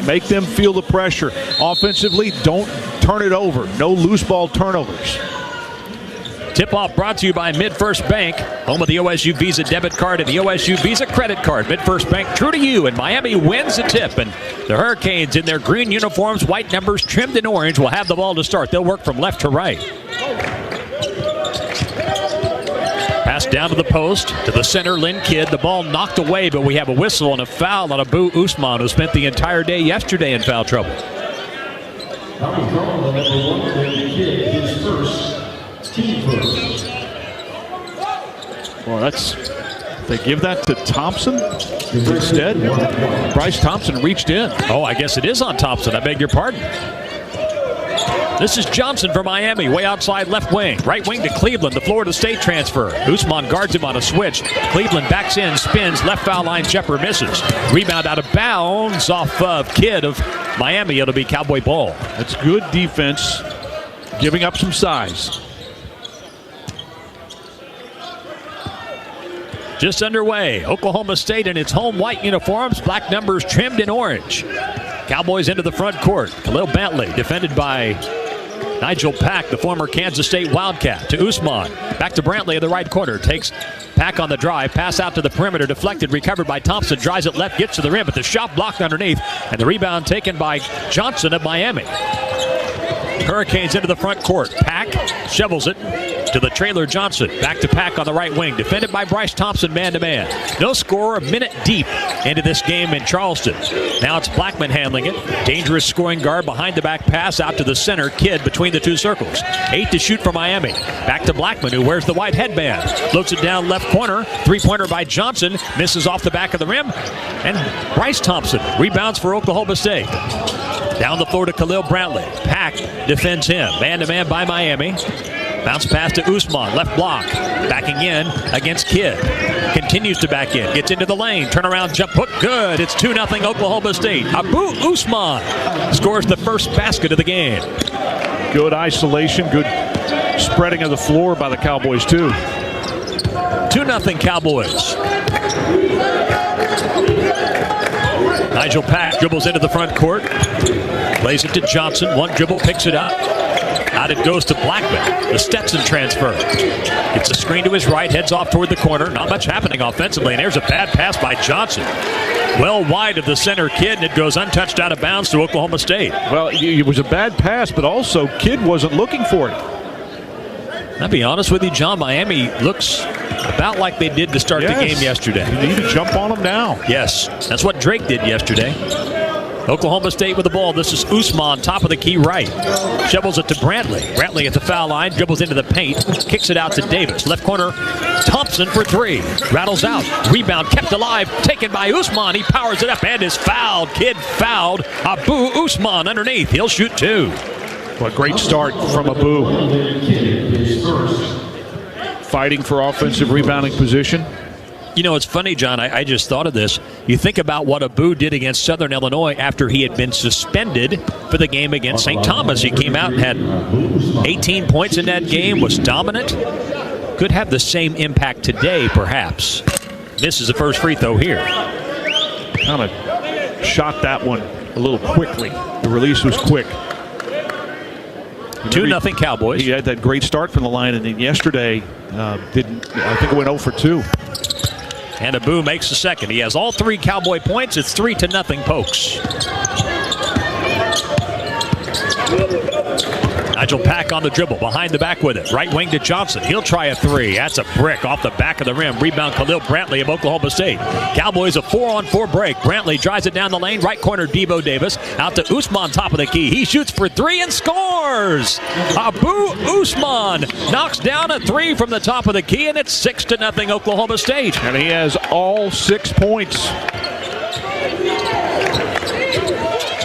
Make them feel the pressure. Offensively, don't turn it over. No loose ball turnovers. Tip-off brought to you by MidFirst Bank, home of the OSU Visa debit card and the OSU Visa credit card. MidFirst Bank, true to you, and Miami wins the tip. And the Hurricanes in their green uniforms, white numbers trimmed in orange, will have the ball to start. They'll work from left to right. Pass down to the post, to the center, Lynn Kidd. The ball knocked away, but we have a whistle and a foul on Abu Usman, who spent the entire day yesterday in foul trouble. Well, they give that to Thompson instead. Bryce Thompson reached in. Oh, I guess it is on Thompson. I beg your pardon. This is Johnson for Miami, way outside left wing. Right wing to Cleveland, the Florida State transfer. Usman guards him on a switch. Cleveland backs in, spins, left foul line, Jepper misses. Rebound out of bounds off of Kidd of Miami. It'll be Cowboy ball. That's good defense, giving up some size. Just underway. Oklahoma State in its home white uniforms, black numbers trimmed in orange. Cowboys into the front court. Khalil Bentley defended by Nigel Pack, the former Kansas State Wildcat, to Usman. Back to Brantley in the right corner. Takes Pack on the drive. Pass out to the perimeter. Deflected. Recovered by Thompson. Drives it left. Gets to the rim. But the shot blocked underneath. And the rebound taken by Johnson of Miami. Hurricanes into the front court. Pack shovels it to the trailer Johnson. Back to Pack on the right wing. Defended by Bryce Thompson man-to-man. No score, a minute deep into this game in Charleston. Now it's Blackman handling it. Dangerous scoring guard behind the back pass out to the center. Kidd between the two circles. 8 to shoot for Miami. Back to Blackman, who wears the white headband. Floats it down left corner. Three-pointer by Johnson. Misses off the back of the rim. And Bryce Thompson rebounds for Oklahoma State. Down the floor to Khalil Brantley. Pack defends him. Man-to-man by Miami. Bounce pass to Usman. Left block. Backing in against Kidd. Continues to back in. Gets into the lane. Turnaround jump hook. Good. It's 2-0 Oklahoma State. Abu Usman scores the first basket of the game. Good isolation. Good spreading of the floor by the Cowboys, too. 2-0 Cowboys. Nigel Pack dribbles into the front court. Plays it to Johnson. One dribble, picks it up. Out it goes to Blackman, the Stetson transfer. Gets a screen to his right, heads off toward the corner. Not much happening offensively, and there's a bad pass by Johnson. Well wide of the center Kidd, and it goes untouched out of bounds to Oklahoma State. Well, it was a bad pass, but also Kidd wasn't looking for it. I'll be honest with you, John, Miami looks about like they did to start the game yesterday. You need to jump on them now. Yes, that's what Drake did yesterday. Oklahoma State with the ball. This is Usman, top of the key right. Shovels it to Brantley. Brantley at the foul line, dribbles into the paint, kicks it out to Davis. Left corner, Thompson for three. Rattles out. Rebound kept alive, taken by Usman. He powers it up and is fouled. Kidd fouled. Abu Usman underneath. He'll shoot two. What a great start from Abu. Fighting for offensive rebounding position. You know, it's funny, John, I just thought of this. You think about what Abu did against Southern Illinois after he had been suspended for the game against St. Thomas. He came out and had 18 points in that game, was dominant. Could have the same impact today, perhaps. Misses the first free throw here. Kind of shot that one a little quickly. The release was quick. 2-0 Cowboys. He had that great start from the line, and then yesterday, I think it went 0 for 2. And Abu makes the second. He has all 3 Cowboy points. It's 3-0 Pokes. Nigel Pack on the dribble, behind the back with it. Right wing to Johnson. He'll try a 3. That's a brick off the back of the rim. Rebound Khalil Brantley of Oklahoma State. Cowboys a 4-on-4 break. Brantley drives it down the lane. Right corner, Devo Davis. Out to Usman, top of the key. He shoots for 3 and scores. Abu Usman knocks down a 3 from the top of the key, and it's 6-0 Oklahoma State. And he has all 6 points.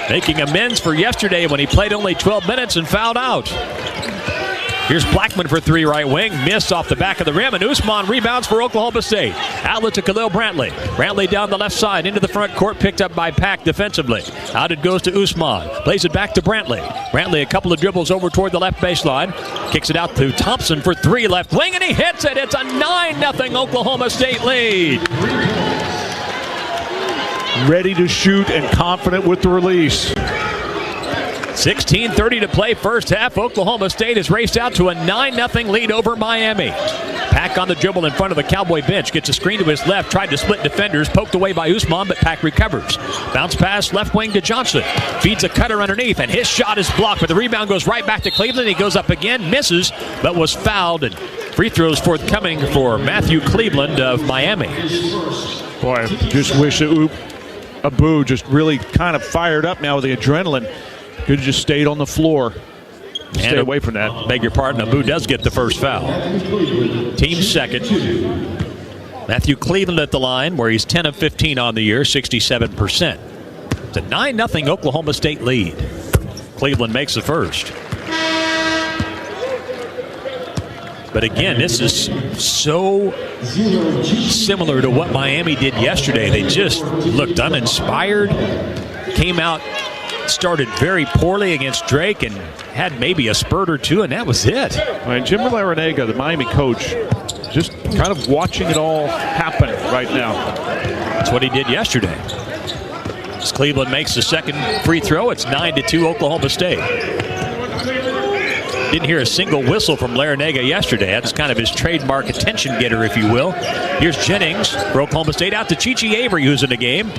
Making amends for yesterday when he played only 12 minutes and fouled out. Here's Blackman for 3 right wing. Missed off the back of the rim, and Usman rebounds for Oklahoma State. Outlet to Khalil Brantley. Brantley down the left side into the front court, picked up by Pack defensively. Out it goes to Usman. Plays it back to Brantley. Brantley a couple of dribbles over toward the left baseline. Kicks it out to Thompson for 3 left wing, and he hits it. It's a 9-0 Oklahoma State lead. ready to shoot and confident with the release. 16:30 to play first half. Oklahoma State has raced out to a 9-0 lead over Miami. Pack on the dribble in front of the Cowboy bench. Gets a screen to his left. Tried to split defenders. Poked away by Usman, but Pack recovers. Bounce pass left wing to Johnson. Feeds a cutter underneath, and his shot is blocked. But the rebound goes right back to Cleveland. He goes up again, misses, but was fouled. And free throws forthcoming for Matthew Cleveland of Miami. Boy, I just wish that Abu just really kind of fired up now with the adrenaline. Could have just stayed on the floor. Stay away from that. Beg your pardon, Abu does get the first foul. Team second. Matthew Cleveland at the line, where he's 10 of 15 on the year, 67%. It's a 9-0 Oklahoma State lead. Cleveland makes the first. But again, this is so similar to what Miami did yesterday. They just looked uninspired, came out, started very poorly against Drake, and had maybe a spurt or two, and that was it. All right, Jim Larinaga, the Miami coach, just kind of watching it all happen right now. That's what he did yesterday. As Cleveland makes the second free throw, it's 9-2 Oklahoma State. Didn't hear a single whistle from Larinaga yesterday. That's kind of his trademark attention getter, if you will. Here's Jennings for Oklahoma State out to Chichi Avery, who's in the game.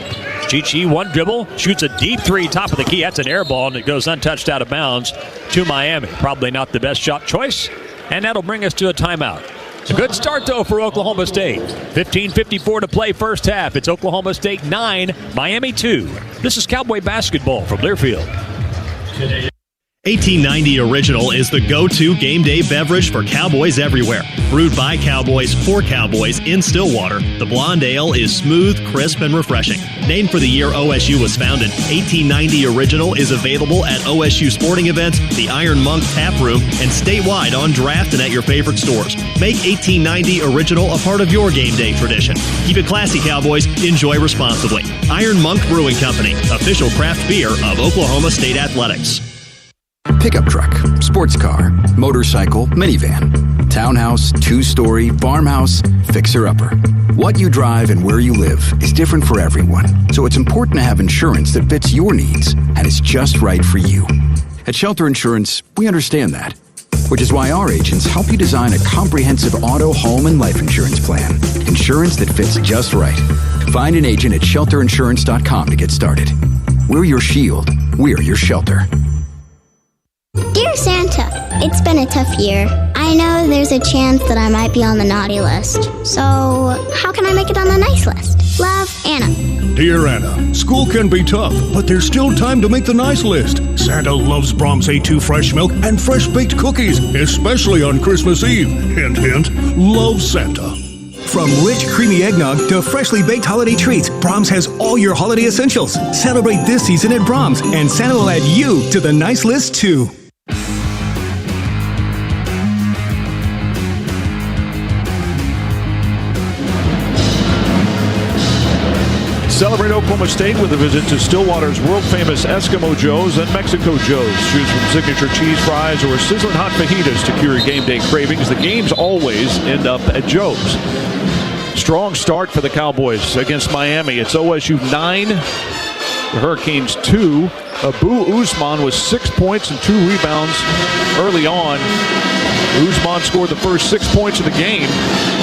Chichi, one dribble, shoots a deep three, top of the key. That's an air ball, and it goes untouched out of bounds to Miami. Probably not the best shot choice, and that'll bring us to a timeout. It's a good start, though, for Oklahoma State. 15:54 to play first half. It's Oklahoma State 9, Miami 2. This is Cowboy basketball from Learfield. 1890 Original is the go-to game day beverage for Cowboys everywhere. Brewed by Cowboys for Cowboys in Stillwater, the blonde ale is smooth, crisp, and refreshing. Named for the year OSU was founded, 1890 Original is available at OSU sporting events, the Iron Monk Tap Room, and statewide on draft and at your favorite stores. Make 1890 Original a part of your game day tradition. Keep it classy, Cowboys. Enjoy responsibly. Iron Monk Brewing Company, official craft beer of Oklahoma State Athletics. Pickup truck, sports car, motorcycle, minivan, townhouse, two-story, farmhouse, fixer-upper. What you drive and where you live is different for everyone, so it's important to have insurance that fits your needs and is just right for you. At Shelter Insurance, we understand that, which is why our agents help you design a comprehensive auto, home, and life insurance plan. Insurance that fits just right. Find an agent at shelterinsurance.com to get started. We're your shield. We're your shelter. Dear Santa, it's been a tough year. I know there's a chance that I might be on the naughty list. So, how can I make it on the nice list? Love, Anna. Dear Anna, school can be tough, but there's still time to make the nice list. Santa loves Brahms A2 fresh milk and fresh-baked cookies, especially on Christmas Eve. Hint, hint, love Santa. From rich, creamy eggnog to freshly baked holiday treats, Brahms has all your holiday essentials. Celebrate this season at Brahms, and Santa will add you to the nice list, too. Celebrate Oklahoma State with a visit to Stillwater's world-famous Eskimo Joe's and Mexico Joe's. Choose from signature cheese fries or sizzling hot fajitas to cure your game day cravings. The games always end up at Joe's. Strong start for the Cowboys against Miami. It's OSU 9, the Hurricanes 2. Abu Usman with 6 points and 2 rebounds early on. Usman scored the first 6 points of the game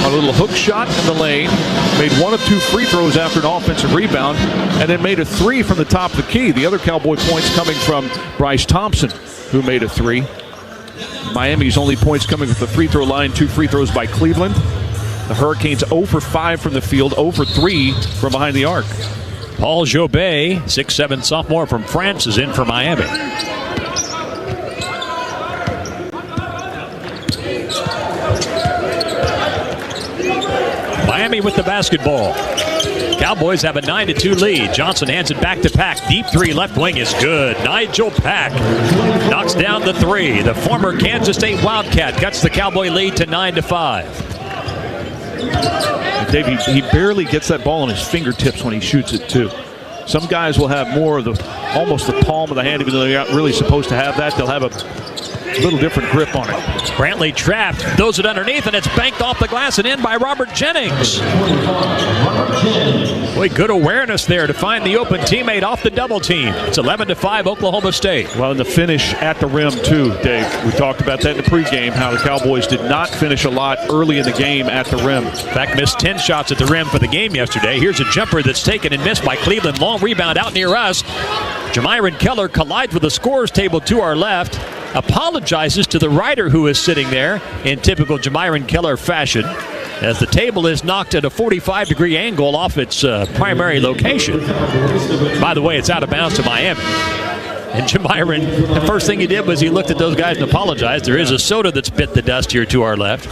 on a little hook shot in the lane, made 1 of 2 free throws after an offensive rebound, and then made a 3 from the top of the key. The other Cowboy points coming from Bryce Thompson, who made a 3. Miami's only points coming with the free throw line, 2 free throws by Cleveland. The Hurricanes 0 for 5 from the field, 0 for 3 from behind the arc. Paul Jobet, 6'7" sophomore from France, is in for Miami. Miami with the basketball. Cowboys have a 9-2 lead. Johnson hands it back to Pack. Deep three, left wing is good. Nigel Pack knocks down the 3. The former Kansas State Wildcat cuts the Cowboy lead to 9-5. Dave, he barely gets that ball on his fingertips when he shoots it, too. Some guys will have more of almost the palm of the hand, even though they're not really supposed to have that. They'll have a little different grip on it. Brantley trapped, throws it underneath, and it's banked off the glass and in by Robert Jennings. Boy, Boy, good awareness there to find the open teammate off the double team. It's 11-5 Oklahoma State. Well, and the finish at the rim, too, Dave. We talked about that in the pregame, how the Cowboys did not finish a lot early in the game at the rim. In fact, missed 10 shots at the rim for the game yesterday. Here's a jumper that's taken and missed by Cleveland. Long rebound out near us. Jamyron Keller collides with the scorer's table to our left. Apologizes to the writer who is sitting there in typical Jamyron Keller fashion, as the table is knocked at a 45-degree angle off its primary location. By the way, it's out of bounds to Miami. And Jamyron, the first thing he did was he looked at those guys and apologized. There is a soda that's bit the dust here to our left.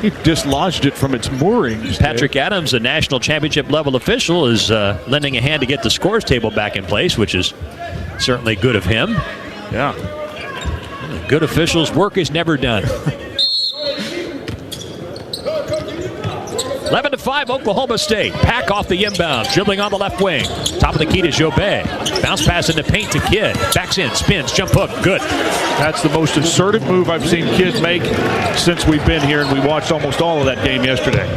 He dislodged it from its moorings. Patrick Adams, a national championship level official, is lending a hand to get the scores table back in place, which is certainly good of him. Yeah. Good officials' work is never done. 11-5 Oklahoma State. Pack off the inbound, dribbling on the left wing. Top of the key to Jobet. Bounce pass in the paint to Kidd. Backs in, spins, jump hook, good. That's the most assertive move I've seen Kidd make since we've been here, and we watched almost all of that game yesterday.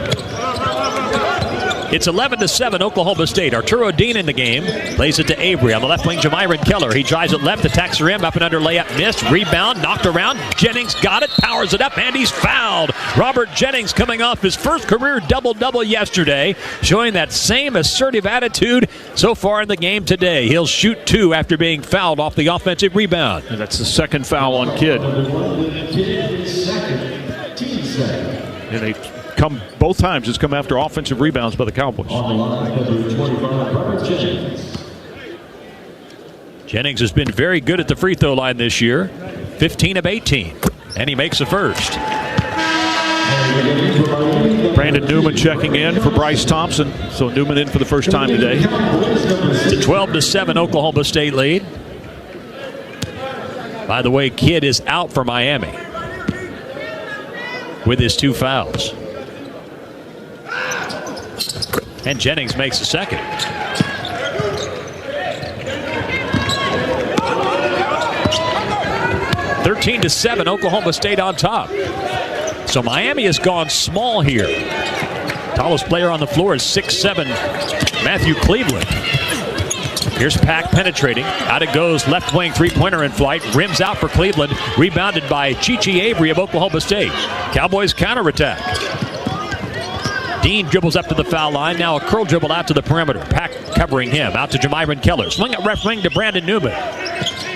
It's 11-7 Oklahoma State. Arturo Dean in the game. Plays it to Avery on the left wing. Jamyron Keller. He drives it left, attacks the rim, up and under layup, missed. Rebound, knocked around. Jennings got it, powers it up, and he's fouled. Robert Jennings coming off his first career double-double yesterday, showing that same assertive attitude so far in the game today. He'll shoot 2 after being fouled off the offensive rebound. And that's the second foul on Kidd. And they come both times. It's come after offensive rebounds by the Cowboys. Jennings has been very good at the free throw line this year. 15 of 18. And he makes the first. Brandon Newman checking in for Bryce Thompson. So Newman in for the first time today. It's a 12-7 Oklahoma State lead. By the way, Kidd is out for Miami with his 2 fouls. And Jennings makes the second. (13-7) Oklahoma State on top. So Miami has gone small here. Tallest player on the floor is 6'7", Matthew Cleveland. Here's Pack penetrating. Out it goes. Left wing three-pointer in flight. Rims out for Cleveland. Rebounded by Chichi Avery of Oklahoma State. Cowboys counterattack. Dean dribbles up to the foul line. Now a curl dribble out to the perimeter. Pack covering him. Out to Jamyron Keller. Swing at left wing to Brandon Newman.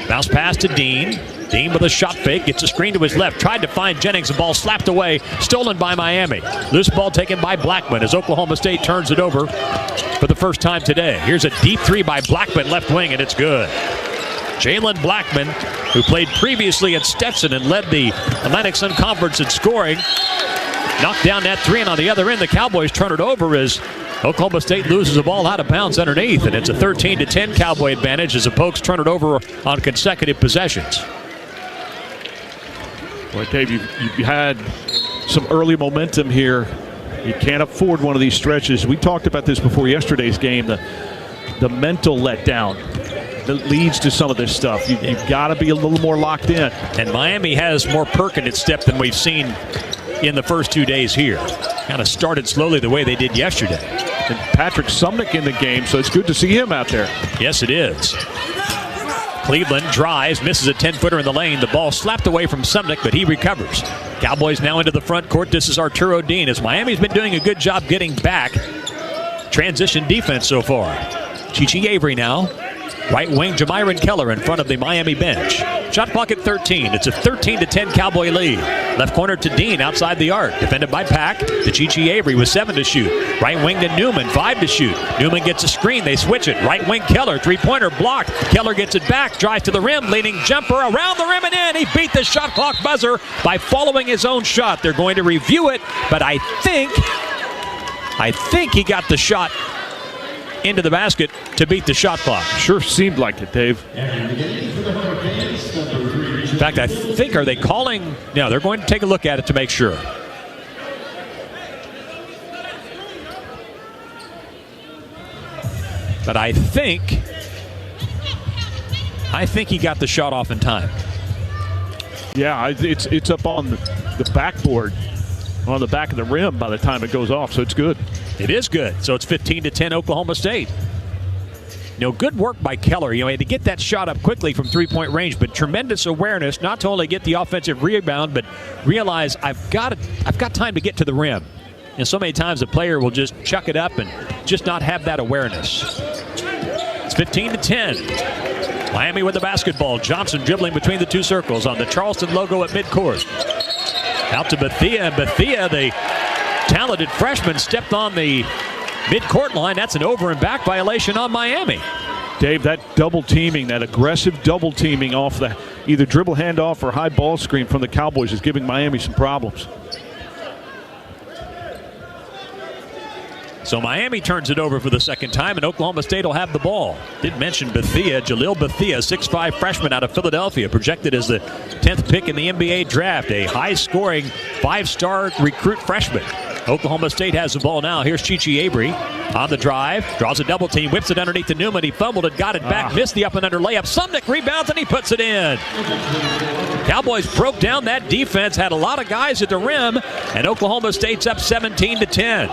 Bounce pass to Dean. Dean with a shot fake. Gets a screen to his left. Tried to find Jennings. The ball slapped away. Stolen by Miami. Loose ball taken by Blackman as Oklahoma State turns it over for the first time today. Here's a deep 3 by Blackman left wing, and it's good. Jalen Blackman, who played previously at Stetson and led the Atlantic Sun Conference in scoring, knocked down that 3, and on the other end, the Cowboys turn it over as Oklahoma State loses the ball out of bounds underneath, and it's a 13-10 Cowboy advantage as the Pokes turn it over on consecutive possessions. Boy, Dave, you've had some early momentum here. You can't afford one of these stretches. We talked about this before yesterday's game, the mental letdown that leads to some of this stuff. You've got to be a little more locked in. And Miami has more perk in its step than we've seen in the first 2 days here. Kind of started slowly the way they did yesterday. And Patrick Sumnick in the game, so it's good to see him out there. Yes, it is. Cleveland drives, misses a 10-footer in the lane. The ball slapped away from Sumnick, but he recovers. Cowboys now into the front court. This is Arturo Dean, as Miami's been doing a good job getting back. Transition defense so far. Chichi Avery now. Right wing Jamyron Keller in front of the Miami bench. Shot clock at 13. It's a 13-10 Cowboy lead. Left corner to Dean outside the arc. Defended by Pack to Chichi Avery with 7 to shoot. Right wing to Newman, 5 to shoot. Newman gets a screen. They switch it. Right wing Keller, three-pointer blocked. Keller gets it back. Drives to the rim. Leaning jumper around the rim and in. He beat the shot clock buzzer by following his own shot. They're going to review it, but I think he got the shot into the basket to beat the shot clock. Sure seemed like it, Dave. In fact, I think, are they calling? No, they're going to take a look at it to make sure. But I think he got the shot off in time. Yeah, it's up on the backboard, on the back of the rim by the time it goes off, so it's good. It is good. So it's 15-10 Oklahoma State. Good work by Keller, to get that shot up quickly from three-point range, but tremendous awareness not to only get the offensive rebound, but realize I've got time to get to the rim. And so many times a player will just chuck it up and just not have that awareness. It's 15-10. Miami with the basketball. Johnson dribbling between the two circles on the Charleston logo at midcourt. Out to Bethea, and Bethea, the talented freshman, stepped on the midcourt line. That's an over and back violation on Miami. Dave, that double teaming, that aggressive double teaming off the either dribble handoff or high ball screen from the Cowboys is giving Miami some problems. So Miami turns it over for the second time, and Oklahoma State will have the ball. Didn't mention Bethea, Jalil Bethea, 6'5" freshman out of Philadelphia, projected as the 10th pick in the NBA draft, a high-scoring 5-star recruit freshman. Oklahoma State has the ball now. Here's Chichi Avery on the drive, draws a double team, whips it underneath to Newman. He fumbled it, got it back, missed the up and under layup. Sumnick rebounds, and he puts it in. Cowboys broke down that defense, had a lot of guys at the rim, and Oklahoma State's up 17-10.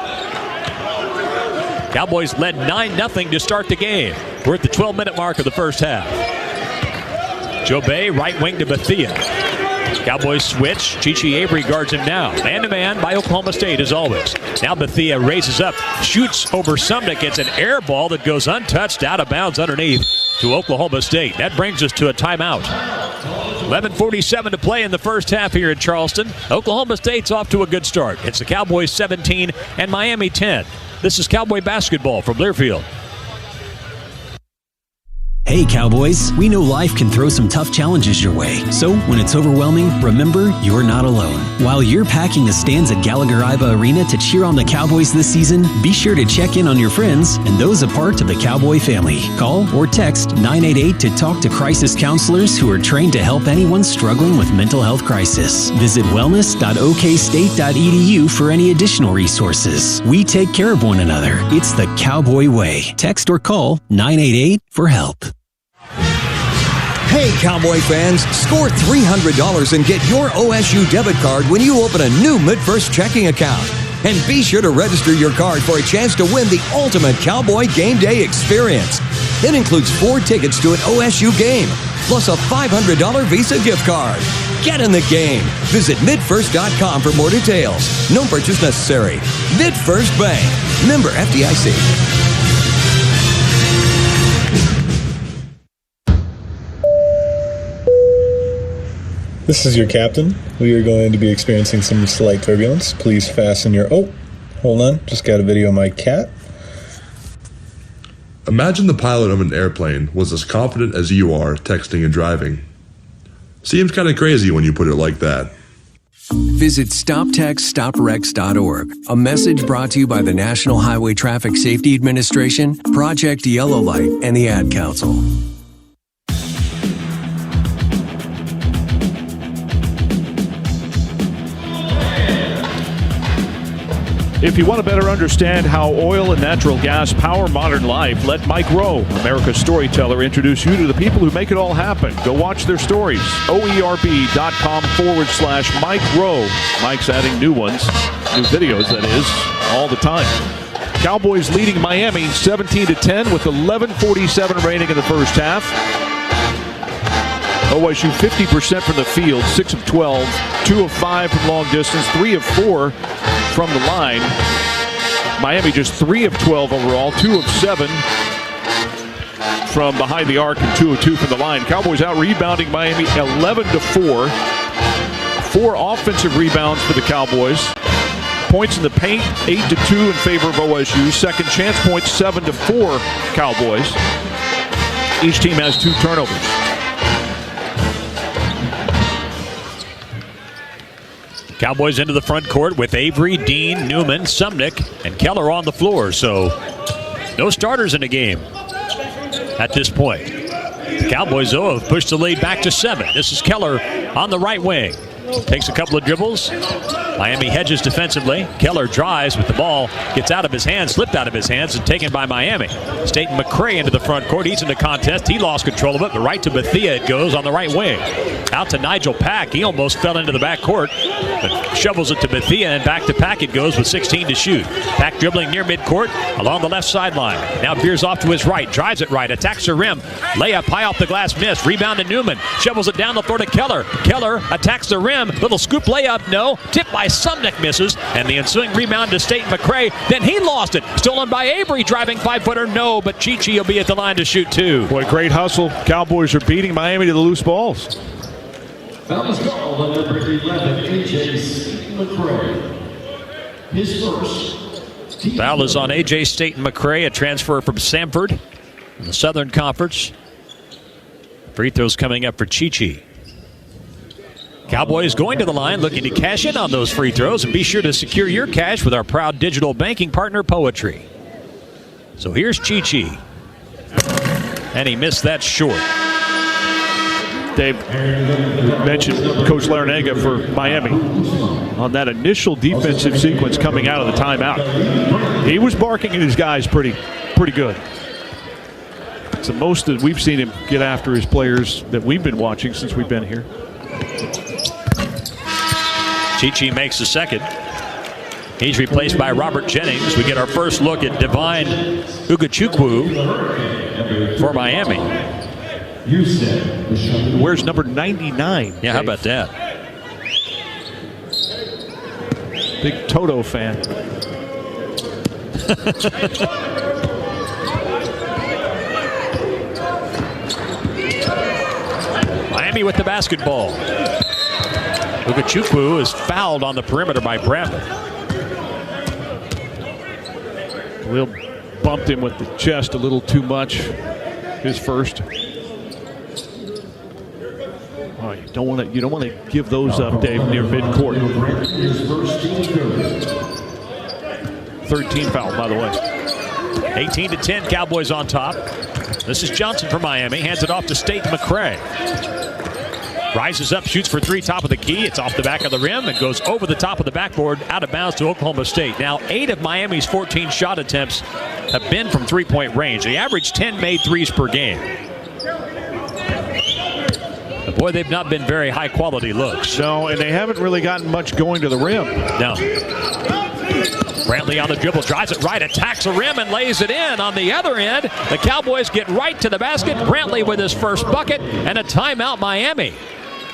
Cowboys led 9-0 to start the game. We're at the 12-minute mark of the first half. Jobay, right wing to Bethea. Cowboys switch. Chichi Avery guards him now. Man-to-man by Oklahoma State, as always. Now Bethea raises up, shoots over Sumnick. It's an air ball that goes untouched, out of bounds underneath to Oklahoma State. That brings us to a timeout. 11:47 to play in the first half here in Charleston. Oklahoma State's off to a good start. It's the Cowboys 17 and Miami 10. This is Cowboy basketball from Learfield. Hey Cowboys, we know life can throw some tough challenges your way. So when it's overwhelming, remember you're not alone. While you're packing the stands at Gallagher-Iba Arena to cheer on the Cowboys this season, be sure to check in on your friends and those a part of the Cowboy family. Call or text 988 to talk to crisis counselors who are trained to help anyone struggling with mental health crisis. Visit wellness.okstate.edu for any additional resources. We take care of one another. It's the Cowboy way. Text or call 988 for help. Hey, Cowboy fans, score $300 and get your OSU debit card when you open a new MidFirst checking account. And be sure to register your card for a chance to win the ultimate Cowboy game day experience. It includes 4 tickets to an OSU game, plus a $500 Visa gift card. Get in the game. Visit midfirst.com for more details. No purchase necessary. MidFirst Bank. Member FDIC. This is your captain. We are going to be experiencing some slight turbulence. Please fasten your... Oh, hold on. Just got a video of my cat. Imagine the pilot of an airplane was as confident as you are texting and driving. Seems kind of crazy when you put it like that. Visit StopTextStopWrecks.org. A message brought to you by the National Highway Traffic Safety Administration, Project Yellow Light, and the Ad Council. If you want to better understand how oil and natural gas power modern life, let Mike Rowe, America's storyteller, introduce you to the people who make it all happen. Go watch their stories. OERB.com/Mike Rowe. Mike's adding new ones, new videos, that is, all the time. Cowboys leading Miami 17-10 with 11:47 remaining in the first half. OSU 50% from the field, 6 of 12, 2 of 5 from long distance, 3 of 4 from the line. Miami just 3 of 12 overall, 2 of 7 from behind the arc, and 2 of 2 from the line. Cowboys out rebounding Miami 11-4. 4 offensive rebounds for the Cowboys. Points in the paint 8-2 in favor of OSU. Second chance points 7-4 Cowboys. Each team has 2 turnovers. Cowboys into the front court with Avery, Dean, Newman, Sumnick, and Keller on the floor. So no starters in the game at this point. The Cowboys, though, have pushed the lead back to 7. This is Keller on the right wing. Takes a couple of dribbles. Miami hedges defensively. Keller drives, but the ball gets out of his hands, slipped out of his hands, and taken by Miami. Staten McCray into the front court. He's in the contest. He lost control of it, but right to Bethea it goes on the right wing. Out to Nigel Pack. He almost fell into the back court, but shovels it to Bethea, and back to Pack it goes with 16 to shoot. Pack dribbling near midcourt along the left sideline. Now veers off to his right, drives it right, attacks the rim. Layup high off the glass, miss. Rebound to Newman. Shovels it down the floor to Keller. Keller attacks the rim. Little scoop layup, no. Tipped by Sumnick, misses. And the ensuing rebound to Staten McCray. Then he lost it. Stolen by Avery, driving 5-footer, no. But Chi-Chi will be at the line to shoot two. Boy, great hustle. Cowboys are beating Miami to the loose balls. Foul is called on number 11, A.J. Staten McCray. His first. Foul is on A.J. Staten McCray, a transfer from Samford in the Southern Conference. Free throws coming up for Chi-Chi. Cowboys going to the line, looking to cash in on those free throws, and be sure to secure your cash with our proud digital banking partner, Poetry. So here's Chi-Chi. And he missed that short. Dave mentioned Coach Larinaga for Miami on that initial defensive sequence coming out of the timeout. He was barking at his guys pretty good. It's the most that we've seen him get after his players that we've been watching since we've been here. Chi-Chi makes the second. He's replaced by Robert Jennings. We get our first look at Divine Ugachukwu for Miami. Where's number 99? Yeah, how about that? Big Toto fan. Miami with the basketball. Ugachukwu is fouled on the perimeter by Bradley. Will bumped him with the chest a little too much. His first. Oh, you don't want to give those up, Dave, near midcourt. 13 foul, by the way. 18-10, Cowboys on top. This is Johnson for Miami. Hands it off to Staten McCray. Rises up, shoots for three, top of the key. It's off the back of the rim and goes over the top of the backboard, out of bounds to Oklahoma State. Now, 8 of Miami's 14 shot attempts have been from three-point range. They average 10 made threes per game. But boy, they've not been very high-quality looks. No, and they haven't really gotten much going to the rim. No. Brantley on the dribble, drives it right, attacks the rim and lays it in. On the other end, the Cowboys get right to the basket. Brantley with his first bucket and a timeout, Miami.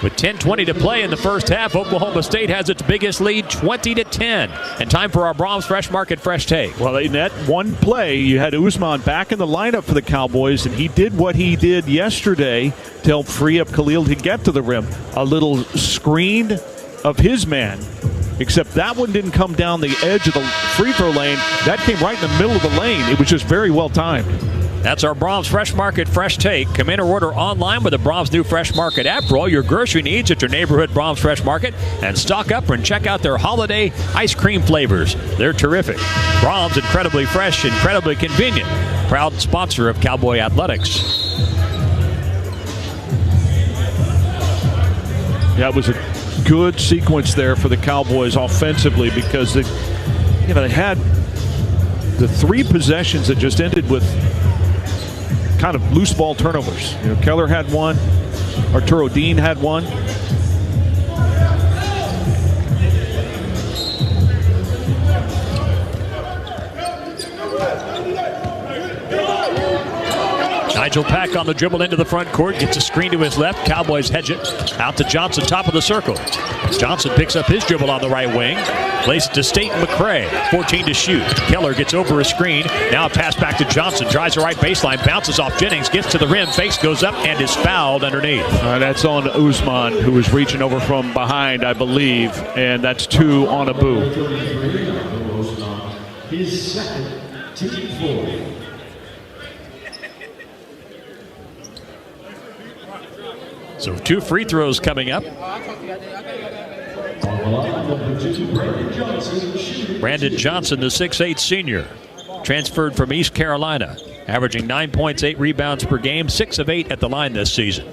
With 10:20 to play in the first half, Oklahoma State has its biggest lead, 20-10. And time for our Brahms Fresh Market Fresh Take. Well, in that one play, you had Usman back in the lineup for the Cowboys, and he did what he did yesterday to help free up Khalil to get to the rim. A little screen of his man, except that one didn't come down the edge of the free throw lane. That came right in the middle of the lane. It was just very well timed. That's our Brahms Fresh Market Fresh Take. Come in or order online with the Brahms new Fresh Market app for all your grocery needs at your neighborhood Brahms Fresh Market. And stock up and check out their holiday ice cream flavors. They're terrific. Brahms, incredibly fresh, incredibly convenient. Proud sponsor of Cowboy Athletics. Yeah, it was a good sequence there for the Cowboys offensively because they had the 3 possessions that just ended with kind of loose ball turnovers. Keller had one, Arturo Dean had one. Nigel Pack on the dribble into the front court, gets a screen to his left. Cowboys hedge it out to Johnson, top of the circle. Johnson picks up his dribble on the right wing, plays it to Staten McCray, 14 to shoot. Keller gets over a screen, now a pass back to Johnson, drives the right baseline, bounces off Jennings, gets to the rim, face goes up, and is fouled underneath. That's on Usman, who was reaching over from behind, I believe, and that's 2 on Abu. His second, team 4. So 2 free throws coming up. Brandon Johnson, the 6'8" senior, transferred from East Carolina, averaging 9 points, 8 rebounds per game, 6 of 8 at the line this season.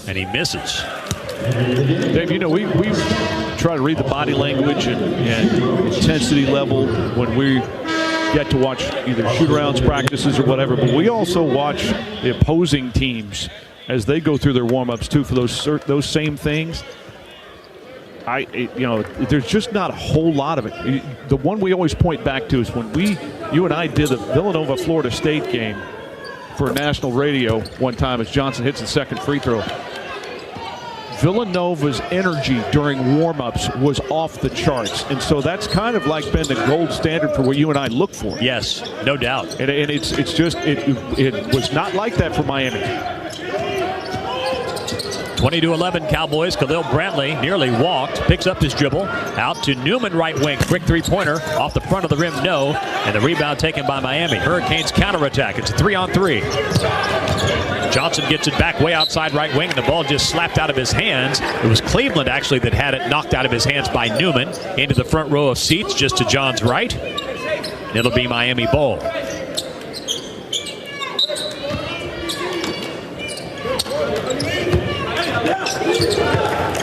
And he misses. Dave, you know, we try to read the body language and intensity level when we get to watch either shoot-arounds, practices, or whatever, but we also watch the opposing teams as they go through their warm-ups, too, for those same things. There's just not a whole lot of it. The one we always point back to is when you and I did the Villanova-Florida State game for national radio one time as Johnson hits the second free throw. Villanova's energy during warm-ups was off the charts, and so that's kind of like been the gold standard for what you and I look for. Yes, no doubt. And it's just it was not like that for Miami. 20-11 Cowboys. Khalil Brantley nearly walked, picks up his dribble, out to Newman, right wing. Quick three-pointer off the front of the rim, no. And the rebound taken by Miami. Hurricanes counterattack. It's a 3-on-3. Johnson gets it back way outside right wing. The ball just slapped out of his hands. It was Cleveland actually that had it knocked out of his hands by Newman into the front row of seats just to John's right. It'll be Miami ball.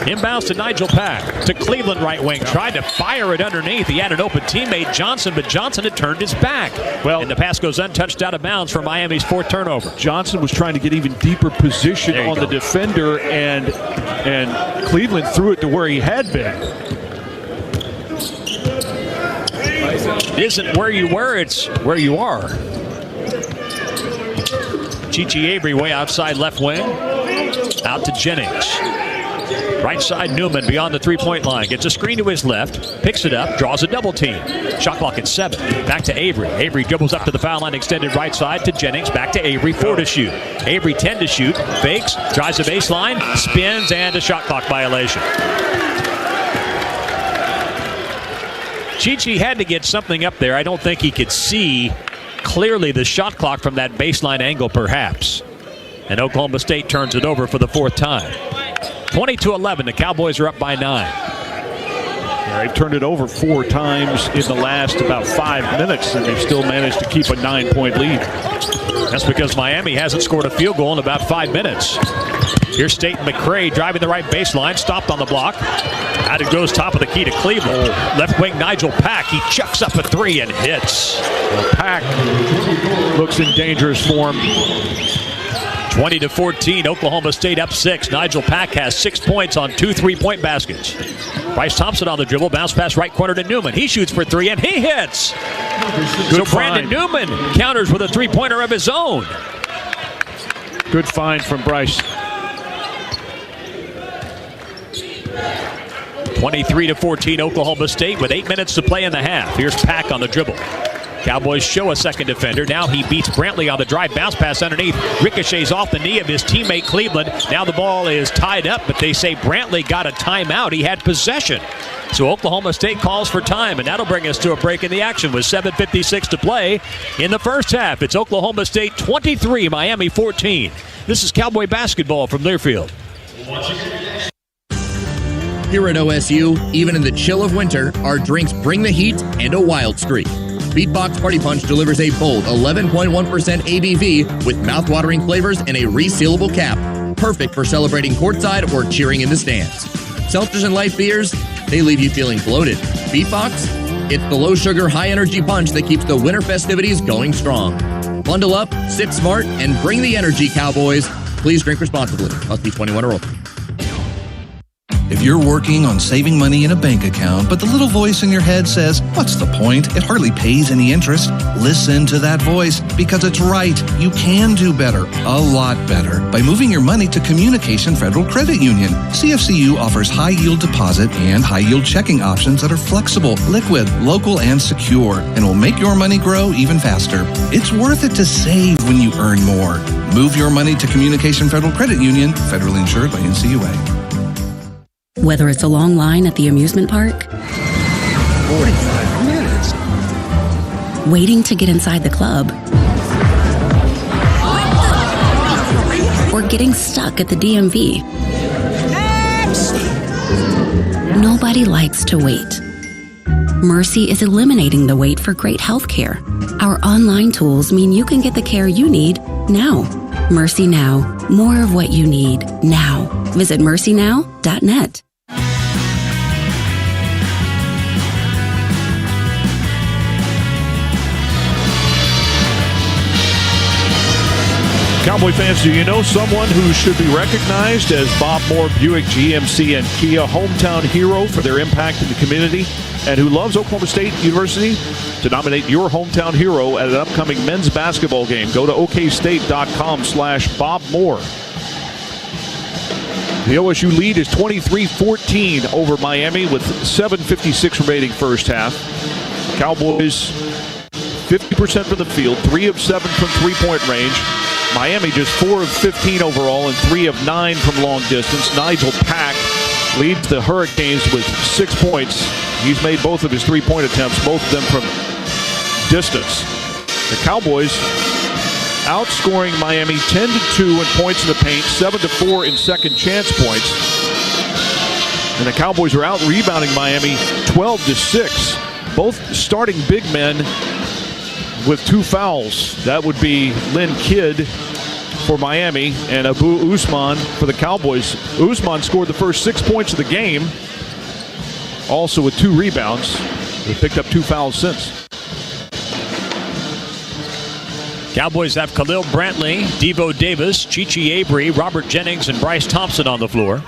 Inbounds to Nigel Pack to Cleveland right wing. Tried to fire it underneath. He had an open teammate, Johnson, but Johnson had turned his back. Well, and the pass goes untouched out of bounds for Miami's fourth turnover. Johnson was trying to get even deeper position on the defender, and Cleveland threw it to where he had been. It isn't where you were, it's where you are. Chichi Avery way outside left wing. Out to Jennings. Right side, Newman beyond the three-point line. Gets a screen to his left. Picks it up. Draws a double team. Shot clock at 7. Back to Avery. Avery dribbles up to the foul line. Extended right side to Jennings. Back to Avery. 4 to shoot. Avery 10 to shoot. Fakes. Tries the baseline. Spins. And a shot clock violation. Chichi had to get something up there. I don't think he could see clearly the shot clock from that baseline angle, perhaps. And Oklahoma State turns it over for the fourth time. 20-11. The Cowboys are up by 9. They've turned it over 4 times in the last about 5 minutes, and they've still managed to keep a 9-point lead. That's because Miami hasn't scored a field goal in about 5 minutes. Here's Staten McCray driving the right baseline, stopped on the block. Out it goes, top of the key to Cleveland. Left wing Nigel Pack. He chucks up a 3 and hits. Well, Pack looks in dangerous form. 20-14, Oklahoma State up 6. Nigel Pack has 6 points on 2 3-point baskets. Bryce Thompson on the dribble, bounce pass right corner to Newman. He shoots for 3 and he hits. So Brandon Newman counters with a 3-pointer of his own. Good find from Bryce. 23-14, Oklahoma State with 8 minutes to play in the half. Here's Pack on the dribble. Cowboys show a second defender. Now he beats Brantley on the drive. Bounce pass underneath. Ricochets off the knee of his teammate Cleveland. Now the ball is tied up, but they say Brantley got a timeout. He had possession. So Oklahoma State calls for time, and that'll bring us to a break in the action with 7:56 to play in the first half. It's Oklahoma State 23, Miami 14. This is Cowboy basketball from Learfield. Here at OSU, even in the chill of winter, our drinks bring the heat and a wild streak. Beatbox Party Punch delivers a bold 11.1% ABV with mouth-watering flavors and a resealable cap. Perfect for celebrating courtside or cheering in the stands. Seltzers and light beers, they leave you feeling bloated. Beatbox? It's the low-sugar, high-energy punch that keeps the winter festivities going strong. Bundle up, sip smart, and bring the energy, Cowboys. Please drink responsibly. Must be 21 or older. If you're working on saving money in a bank account, but the little voice in your head says, what's the point? It hardly pays any interest. Listen to that voice, because it's right. You can do better, a lot better, by moving your money to Communication Federal Credit Union. CFCU offers high-yield deposit and high-yield checking options that are flexible, liquid, local, and secure, and will make your money grow even faster. It's worth it to save when you earn more. Move your money to Communication Federal Credit Union, federally insured by NCAA. Whether it's a long line at the amusement park, 45 minutes, waiting to get inside the club, or getting stuck at the DMV. Nobody likes to wait. Mercy is eliminating the wait for great health care. Our online tools mean you can get the care you need now. Mercy Now. More of what you need now. Visit mercynow.net. Cowboy fans, do you know someone who should be recognized as Bob Moore Buick GMC and Kia hometown hero for their impact in the community and who loves Oklahoma State University? To nominate your hometown hero at an upcoming men's basketball game, go to okstate.com/Bob Moore. The OSU lead is 23-14 over Miami with 7:56 remaining first half. Cowboys 50% from the field, 3 of 7 from three-point range. Miami just 4 of 15 overall and 3 of 9 from long distance. Nigel Pack leads the Hurricanes with 6 points. He's made both of his three-point attempts, both of them from distance. The Cowboys outscoring Miami 10-2 in points in the paint, 7-4 in second chance points. And the Cowboys are out rebounding Miami 12-6. Both starting big men with 2 fouls. That would be Lynn Kidd for Miami and Abu Usman for the Cowboys. Usman scored the first 6 points of the game, also with 2 rebounds. They picked up 2 fouls since. Cowboys have Khalil Brantley, Devo Davis, Chichi Avery, Robert Jennings, and Bryce Thompson on the floor.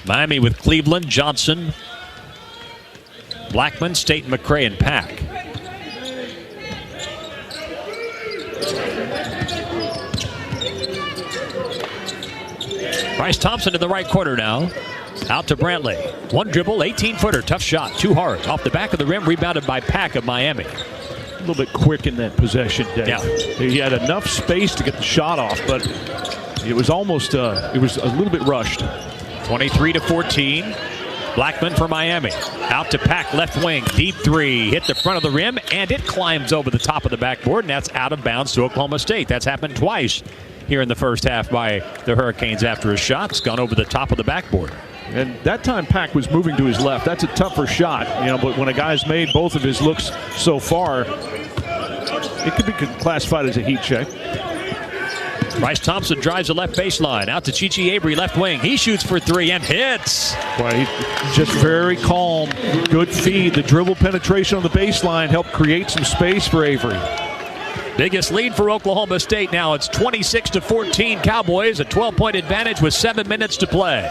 Miami with Cleveland, Johnson, Blackman, State, McCray, and Pack. Bryce Thompson in the right corner now. Out to Brantley. One dribble, 18-footer, tough shot, too hard. Off the back of the rim, rebounded by Pack of Miami. A little bit quick in that possession, Dave. Yeah. He had enough space to get the shot off, but it was almost, it was a little bit rushed. 23-14. Blackman for Miami. Out to Pack, left wing. Deep three. Hit the front of the rim, and it climbs over the top of the backboard, and that's out of bounds to Oklahoma State. That's happened twice here in the first half by the Hurricanes after a shot. It's gone over the top of the backboard. And that time Pack was moving to his left. That's a tougher shot, but when a guy's made both of his looks so far, it could be classified as a heat check. Bryce Thompson drives the left baseline. Out to Chichi Avery, left wing. He shoots for 3 and hits. Boy, he's just very calm. Good feed. The dribble penetration on the baseline helped create some space for Avery. Biggest lead for Oklahoma State now. It's 26-14 Cowboys. A 12-point advantage with 7 minutes to play.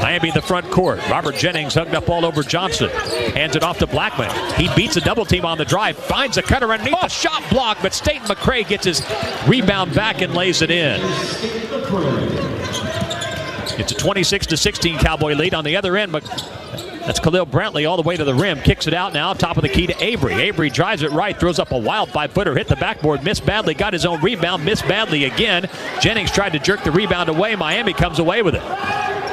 Miami the front court. Robert Jennings hugged up all over Johnson. Hands it off to Blackman. He beats a double team on the drive. Finds a cutter underneath the shot block, but State McCray gets his rebound back and lays it in. It's a 26-16 Cowboy lead. On the other end, that's Khalil Brantley all the way to the rim. Kicks it out now. Top of the key to Avery. Avery drives it right. Throws up a wild 5-footer. Hit the backboard. Missed badly. Got his own rebound. Missed badly again. Jennings tried to jerk the rebound away. Miami comes away with it.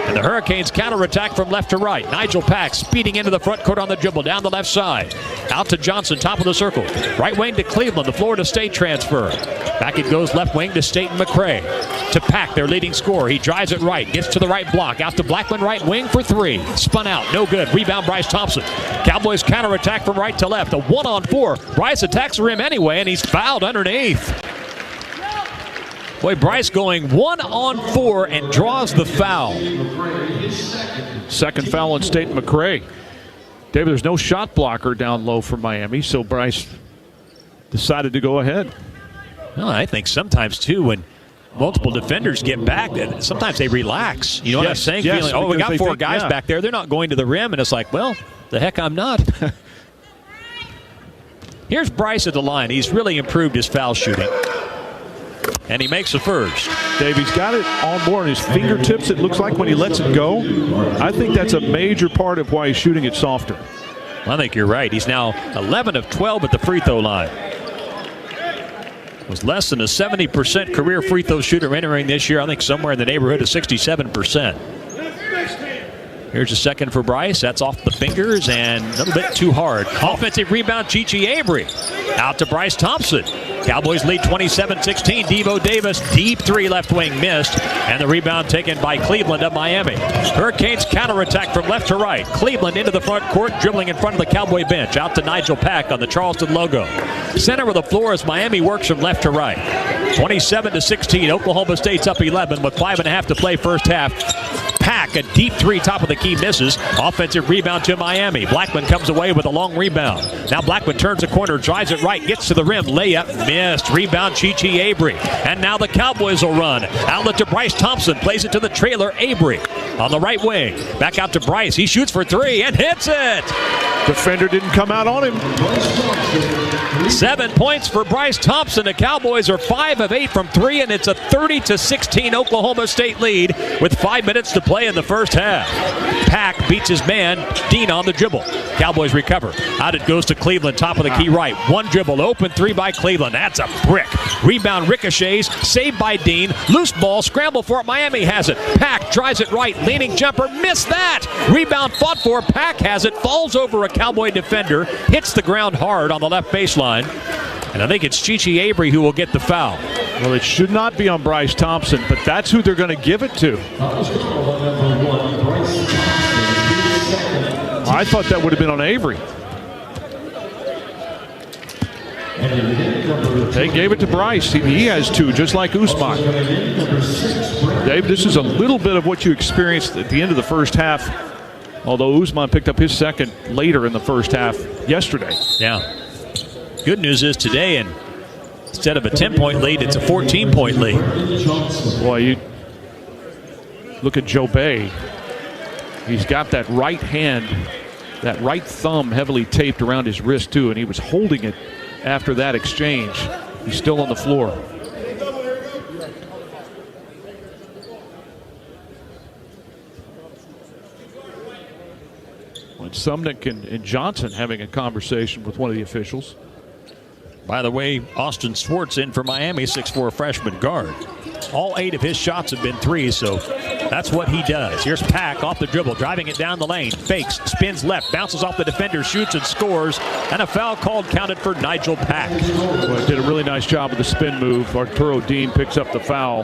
And the Hurricanes counterattack from left to right. Nigel Pack speeding into the front court on the dribble. Down the left side. Out to Johnson, top of the circle. Right wing to Cleveland, the Florida State transfer. Back it goes left wing to State and McCray. To Pack, their leading scorer. He drives it right. Gets to the right block. Out to Blackman, right wing for 3. Spun out. No good. Rebound Bryce Thompson. Cowboys counterattack from right to left. A 1-on-4. Bryce attacks the rim anyway, and he's fouled underneath. Boy, Bryce going 1-on-4 and draws the foul. Second foul on State McCray. David, there's no shot blocker down low for Miami, so Bryce decided to go ahead. Well, I think sometimes, too, when multiple defenders get back, sometimes they relax. You know what I'm saying? Yes, feeling, we got 4 guys back there. They're not going to the rim, and it's like, well, the heck I'm not. Here's Bryce at the line. He's really improved his foul shooting. And he makes the first. Dave, he's got it on more on his fingertips, it looks like, when he lets it go. I think that's a major part of why he's shooting it softer. Well, I think you're right. He's now 11 of 12 at the free throw line. Was less than a 70% career free throw shooter entering this year. I think somewhere in the neighborhood of 67%. Here's a second for Bryce. That's off the fingers and a little bit too hard. Offensive rebound, Chi-Chi Avery. Out to Bryce Thompson. Cowboys lead 27-16. Devo Davis, deep three left wing missed. And the rebound taken by Cleveland of Miami. Hurricanes counterattack from left to right. Cleveland into the front court, dribbling in front of the Cowboy bench. Out to Nigel Pack on the Charleston logo. Center of the floor as Miami works from left to right. 27-16. Oklahoma State's up 11 with 5.5 to play first half. Pack, a deep three, top of the key, misses. Offensive rebound to Miami. Blackman comes away with a long rebound. Now Blackman turns the corner, drives it right, gets to the rim, layup, missed. Rebound, Chi-Chi Avery. And now the Cowboys will run. Outlet to Bryce Thompson, plays it to the trailer, Avery. On the right wing, back out to Bryce. He shoots for three and hits it. Defender didn't come out on him. 7 points for Bryce Thompson. The Cowboys are 5 of 8 from three, and it's a 30-16 Oklahoma State lead with 5 minutes to play in the first half. Pack beats his man, Dean, on the dribble. Cowboys recover. Out it goes to Cleveland, top of the key right. One dribble, open three by Cleveland. That's a brick. Rebound ricochets, saved by Dean. Loose ball, scramble for it. Miami has it. Pack drives it right, leaning jumper, missed that. Rebound fought for. Pack has it, falls over a Cowboy defender, hits the ground hard on the left baseline. And I think it's Chi-Chi Avery who will get the foul. Well, it should not be on Bryce Thompson, but that's who they're going to give it to. I thought that would have been on Avery. They gave it to Bryce. He has two, just like Usman. Dave, this is a little bit of what you experienced at the end of the first half, although Usman picked up his second later in the first half yesterday. Yeah. Good news is today, and instead of a 10-point lead, it's a 14-point lead. Boy, you look at Joe Bay. He's got that right hand, that right thumb heavily taped around his wrist, too, and he was holding it after that exchange. He's still on the floor. When Sumnick and Johnson having a conversation with one of the officials. By the way, Austin Swartz in for Miami, 6'4" freshman guard. All 8 of his shots have been threes, so that's what he does. Here's Pack off the dribble, driving it down the lane. Fakes, spins left, bounces off the defender, shoots and scores. And a foul called, counted for Nigel Pack. Well, did a really nice job with the spin move. Arturo Dean picks up the foul.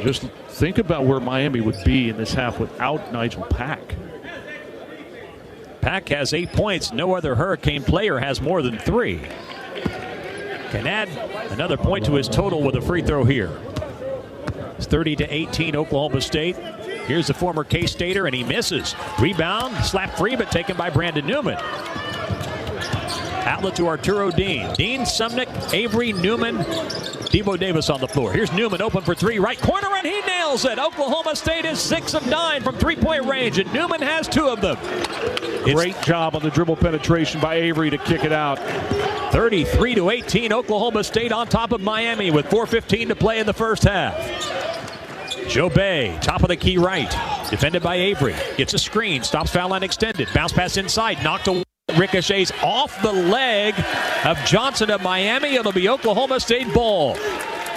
Just think about where Miami would be in this half without Nigel Pack. Pack has 8 points. No other Hurricane player has more than 3. Can add another point to his total with a free throw here. It's 30-18 Oklahoma State. Here's the former K-Stater, and he misses. Rebound, slap free, but taken by Brandon Newman. Outlet to Arturo Dean. Dean, Sumnick, Avery, Newman, Devo Davis on the floor. Here's Newman open for three, right corner, and he nails it. Oklahoma State is 6 of 9 from three-point range, and Newman has 2 of them. Great job on the dribble penetration by Avery to kick it out. 33-18, Oklahoma State on top of Miami with 4:15 to play in the first half. Joe Bay, top of the key right, defended by Avery. Gets a screen, stops foul line extended. Bounce pass inside, knocked away. Ricochets off the leg of Johnson of Miami. It'll be Oklahoma State ball.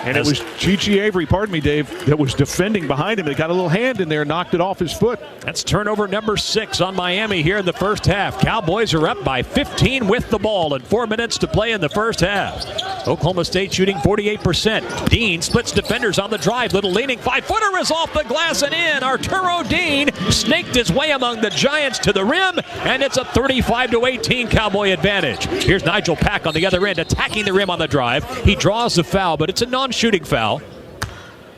And it was Chi-Chi Avery, pardon me, Dave, that was defending behind him. They got a little hand in there, knocked it off his foot. That's turnover number 6 on Miami here in the first half. Cowboys are up by 15 with the ball and 4 minutes to play in the first half. Oklahoma State shooting 48%. Dean splits defenders on the drive. Little leaning 5-footer is off the glass and in. Arturo Dean snaked his way among the Giants to the rim, and it's a 35-18 Cowboy advantage. Here's Nigel Pack on the other end, attacking the rim on the drive. He draws the foul, but it's a non-shooting foul.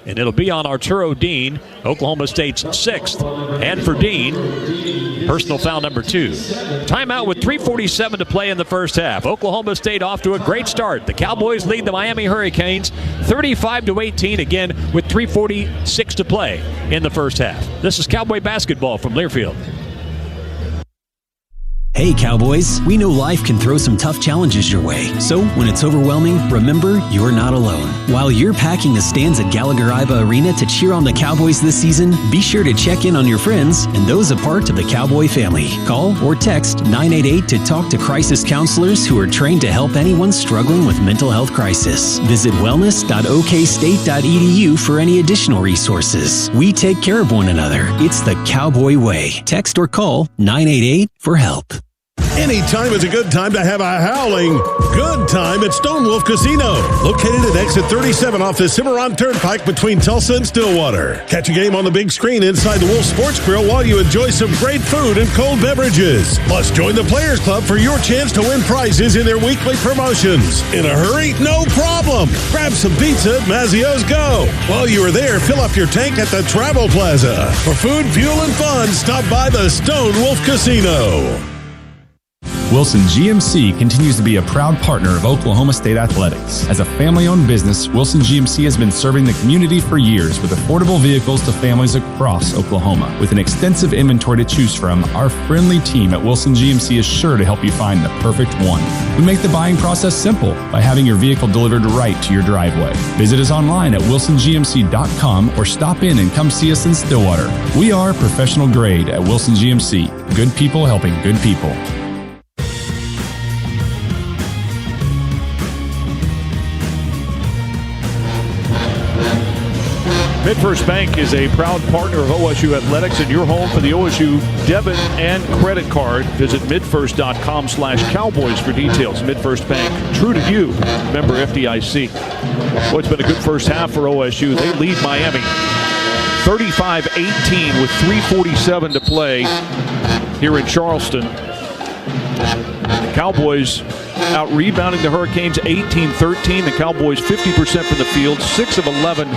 And it'll be on Arturo Dean, Oklahoma State's 6th. And for Dean, personal foul number 2. Timeout with 3:47 to play in the first half. Oklahoma State off to a great start. The Cowboys lead the Miami Hurricanes 35-18, again with 3:46 to play in the first half. This is Cowboy basketball from Learfield. Hey Cowboys, we know life can throw some tough challenges your way. So when it's overwhelming, remember you're not alone. While you're packing the stands at Gallagher-Iba Arena to cheer on the Cowboys this season, be sure to check in on your friends and those a part of the Cowboy family. Call or text 988 to talk to crisis counselors who are trained to help anyone struggling with mental health crisis. Visit wellness.okstate.edu for any additional resources. We take care of one another. It's the Cowboy way. Text or call 988 for help. Anytime is a good time to have a howling good time at Stone Wolf Casino. Located at exit 37 off the Cimarron Turnpike between Tulsa and Stillwater. Catch a game on the big screen inside the Wolf Sports Grill while you enjoy some great food and cold beverages. Plus, join the Players Club for your chance to win prizes in their weekly promotions. In a hurry? No problem. Grab some pizza at Mazzio's Go. While you are there, fill up your tank at the Travel Plaza. For food, fuel, and fun, stop by the Stone Wolf Casino. Wilson GMC continues to be a proud partner of Oklahoma State Athletics. As a family-owned business, Wilson GMC has been serving the community for years with affordable vehicles to families across Oklahoma. With an extensive inventory to choose from, our friendly team at Wilson GMC is sure to help you find the perfect one. We make the buying process simple by having your vehicle delivered right to your driveway. Visit us online at wilsongmc.com or stop in and come see us in Stillwater. We are professional grade at Wilson GMC. Good people helping good people. MidFirst Bank is a proud partner of OSU Athletics and your home for the OSU debit and credit card. Visit midfirst.com/Cowboys for details. MidFirst Bank, true to you. Member FDIC. Well, it's been a good first half for OSU. They lead Miami 35-18 with 3:47 to play here in Charleston. The Cowboys out rebounding the Hurricanes 18-13. The Cowboys 50% from the field, 6 of 11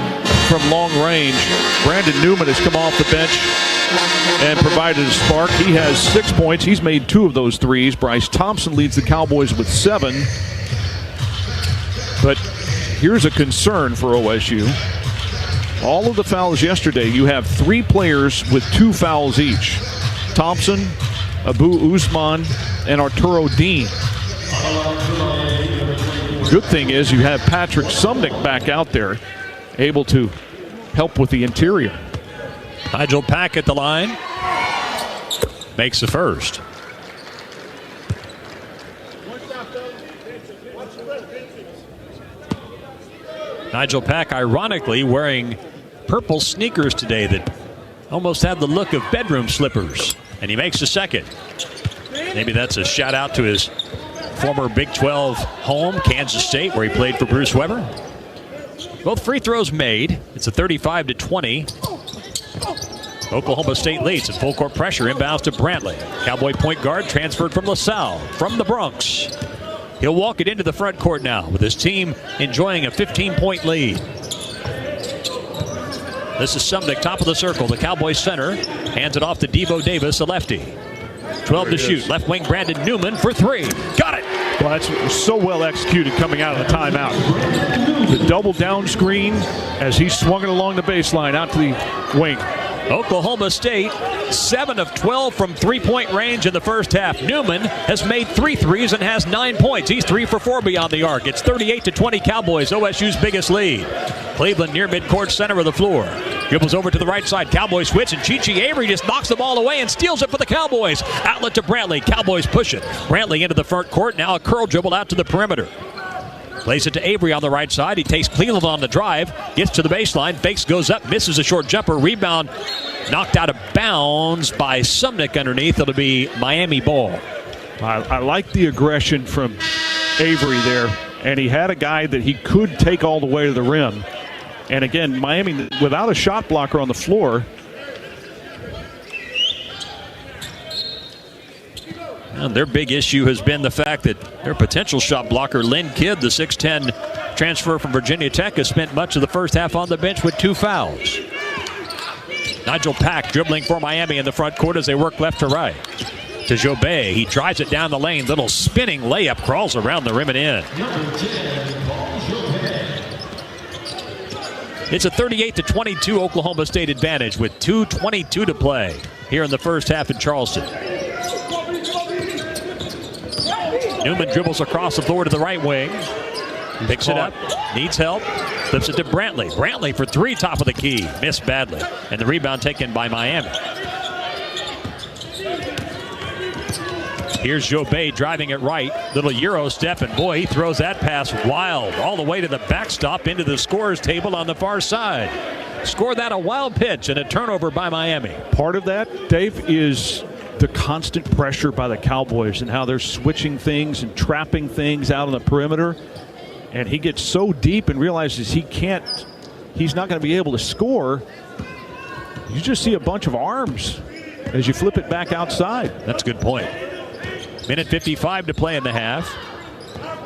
from long range. Brandon Newman has come off the bench and provided a spark. He has 6 points. He's made 2 of those threes. Bryce Thompson leads the Cowboys with 7. But here's a concern for OSU. All of the fouls yesterday, you have 3 players with 2 fouls each. Thompson, Abu Usman, and Arturo Dean. Good thing is you have Patrick Sumnick back out there, able to help with the interior. Nigel Pack at the line. Makes the first. Nigel Pack, ironically, wearing purple sneakers today that almost had the look of bedroom slippers. And he makes the second. Maybe that's a shout out to his former Big 12 home, Kansas State, where he played for Bruce Weber. Both free throws made. It's a 35-20. Oklahoma State leads in full court pressure. Inbounds to Brantley. Cowboy point guard transferred from LaSalle, from the Bronx. He'll walk it into the front court now with his team enjoying a 15-point lead. This is Sumnick, top of the circle. The Cowboys center hands it off to Devo Davis, a lefty. 12 to shoot. Left wing Brandon Newman for 3. Got it! Well, that's so well executed coming out of the timeout. The double down screen as he swung it along the baseline out to the wing. Oklahoma State, 7 of 12 from three-point range in the first half. Newman has made 3 threes and has 9 points. He's 3 for 4 beyond the arc. It's 38-20 Cowboys, OSU's biggest lead. Cleveland near midcourt, center of the floor. Dribbles over to the right side. Cowboys switch, and Chi-Chi Avery just knocks the ball away and steals it for the Cowboys. Outlet to Brantley. Cowboys push it. Brantley into the front court. Now a curl dribble out to the perimeter. Plays it to Avery on the right side. He takes Cleveland on the drive. Gets to the baseline. Fakes, goes up. Misses a short jumper. Rebound knocked out of bounds by Sumnick underneath. It'll be Miami ball. I like the aggression from Avery there. And he had a guy that he could take all the way to the rim. And again, Miami, without a shot blocker on the floor. And their big issue has been the fact that their potential shot blocker, Lynn Kidd, the 6'10 transfer from Virginia Tech, has spent much of the first half on the bench with 2 fouls. Nigel Pack dribbling for Miami in the front court as they work left to right. To Jobay, he drives it down the lane. Little spinning layup, crawls around the rim and in. It's a 38-22 Oklahoma State advantage with 2:22 to play here in the first half in Charleston. Newman dribbles across the floor to the right wing. Picks it up, needs help, flips it to Brantley. Brantley for three, top of the key. Missed badly. And the rebound taken by Miami. Here's Jobay driving it right. Little Euro step, and boy, he throws that pass wild all the way to the backstop into the scorer's table on the far side. Scored that a wild pitch and a turnover by Miami. Part of that, Dave, is the constant pressure by the Cowboys and how they're switching things and trapping things out on the perimeter. And he gets so deep and realizes he's not going to be able to score. You just see a bunch of arms as you flip it back outside. That's a good point. Minute 55 to play in the half.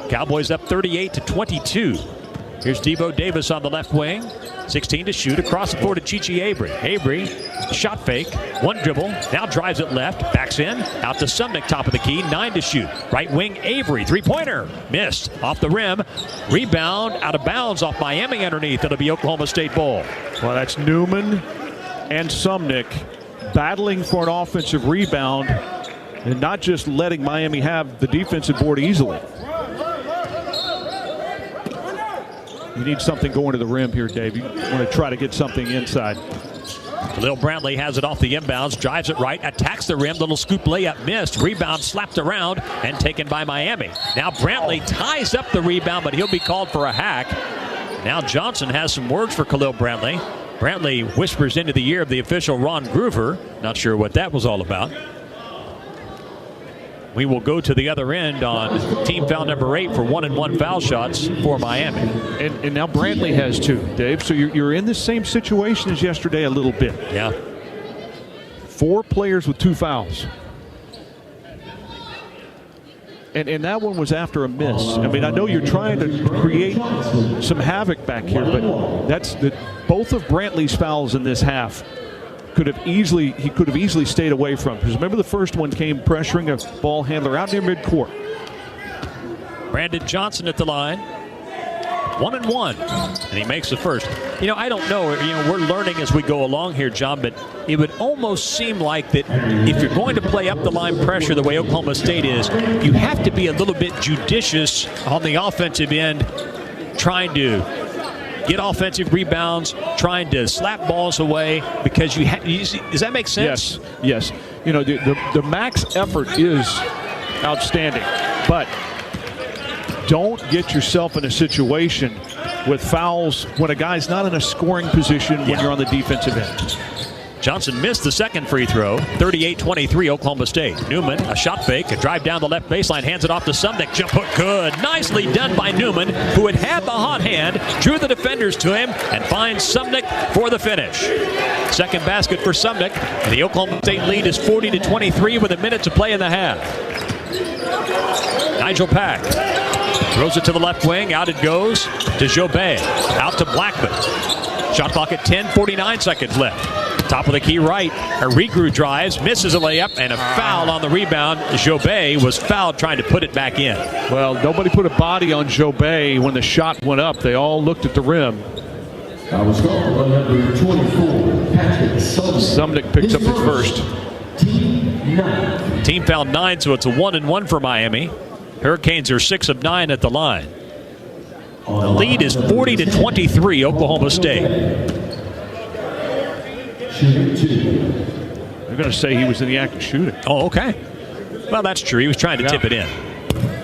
Cowboys up 38-22. Here's Devo Davis on the left wing. 16 to shoot across the floor to Chichi Avery. Avery, shot fake, one dribble, now drives it left, backs in, out to Sumnick, top of the key, 9 to shoot. Right wing, Avery, three-pointer, missed, off the rim, rebound, out of bounds off Miami underneath. It'll be Oklahoma State ball. Well, that's Newman and Sumnick battling for an offensive rebound and not just letting Miami have the defensive board easily. You need something going to the rim here, Dave. You want to try to get something inside. Khalil Brantley has it off the inbounds, drives it right, attacks the rim, little scoop layup missed, rebound slapped around and taken by Miami. Now Brantley ties up the rebound, but he'll be called for a hack. Now Johnson has some words for Khalil Brantley. Brantley whispers into the ear of the official Ron Groover. Not sure what that was all about. We will go to the other end on team foul number 8 for 1-and-1 foul shots for Miami. And now Brantley has 2, Dave. So you're in the same situation as yesterday a little bit. Yeah. 4 players with 2 fouls. And that one was after a miss. I mean, I know you're trying to create some havoc back here, but both of Brantley's fouls in this half he could have easily stayed away from. Because remember, the first one came pressuring a ball handler out near midcourt. Brandon Johnson at the line. 1-and-1, and he makes the first. I don't know. We're learning as we go along here, John, but it would almost seem like that if you're going to play up the line pressure the way Oklahoma State is, you have to be a little bit judicious on the offensive end, trying to get offensive rebounds, trying to slap balls away, because does that make sense? Yes. The max effort is outstanding, but don't get yourself in a situation with fouls when a guy's not in a scoring position when you're on the defensive end. Johnson missed the second free throw. 38-23 Oklahoma State. Newman, a shot fake, a drive down the left baseline, hands it off to Sumnick. Jump hook good. Nicely done by Newman, who had the hot hand, drew the defenders to him, and finds Sumnick for the finish. Second basket for Sumnick. The Oklahoma State lead is 40-23 with a minute to play in the half. Nigel Pack throws it to the left wing. Out it goes to Jobay. Out to Blackman. Shot clock at 10, 49 seconds left. Top of the key right. Arigru drives, misses a layup, and a foul on the rebound. Jobay was fouled trying to put it back in. Well, nobody put a body on Jobay when the shot went up. They all looked at the rim. That was called on number 24, Patrick Sumnick picks up his first. Team foul 9, so it's a 1-and-1 for Miami. Hurricanes are 6 of 9 at the line. The lead is 40-23 Oklahoma State. They're going to say he was in the act of shooting. Oh, okay. Well, that's true. He was trying to tip it in.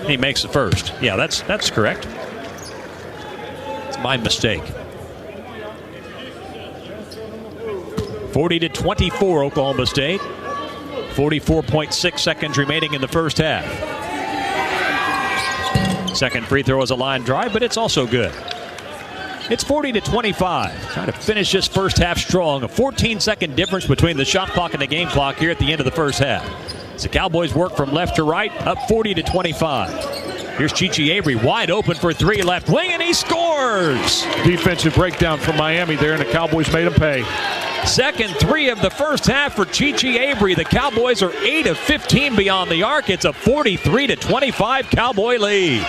He makes the first. Yeah, that's correct. It's my mistake. 40-24 Oklahoma State. 44.6 seconds remaining in the first half. Second free throw is a line drive, but it's also good. It's 40-25. Trying to finish this first half strong. A 14-second difference between the shot clock and the game clock here at the end of the first half. As the Cowboys work from left to right, up 40-25. Here's Chichi Avery wide open for 3 left wing, and he scores! Defensive breakdown from Miami there, and the Cowboys made him pay. Second 3 of the first half for Chichi Avery. The Cowboys are 8 of 15 beyond the arc. It's a 43-25 Cowboy lead.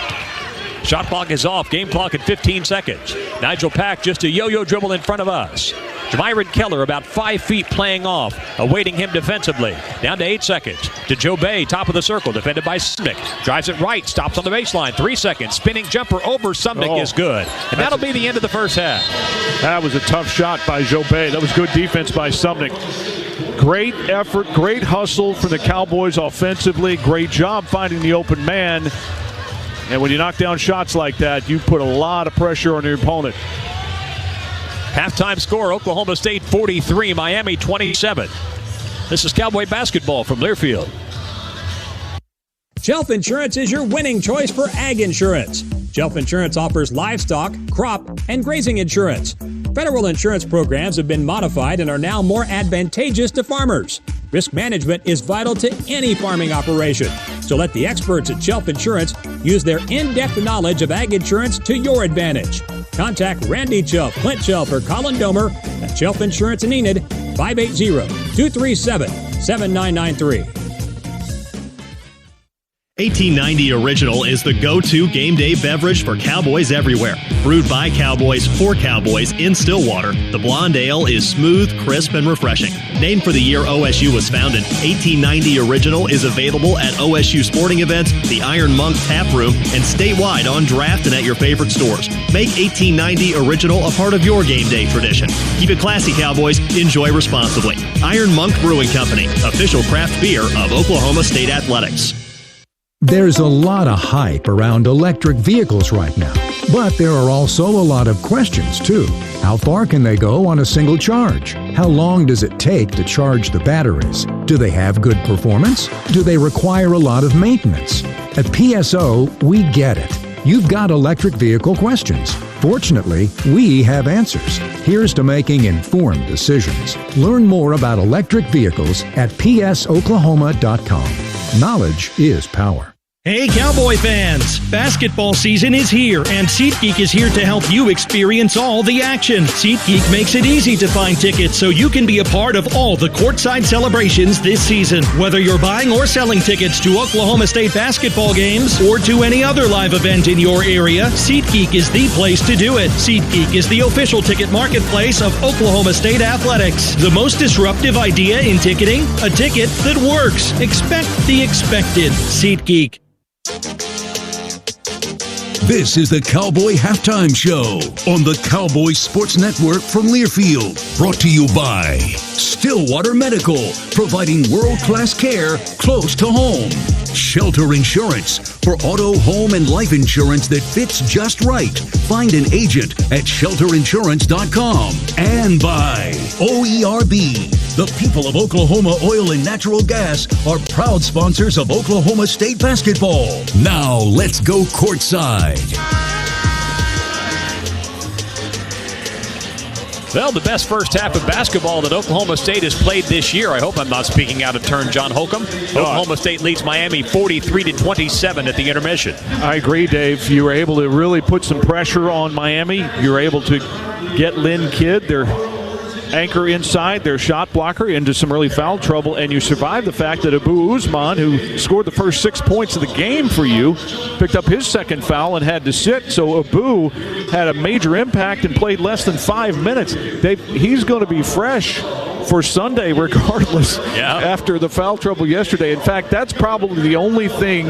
Shot clock is off. Game clock at 15 seconds. Nigel Pack just a yo-yo dribble in front of us. Jamiron Keller about 5 feet playing off, awaiting him defensively. Down to 8 seconds to Joe Bay, top of the circle, defended by Sumnick. Drives it right, stops on the baseline, 3 seconds. Spinning jumper over Sumnick is good. And that'll be the end of the first half. That was a tough shot by Joe Bay. That was good defense by Sumnick. Great effort, great hustle for the Cowboys offensively. Great job finding the open man. And when you knock down shots like that, you put a lot of pressure on your opponent. Halftime score, Oklahoma State 43, Miami 27. This is Cowboy basketball from Learfield. Shelf Insurance is your winning choice for ag insurance. Shelf Insurance offers livestock, crop, and grazing insurance. Federal insurance programs have been modified and are now more advantageous to farmers. Risk management is vital to any farming operation. So let the experts at Shelf Insurance use their in-depth knowledge of ag insurance to your advantage. Contact Randy Shelf, Clint Shelf, or Colin Domer at Shelf Insurance in Enid, 580-237-7993. 1890 Original is the go-to game day beverage for Cowboys everywhere. Brewed by Cowboys for Cowboys in Stillwater, the blonde ale is smooth, crisp, and refreshing. Named for the year OSU was founded, 1890 Original is available at OSU sporting events, the Iron Monk Tap Room, and statewide on draft and at your favorite stores. Make 1890 Original a part of your game day tradition. Keep it classy, Cowboys. Enjoy responsibly. Iron Monk Brewing Company, official craft beer of Oklahoma State Athletics. There's a lot of hype around electric vehicles right now, but there are also a lot of questions too. How far can they go on a single charge? How long does it take to charge the batteries? Do they have good performance? Do they require a lot of maintenance? At PSO, we get it. You've got electric vehicle questions. Fortunately, we have answers. Here's to making informed decisions. Learn more about electric vehicles at psoklahoma.com. Knowledge is power. Hey Cowboy fans! Basketball season is here, and SeatGeek is here to help you experience all the action. SeatGeek makes it easy to find tickets so you can be a part of all the courtside celebrations this season. Whether you're buying or selling tickets to Oklahoma State basketball games or to any other live event in your area, SeatGeek is the place to do it. SeatGeek is the official ticket marketplace of Oklahoma State Athletics. The most disruptive idea in ticketing? A ticket that works. Expect the expected. SeatGeek. This is the Cowboy Halftime Show on the Cowboy Sports Network from Learfield. Brought to you by Stillwater Medical, providing world-class care close to home. Shelter Insurance, for auto, home, and life insurance that fits just right. Find an agent at shelterinsurance.com. And by OERB. The people of Oklahoma Oil and Natural Gas are proud sponsors of Oklahoma State basketball. Now let's go courtside. Well, the best first half of basketball that Oklahoma State has played this year. I hope I'm not speaking out of turn, John Holcomb. Oklahoma State leads Miami 43-27 at the intermission. I agree, Dave. You were able to really put some pressure on Miami. You were able to get Lynn Kidd, their anchor inside, their shot blocker, into some really foul trouble, and you survived the fact that Abu Usman, who scored the first 6 points of the game for you, picked up his second foul and had to sit. So Abu had a major impact and played less than 5 minutes. He's going to be fresh for Sunday regardless after the foul trouble yesterday. In fact, that's probably the only thing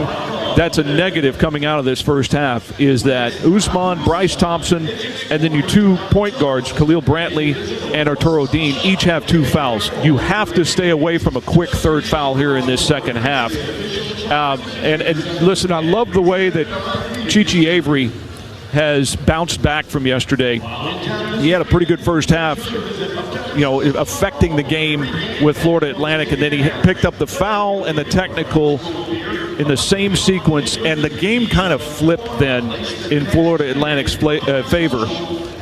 that's a negative coming out of this first half, is that Usman, Bryce Thompson, and then your 2 point guards, Khalil Brantley and Arturo Dean, each have 2 fouls. You have to stay away from a quick third foul here in this second half. And listen, I love the way that Chichi Avery has bounced back from yesterday. He had a pretty good first half, affecting the game with Florida Atlantic, and then he picked up the foul and the technical in the same sequence, and the game kind of flipped then in Florida Atlantic's favor.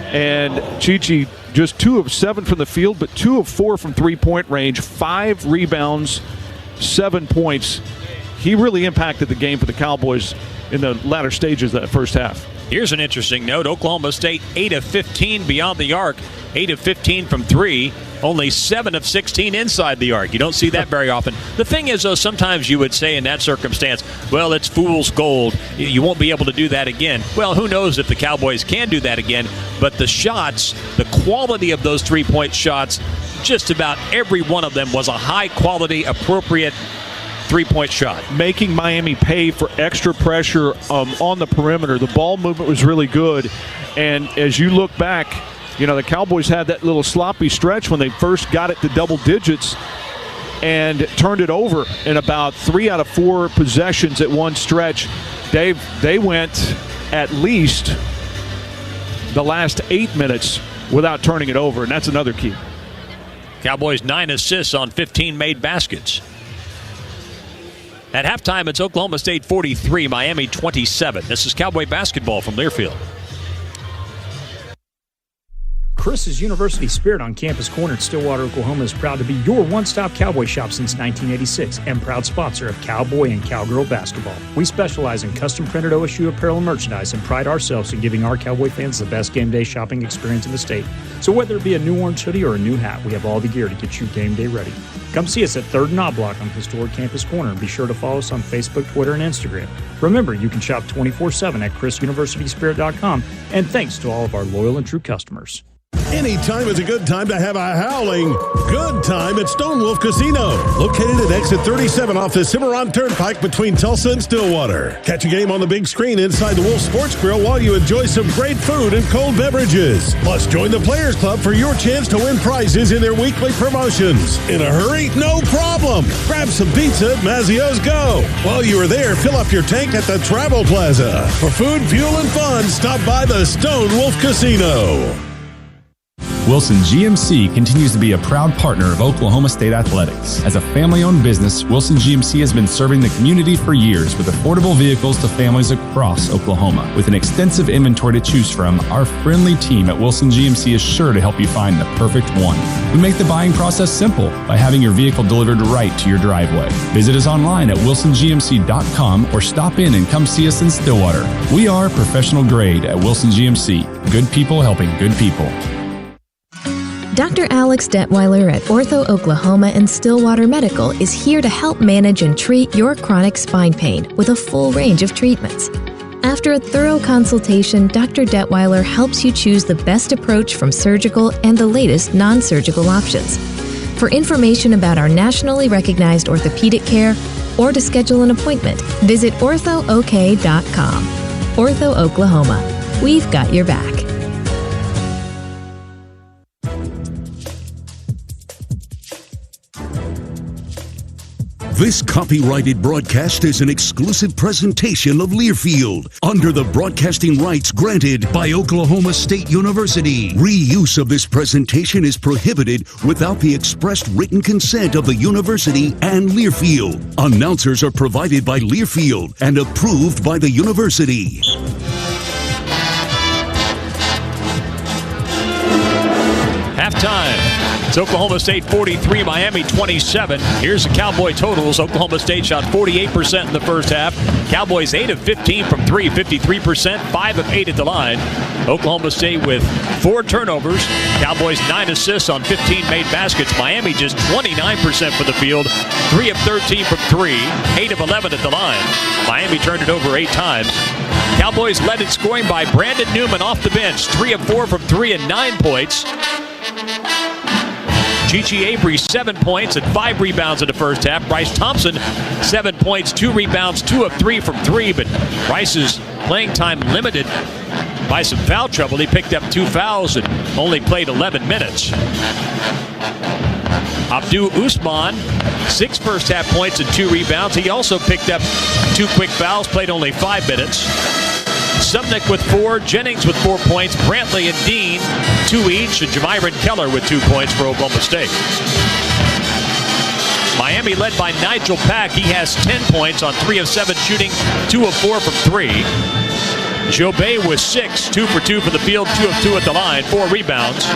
And Chichi just 2 of 7 from the field, but 2 of 4 from three-point range, 5 rebounds, 7 points. He really impacted the game for the Cowboys in the latter stages of that first half. Here's an interesting note. Oklahoma State 8 of 15 beyond the arc, 8 of 15 from 3, only 7 of 16 inside the arc. You don't see that very often. The thing is, though, sometimes you would say in that circumstance, well, it's fool's gold. You won't be able to do that again. Well, who knows if the Cowboys can do that again. But the shots, the quality of those three-point shots, just about every one of them was a high-quality, appropriate three-point shot. Making Miami pay for extra pressure on the perimeter. The ball movement was really good. And as you look back, you know, the Cowboys had that little sloppy stretch when they first got it to double digits and turned it over in about 3 out of 4 possessions at one stretch. They went at least the last 8 minutes without turning it over, and that's another key. Cowboys 9 assists on 15 made baskets. At halftime, it's Oklahoma State 43, Miami 27. This is Cowboy basketball from Learfield. Chris's University Spirit on Campus Corner in Stillwater, Oklahoma is proud to be your one-stop Cowboy shop since 1986 and proud sponsor of Cowboy and Cowgirl basketball. We specialize in custom-printed OSU apparel and merchandise and pride ourselves in giving our Cowboy fans the best game day shopping experience in the state. So whether it be a new orange hoodie or a new hat, we have all the gear to get you game day ready. Come see us at 3rd and Knob Block on historic Campus Corner and be sure to follow us on Facebook, Twitter, and Instagram. Remember, you can shop 24/7 at chrisuniversityspirit.com, and thanks to all of our loyal and true customers. Anytime is a good time to have a howling good time at Stone Wolf Casino. Located at exit 37 off the Cimarron Turnpike between Tulsa and Stillwater. Catch a game on the big screen inside the Wolf Sports Grill while you enjoy some great food and cold beverages. Plus, join the Players Club for your chance to win prizes in their weekly promotions. In a hurry? No problem. Grab some pizza at Mazzio's Go. While you are there, fill up your tank at the Travel Plaza. For food, fuel, and fun, stop by the Stone Wolf Casino. Wilson GMC continues to be a proud partner of Oklahoma State Athletics. As a family-owned business, Wilson GMC has been serving the community for years with affordable vehicles to families across Oklahoma. With an extensive inventory to choose from, our friendly team at Wilson GMC is sure to help you find the perfect one. We make the buying process simple by having your vehicle delivered right to your driveway. Visit us online at wilsongmc.com or stop in and come see us in Stillwater. We are professional grade at Wilson GMC. Good people helping good people. Dr. Alex Detweiler at Ortho Oklahoma and Stillwater Medical is here to help manage and treat your chronic spine pain with a full range of treatments. After a thorough consultation, Dr. Detweiler helps you choose the best approach from surgical and the latest non-surgical options. For information about our nationally recognized orthopedic care or to schedule an appointment, visit orthook.com. Ortho Oklahoma. We've got your back. This copyrighted broadcast is an exclusive presentation of Learfield under the broadcasting rights granted by Oklahoma State University. Reuse of this presentation is prohibited without the expressed written consent of the university and Learfield. Announcers are provided by Learfield and approved by the university. Halftime. It's Oklahoma State 43, Miami 27. Here's the Cowboy totals. Oklahoma State shot 48% in the first half. Cowboys 8 of 15 from 3, 53%, 5 of 8 at the line. Oklahoma State with 4 turnovers. Cowboys 9 assists on 15 made baskets. Miami just 29% for the field, 3 of 13 from 3, 8 of 11 at the line. Miami turned it over 8 times. Cowboys led in scoring by Brandon Newman off the bench, 3 of 4 from 3 and 9 points. Chichi Avery, 7 points and 5 rebounds in the first half. Bryce Thompson, 7 points, 2 rebounds, 2 of 3 from 3. But Bryce's playing time limited by some foul trouble. He picked up 2 fouls and only played 11 minutes. Abdou Ousmane, 6 first half points and 2 rebounds. He also picked up 2 quick fouls, played only 5 minutes. Subnick with 4, Jennings with 4 points, Brantley and Dean 2 each, and Jamyron Keller with 2 points for Oklahoma State. Miami led by Nigel Pack. He has 10 points on 3 of 7 shooting, 2 of 4 from 3. Jobay with 6, 2 for 2 for the field, 2 of 2 at the line, 4 rebounds.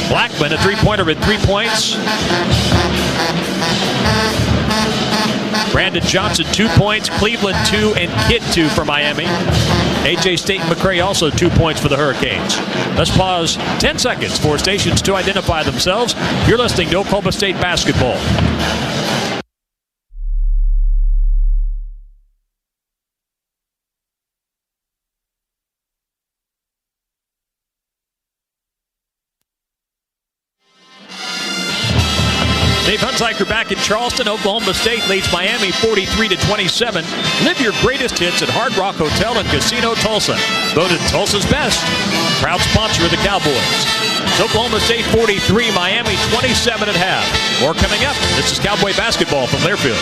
Blackman, a 3-pointer with 3 points. Brandon Johnson, 2 points. Cleveland, 2, and Kidd, 2 for Miami. A.J. State and McCray also 2 points for the Hurricanes. Let's pause 10 seconds for stations to identify themselves. You're listening to Oklahoma State basketball. Dave Hunziker back in Charleston. Oklahoma State leads Miami 43-27. Live your greatest hits at Hard Rock Hotel and Casino Tulsa. Voted Tulsa's best. Proud sponsor of the Cowboys. It's Oklahoma State 43, Miami 27 at half. More coming up. This is Cowboy basketball from Learfield.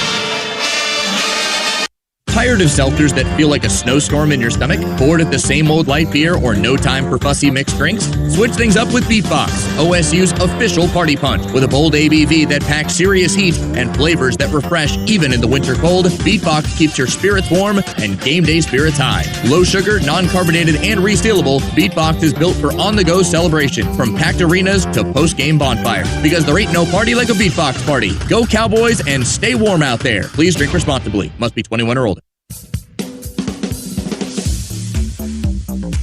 Tired of seltzers that feel like a snowstorm in your stomach? Bored at the same old light beer or no time for fussy mixed drinks? Switch things up with Beatbox, OSU's official party punch. With a bold ABV that packs serious heat and flavors that refresh even in the winter cold, Beatbox keeps your spirits warm and game day spirits high. Low sugar, non-carbonated, and resealable, Beatbox is built for on-the-go celebration, from packed arenas to post-game bonfire. Because there ain't no party like a Beatbox party. Go Cowboys and stay warm out there. Please drink responsibly. Must be 21 or older.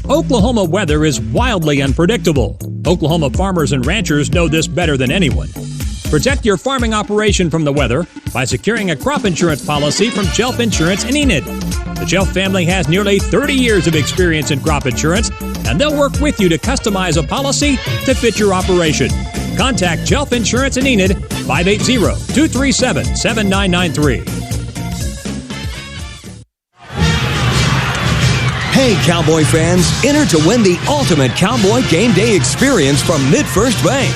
Oklahoma weather is wildly unpredictable. Oklahoma farmers and ranchers know this better than anyone. Protect your farming operation from the weather by securing a crop insurance policy from Shelf Insurance in Enid. The Shelf family has nearly 30 years of experience in crop insurance, and they'll work with you to customize a policy to fit your operation. Contact Shelf Insurance in Enid, 580-237-7993. Hey, Cowboy fans, enter to win the ultimate Cowboy game day experience from MidFirst Bank.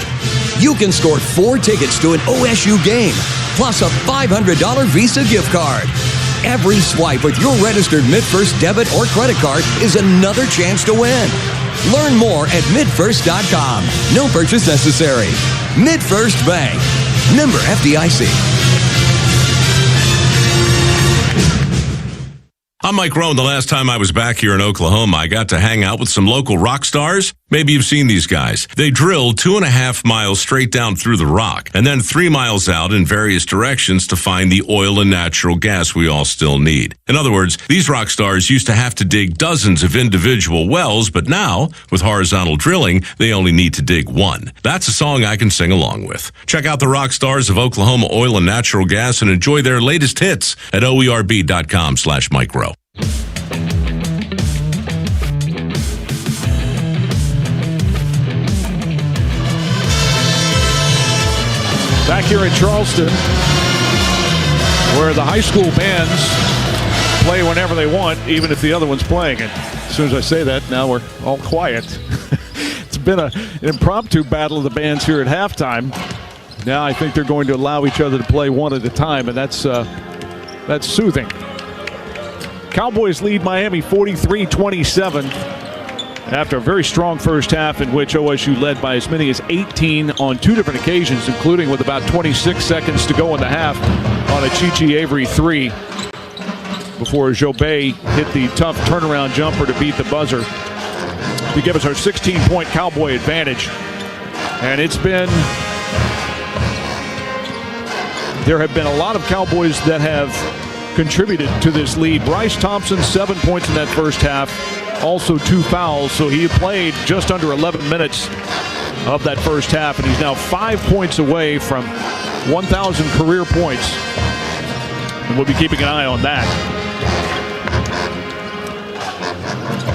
You can score 4 tickets to an OSU game, plus a $500 Visa gift card. Every swipe with your registered MidFirst debit or credit card is another chance to win. Learn more at midfirst.com. No purchase necessary. MidFirst Bank. Member FDIC. I'm Mike Rohn. The last time I was back here in Oklahoma, I got to hang out with some local rock stars. Maybe you've seen these guys. They drilled 2.5 miles straight down through the rock and then 3 miles out in various directions to find the oil and natural gas we all still need. In other words, these rock stars used to have to dig dozens of individual wells, but now, with horizontal drilling, they only need to dig one. That's a song I can sing along with. Check out the rock stars of Oklahoma Oil and Natural Gas and enjoy their latest hits at oerb.com/Mike Rowe. Back here in Charleston, where the high school bands play whenever they want, even if the other one's playing. And as soon as I say that, now we're all quiet. It's been an impromptu battle of the bands here at halftime. Now I think they're going to allow each other to play one at a time, and that's soothing. Cowboys lead Miami 43-27 after a very strong first half in which OSU led by as many as 18 on 2 different occasions, including with about 26 seconds to go in the half on a Chichi Avery 3 before Jobay hit the tough turnaround jumper to beat the buzzer to give us our 16-point Cowboy advantage. And there have been a lot of Cowboys that have contributed to this lead. Bryce Thompson, 7 points in that first half, also 2 fouls, so he played just under 11 minutes of that first half, and he's now 5 points away from 1,000 career points, and we'll be keeping an eye on that.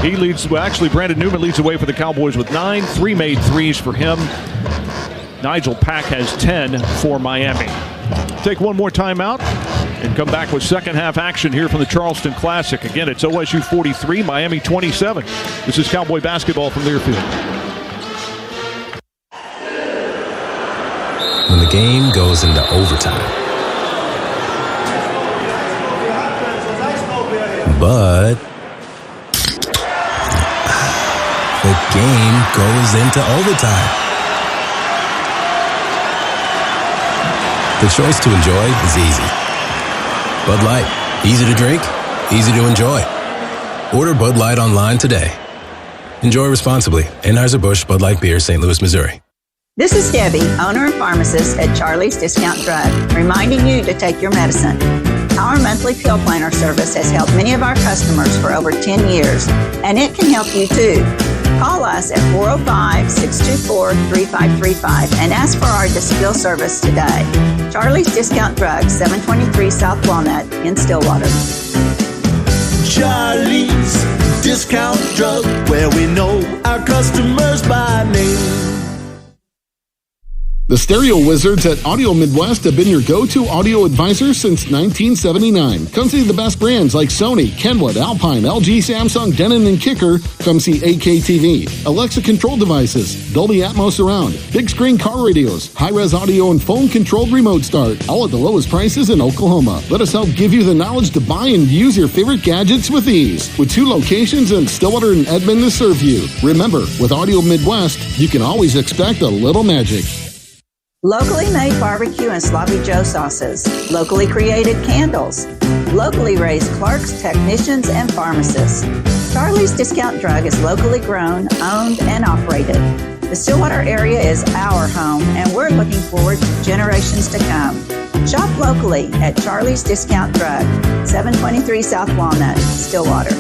He leads, well, actually Brandon Newman leads the way for the Cowboys with 9, 3 made threes for him. Nigel Pack has 10 for Miami. Take one more timeout and come back with second half action here from the Charleston Classic. Again, it's OSU 43, Miami 27. This is Cowboy basketball from Learfield. When the game goes into overtime. But the game goes into overtime. The choice to enjoy is easy. Bud Light. Easy to drink, easy to enjoy. Order Bud Light online today. Enjoy responsibly. Anheuser-Busch Bud Light Beer, St. Louis, Missouri. This is Debbie, owner and pharmacist at Charlie's Discount Drug, reminding you to take your medicine. Our monthly pill planner service has helped many of our customers for over 10 years, and it can help you too. Call us at 405-624-3535 and ask for our Dispill service today. Charlie's Discount Drug, 723 South Walnut in Stillwater. Charlie's Discount Drug, where we know our customers by name. The Stereo Wizards at Audio Midwest have been your go-to audio advisor since 1979. Come see the best brands like Sony, Kenwood, Alpine, LG, Samsung, Denon, and Kicker. Come see AKTV, Alexa control devices, Dolby Atmos Surround, big screen car radios, high-res audio, and phone-controlled remote start, all at the lowest prices in Oklahoma. Let us help give you the knowledge to buy and use your favorite gadgets with ease. With 2 locations in Stillwater and Edmond to serve you. Remember, with Audio Midwest, you can always expect a little magic. Locally made barbecue and Sloppy Joe sauces, locally created candles, locally raised clerks, technicians, and pharmacists. Charlie's Discount Drug is locally grown, owned, and operated. The Stillwater area is our home, and we're looking forward to generations to come. Shop locally at Charlie's Discount Drug, 723 South Walnut, Stillwater.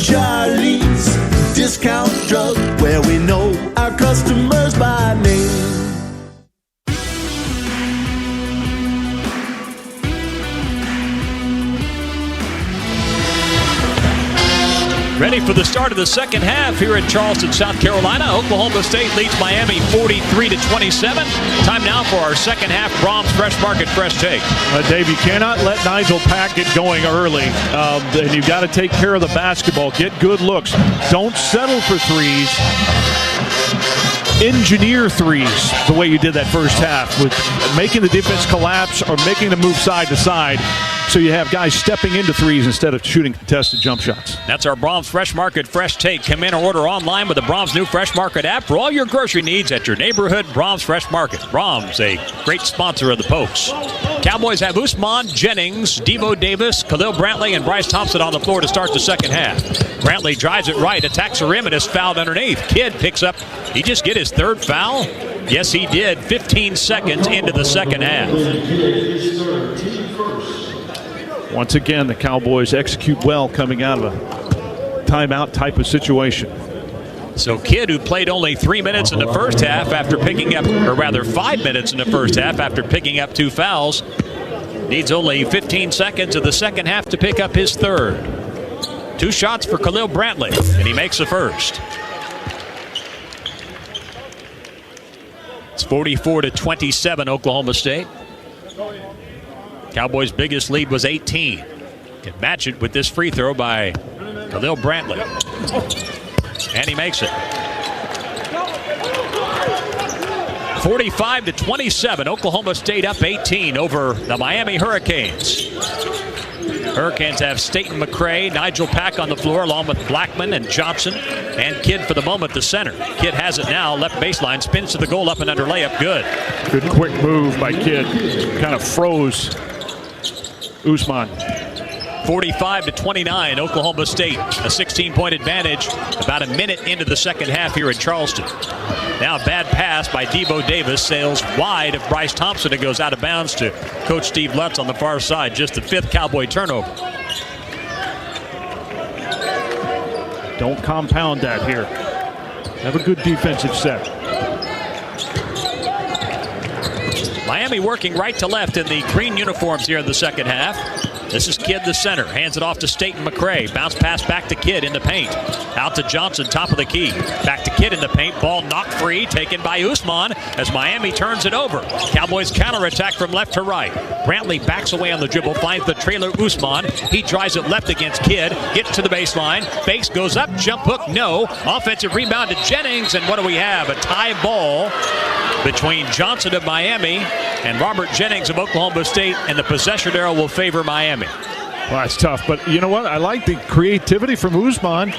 Charlie's Discount Drug, where we know our customers by name. Ready for the start of the second half here in Charleston, South Carolina. Oklahoma State leads Miami 43-27. Time now for our second half Brahms Fresh Market Fresh Take. Dave, you cannot let Nigel Pack get going early. And you've got to take care of the basketball. Get good looks. Don't settle for threes. Engineer threes the way you did that first half with making the defense collapse or making them move side to side. So you have guys stepping into threes instead of shooting contested jump shots. That's our Brahms Fresh Market Fresh Take. Come in or order online with the Brahms new Fresh Market app for all your grocery needs at your neighborhood Brahms Fresh Market. Brahms, a great sponsor of the Pokes. Cowboys have Usman, Jennings, Devo Davis, Khalil Brantley, and Bryce Thompson on the floor to start the second half. Brantley drives it right, attacks the rim, and is fouled underneath. Kidd picks up. Did he just get his third foul? Yes, he did. 15 seconds into the second half. Once again, the Cowboys execute well coming out of a timeout type of situation. So Kidd, who played only 3 minutes in the first half after picking up, or rather 5 minutes in the first half after picking up 2 fouls, needs only 15 seconds of the second half to pick up his third. 2 shots for Khalil Brantley, and he makes the first. It's 44-27, Oklahoma State. Cowboys' biggest lead was 18. Can match it with this free throw by Khalil Brantley. And he makes it. 45-27, Oklahoma State up 18 over the Miami Hurricanes. Hurricanes have Staten McCray, Nigel Pack on the floor along with Blackman and Johnson and Kidd for the moment, the center. Kidd has it now, left baseline, spins to the goal, up and under layup, good. Good quick move by Kidd. Kind of froze Usman. 45-29, Oklahoma State, a 16-point advantage about a minute into the second half here in Charleston. Now a bad pass by Devo Davis, sails wide of Bryce Thompson. It goes out of bounds to Coach Steve Lutz on the far side, just the 5th Cowboy turnover. Don't compound that here. Have a good defensive set. Miami working right to left in the green uniforms here in the second half. This is Kidd, the center. Hands it off to Staten McCray. Bounce pass back to Kidd in the paint. Out to Johnson, top of the key. Back to Kidd in the paint. Ball knocked free, taken by Usman as Miami turns it over. Cowboys counterattack from left to right. Brantley backs away on the dribble, finds the trailer Usman. He drives it left against Kidd. Gets to the baseline. Base goes up. Jump hook, no. Offensive rebound to Jennings. And what do we have? A tie ball between Johnson of Miami and Robert Jennings of Oklahoma State, and the possession arrow will favor Miami. Well, that's tough, but you know what? I like the creativity from Usman.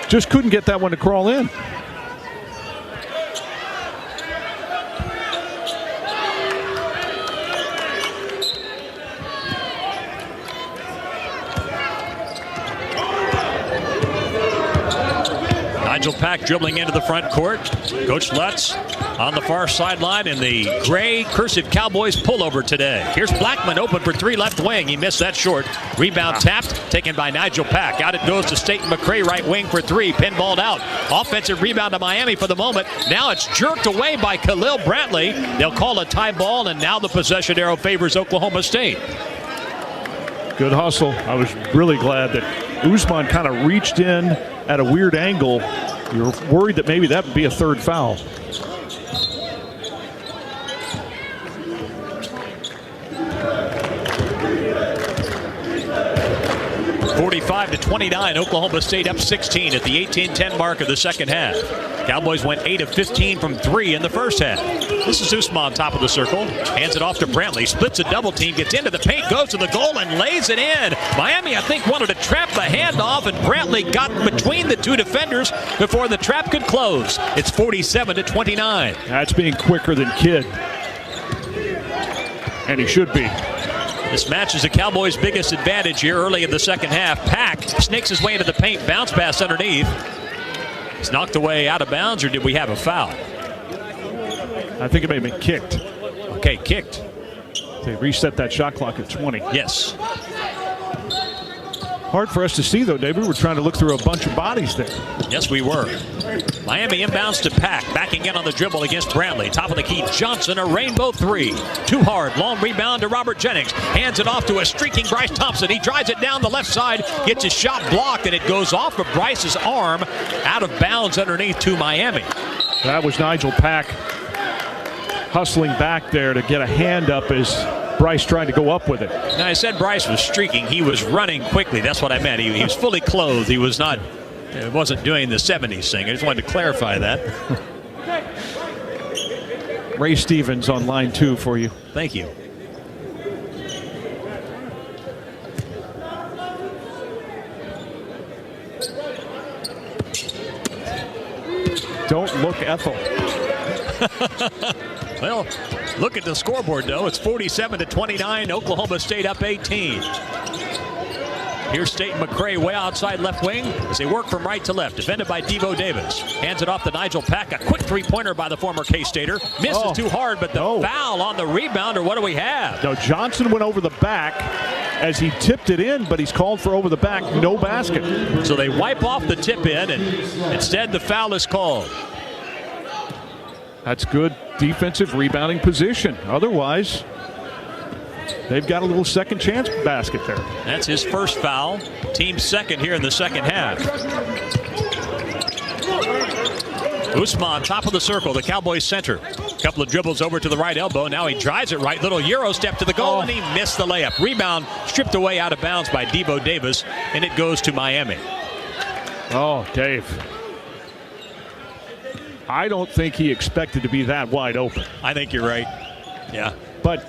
Just couldn't get that one to crawl in. Nigel Pack dribbling into the front court. Coach Lutz on the far sideline in the gray cursive Cowboys pullover today. Here's Blackman open for three left wing. He missed that short. Rebound tapped, taken by Nigel Pack. Out it goes to Staten McCray, right wing for three. Pinballed out. Offensive rebound to Miami for the moment. Now it's jerked away by Khalil Brantley. They'll call a tie ball, and now the possession arrow favors Oklahoma State. Good hustle. I was really glad that Usman kind of reached in at a weird angle. You're worried that maybe that would be a third foul. (45-29), Oklahoma State up 16 at the 18-10 mark of the second half. Cowboys went 8 of 15 from 3 in the first half. This is Usman, top of the circle. Hands it off to Brantley. Splits a double team. Gets into the paint. Goes to the goal and lays it in. Miami, I think, wanted to trap the handoff, and Brantley got between the two defenders before the trap could close. It's 47-29. That's being quicker than Kidd. And he should be. This match is the Cowboys' biggest advantage here early in the second half. Pack snakes his way into the paint. Bounce pass underneath. It's knocked away out of bounds, or did we have a foul? I think it may have been kicked. Okay, kicked. They reset that shot clock at 20. Yes. Hard for us to see, though, David. We're trying to look through a bunch of bodies there. Yes, we were. Miami inbounds to Pack. Backing in on the dribble against Brantley. Top of the key, Johnson, a rainbow three. Too hard. Long rebound to Robert Jennings. Hands it off to a streaking Bryce Thompson. He drives it down the left side. Gets his shot blocked, and it goes off of Bryce's arm. Out of bounds underneath to Miami. That was Nigel Pack hustling back there to get a hand up as Bryce tried to go up with it. Now, I said Bryce was streaking. He was running quickly. That's what I meant. He was fully clothed. He was not, it wasn't doing the 70s thing. I just wanted to clarify that. Ray Stevens on line 2 for you. Thank you. Don't look Ethel. Well, look at the scoreboard, though. It's 47-29. Oklahoma State up 18. Here's Staten McCray way outside left wing as they work from right to left. Defended by Devo Davis. Hands it off to Nigel Pack. A quick three-pointer by the former K-Stater. Misses too hard, but the foul on the rebound, or what do we have? No, Johnson went over the back as he tipped it in, but he's called for over the back. No basket. So they wipe off the tip in, and instead the foul is called. That's good defensive rebounding position. Otherwise, they've got a little second chance basket there. That's his first foul. Team second here in the second half. Usman, top of the circle, the Cowboys center. Couple of dribbles over to the right elbow. Now he drives it right. Little Euro step to the goal, and he missed the layup. Rebound stripped away out of bounds by Devo Davis, and it goes to Miami. Oh, Dave. I don't think he expected to be that wide open. I think you're right. Yeah. But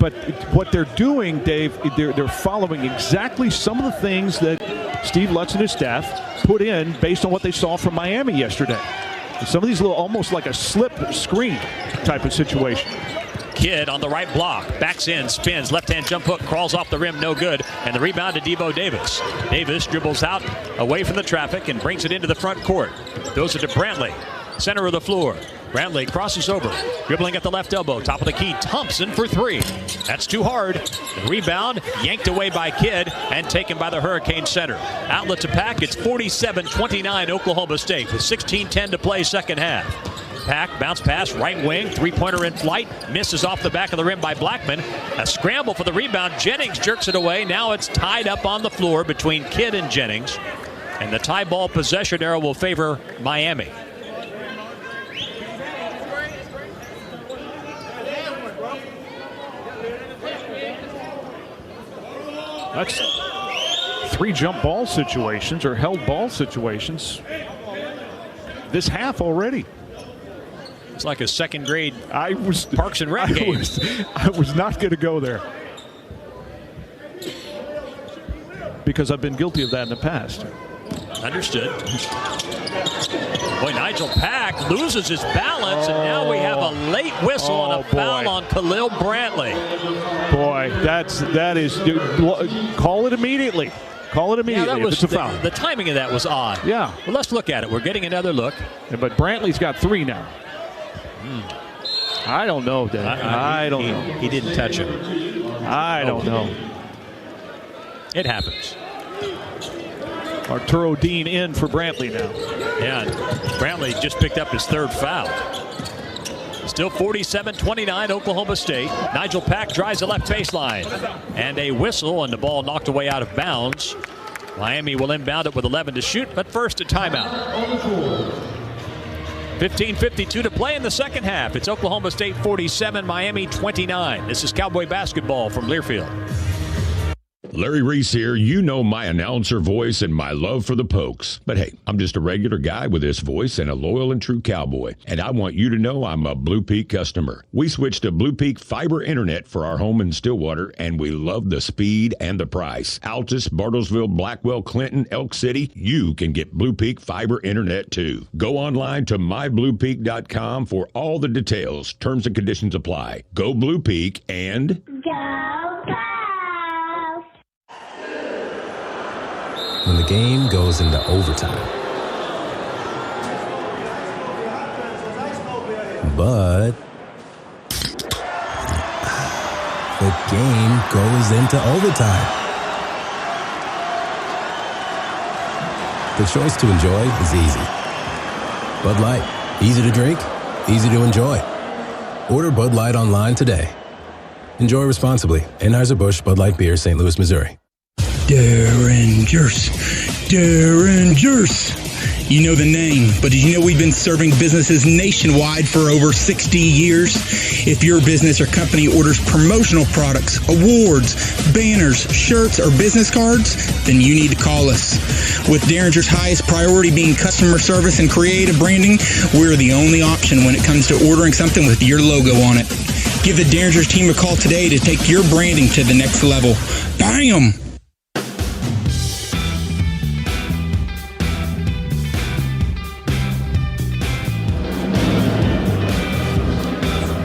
what they're doing, Dave, they're following exactly some of the things that Steve Lutz and his staff put in based on what they saw from Miami yesterday. Some of these little, almost like a slip screen type of situation. Kidd on the right block, backs in, spins, left-hand jump hook, crawls off the rim, no good, and the rebound to Devo Davis. Davis dribbles out away from the traffic and brings it into the front court. Throws it to Brantley, center of the floor. Brantley crosses over, dribbling at the left elbow, top of the key, Thompson for three. That's too hard. The rebound yanked away by Kidd and taken by the Hurricane center. Outlet to Pack, it's 47-29 Oklahoma State with 16:10 to play second half. Pack, bounce pass, right wing, three-pointer in flight, misses off the back of the rim by Blackman. A scramble for the rebound, Jennings jerks it away. Now it's tied up on the floor between Kidd and Jennings. And the tie ball possession arrow will favor Miami. That's 3 jump ball situations or held ball situations this half already. It's like a second grade Parks and Rec game. I was not going to go there because I've been guilty of that in the past. Understood. Boy, Nigel Pack loses his balance, and now we have a late whistle and a foul on Khalil Brantley. Boy, that is call it immediately. Call it immediately. Yeah, that was if it's a foul. The timing of that was odd. Yeah. Well, let's look at it. We're getting another look. Yeah, but Brantley's got 3 now. I don't know, Dave. I don't know. He didn't touch him. I don't know. It happens. Arturo Dean in for Brantley now. Yeah, Brantley just picked up his 3rd foul. Still 47-29 Oklahoma State. Nigel Pack drives the left baseline. And a whistle, and the ball knocked away out of bounds. Miami will inbound it with 11 to shoot, but first a timeout. 15:52 to play in the second half. It's Oklahoma State 47, Miami 29. This is Cowboy basketball from Learfield. Larry Reese here. You know my announcer voice and my love for the Pokes. But hey, I'm just a regular guy with this voice and a loyal and true cowboy. And I want you to know I'm a Blue Peak customer. We switched to Blue Peak fiber internet for our home in Stillwater, and we love the speed and the price. Altus, Bartlesville, Blackwell, Clinton, Elk City, you can get Blue Peak fiber internet too. Go online to mybluepeak.com for all the details. Terms and conditions apply. Go Blue Peak and... When the game goes into overtime. But the game goes into overtime. The choice to enjoy is easy. Bud Light, easy to drink, easy to enjoy. Order Bud Light online today. Enjoy responsibly. Anheuser-Busch Bud Light Beer, St. Louis, Missouri. Derringers. You know the name, but did you know we've been serving businesses nationwide for over 60 years? If your business or company orders promotional products, awards, banners, shirts, or business cards, then you need to call us. With Derringer's highest priority being customer service and creative branding, we're the only option when it comes to ordering something with your logo on it. Give the Derringer's team a call today to take your branding to the next level. Bam!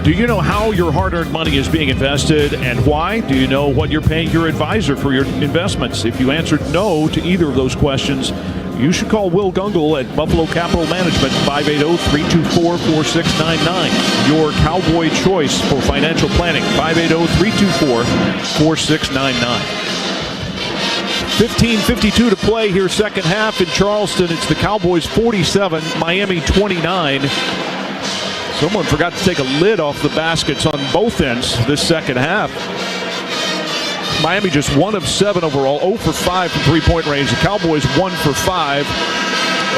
Do you know how your hard-earned money is being invested and why? Do you know what you're paying your advisor for your investments? If you answered no to either of those questions, you should call Will Gungle at Buffalo Capital Management, 580-324-4699. Your cowboy choice for financial planning, 580-324-4699. 15:52 to play here, second half in Charleston. It's the Cowboys 47, Miami 29. Someone forgot to take a lid off the baskets on both ends this second half. Miami just 1 of 7 overall, 0 for 5 from three-point range. The Cowboys 1 for 5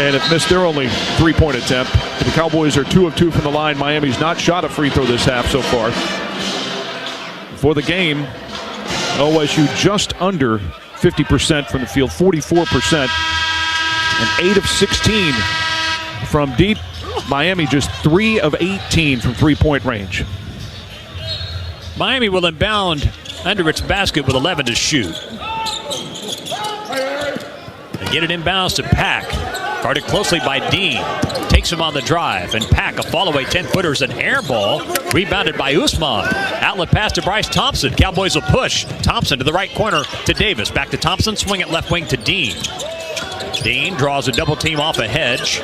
and have missed their only three-point attempt. The Cowboys are 2 of 2 from the line. Miami's not shot a free throw this half so far. For the game, OSU just under 50% from the field, 44%, and 8 of 16 from deep. Miami just 3 of 18 from three-point range. Miami will inbound under its basket with 11 to shoot. They get it inbounds to Pack. Guarded closely by Dean. Takes him on the drive. And Pack, a fall-away 10-footer's an air ball. Rebounded by Usman. Outlet pass to Bryce Thompson. Cowboys will push. Thompson to the right corner to Davis. Back to Thompson. Swing it left wing to Dean. Dean draws a double team off a hedge.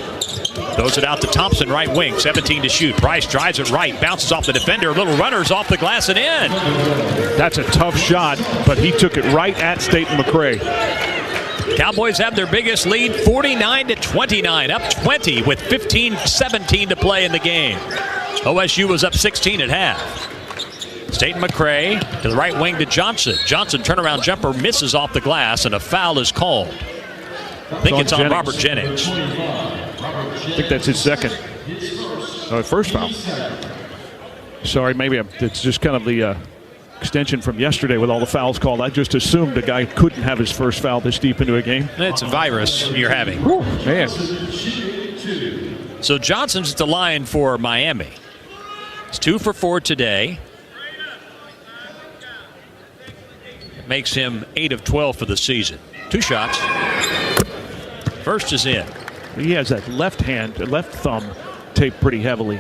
Throws it out to Thompson, right wing, 17 to shoot. Bryce drives it right, bounces off the defender. Little runners off the glass and in. That's a tough shot, but he took it right at Staten McCray. Cowboys have their biggest lead, 49-29, up 20 with 15-17 to play in the game. OSU was up 16 at half. Staten McCray to the right wing to Johnson. Johnson turnaround jumper misses off the glass, and a foul is called. I think it's on Robert Jennings. I think that's his second. First foul. Sorry, maybe it's just kind of the extension from yesterday with all the fouls called. I just assumed a guy couldn't have his first foul this deep into a game. It's a virus you're having. Whew, man. So Johnson's at the line for Miami. He's 2 for 4 today. Makes him 8 of 12 for the season. 2 shots. First is in. He has that left thumb taped pretty heavily.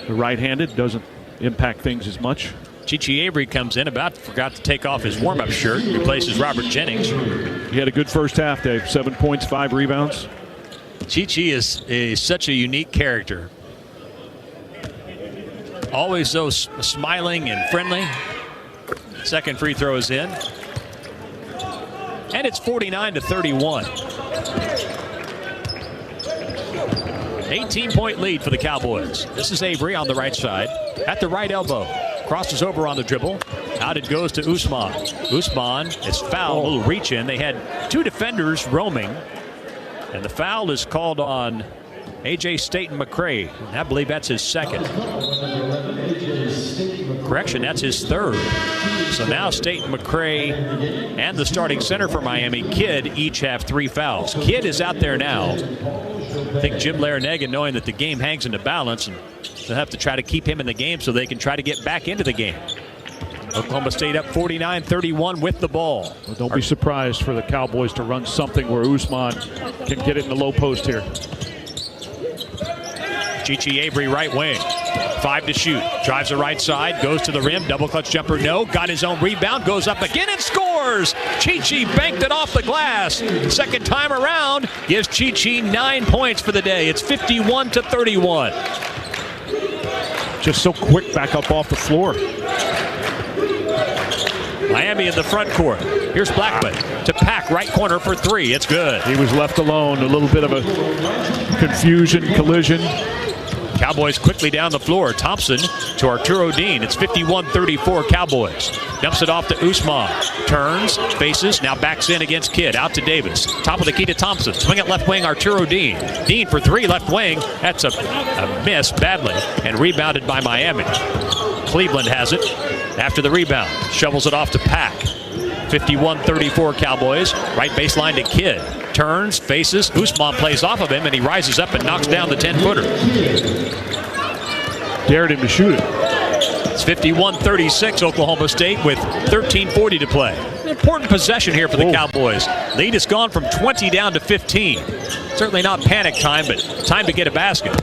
The right-handed doesn't impact things as much. Chichi Avery comes in, forgot to take off his warm-up shirt, replaces Robert Jennings. He had a good first half, Dave. 7 points, 5 rebounds. Chichi is such a unique character. Always those smiling and friendly. Second free throw is in. And it's 49-31. 18-point lead for the Cowboys. This is Avery on the right side. At the right elbow. Crosses over on the dribble. Out it goes to Usman. Usman is fouled. A little reach in. They had two defenders roaming. And the foul is called on A.J. Staten McCray. And I believe that's his second. Correction, that's his third. So now Staten McCray and the starting center for Miami, Kidd, each have 3 fouls. Kidd is out there now. I think Jim Larinaga, knowing that the game hangs in the balance, and they'll have to try to keep him in the game so they can try to get back into the game. Oklahoma State up 49-31 with the ball. Well, don't be surprised for the Cowboys to run something where Usman can get it in the low post here. Chichi Avery, right wing. 5 to shoot. Drives the right side. Goes to the rim. Double clutch jumper. No. Got his own rebound. Goes up again and scores. Chichi banked it off the glass. Second time around. Gives Chichi 9 points for the day. It's 51-31. Just so quick back up off the floor. Miami in the front court. Here's Blackman to Pack, right corner for 3. It's good. He was left alone. A little bit of a confusion, collision. Cowboys quickly down the floor. Thompson to Arturo Dean. It's 51-34 Cowboys. Dumps it off to Usman. Turns, faces, now backs in against Kidd. Out to Davis. Top of the key to Thompson. Swing it left wing, Arturo Dean. Dean for 3, left wing. That's a miss badly. And rebounded by Miami. Cleveland has it after the rebound. Shovels it off to Pack. 51-34 Cowboys. Right baseline to Kidd. Turns, faces. Usman plays off of him, and he rises up and knocks down the 10-footer. Dared him to shoot it. It's 51-36 Oklahoma State with 13:40 to play. An important possession here for the Cowboys. Lead has gone from 20 down to 15. Certainly not panic time, but time to get a basket.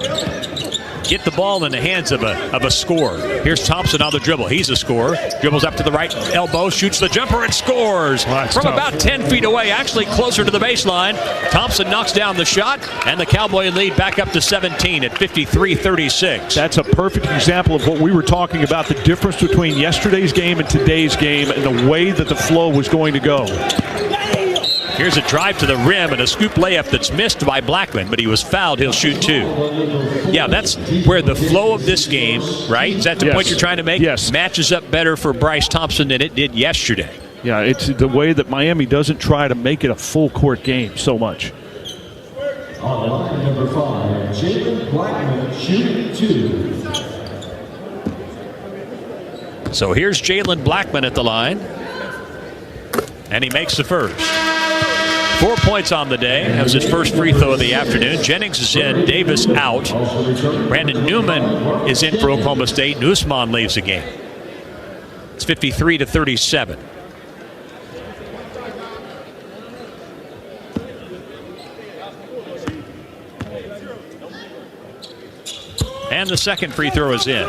Get the ball in the hands of a scorer. Here's Thompson on the dribble. He's a scorer. Dribbles up to the right elbow, shoots the jumper, and scores from about 10 feet away, actually closer to the baseline. Thompson knocks down the shot, and the Cowboy lead back up to 17 at 53-36. That's a perfect example of what we were talking about, the difference between yesterday's game and today's game and the way that the flow was going to go. Here's a drive to the rim and a scoop layup that's missed by Blackman, but he was fouled. He'll shoot 2. Yeah, that's where the flow of this game, right? Is that the point you're trying to make? Yes. Matches up better for Bryce Thompson than it did yesterday. Yeah, it's the way that Miami doesn't try to make it a full court game so much. On line number 5, Jalen Blackman shooting 2. So here's Jalen Blackman at the line, and he makes the first. 4 points on the day. That was his first free throw of the afternoon. Jennings is in, Davis out. Brandon Newman is in for Oklahoma State, and Usman leaves the game. It's 53-37. And the second free throw is in.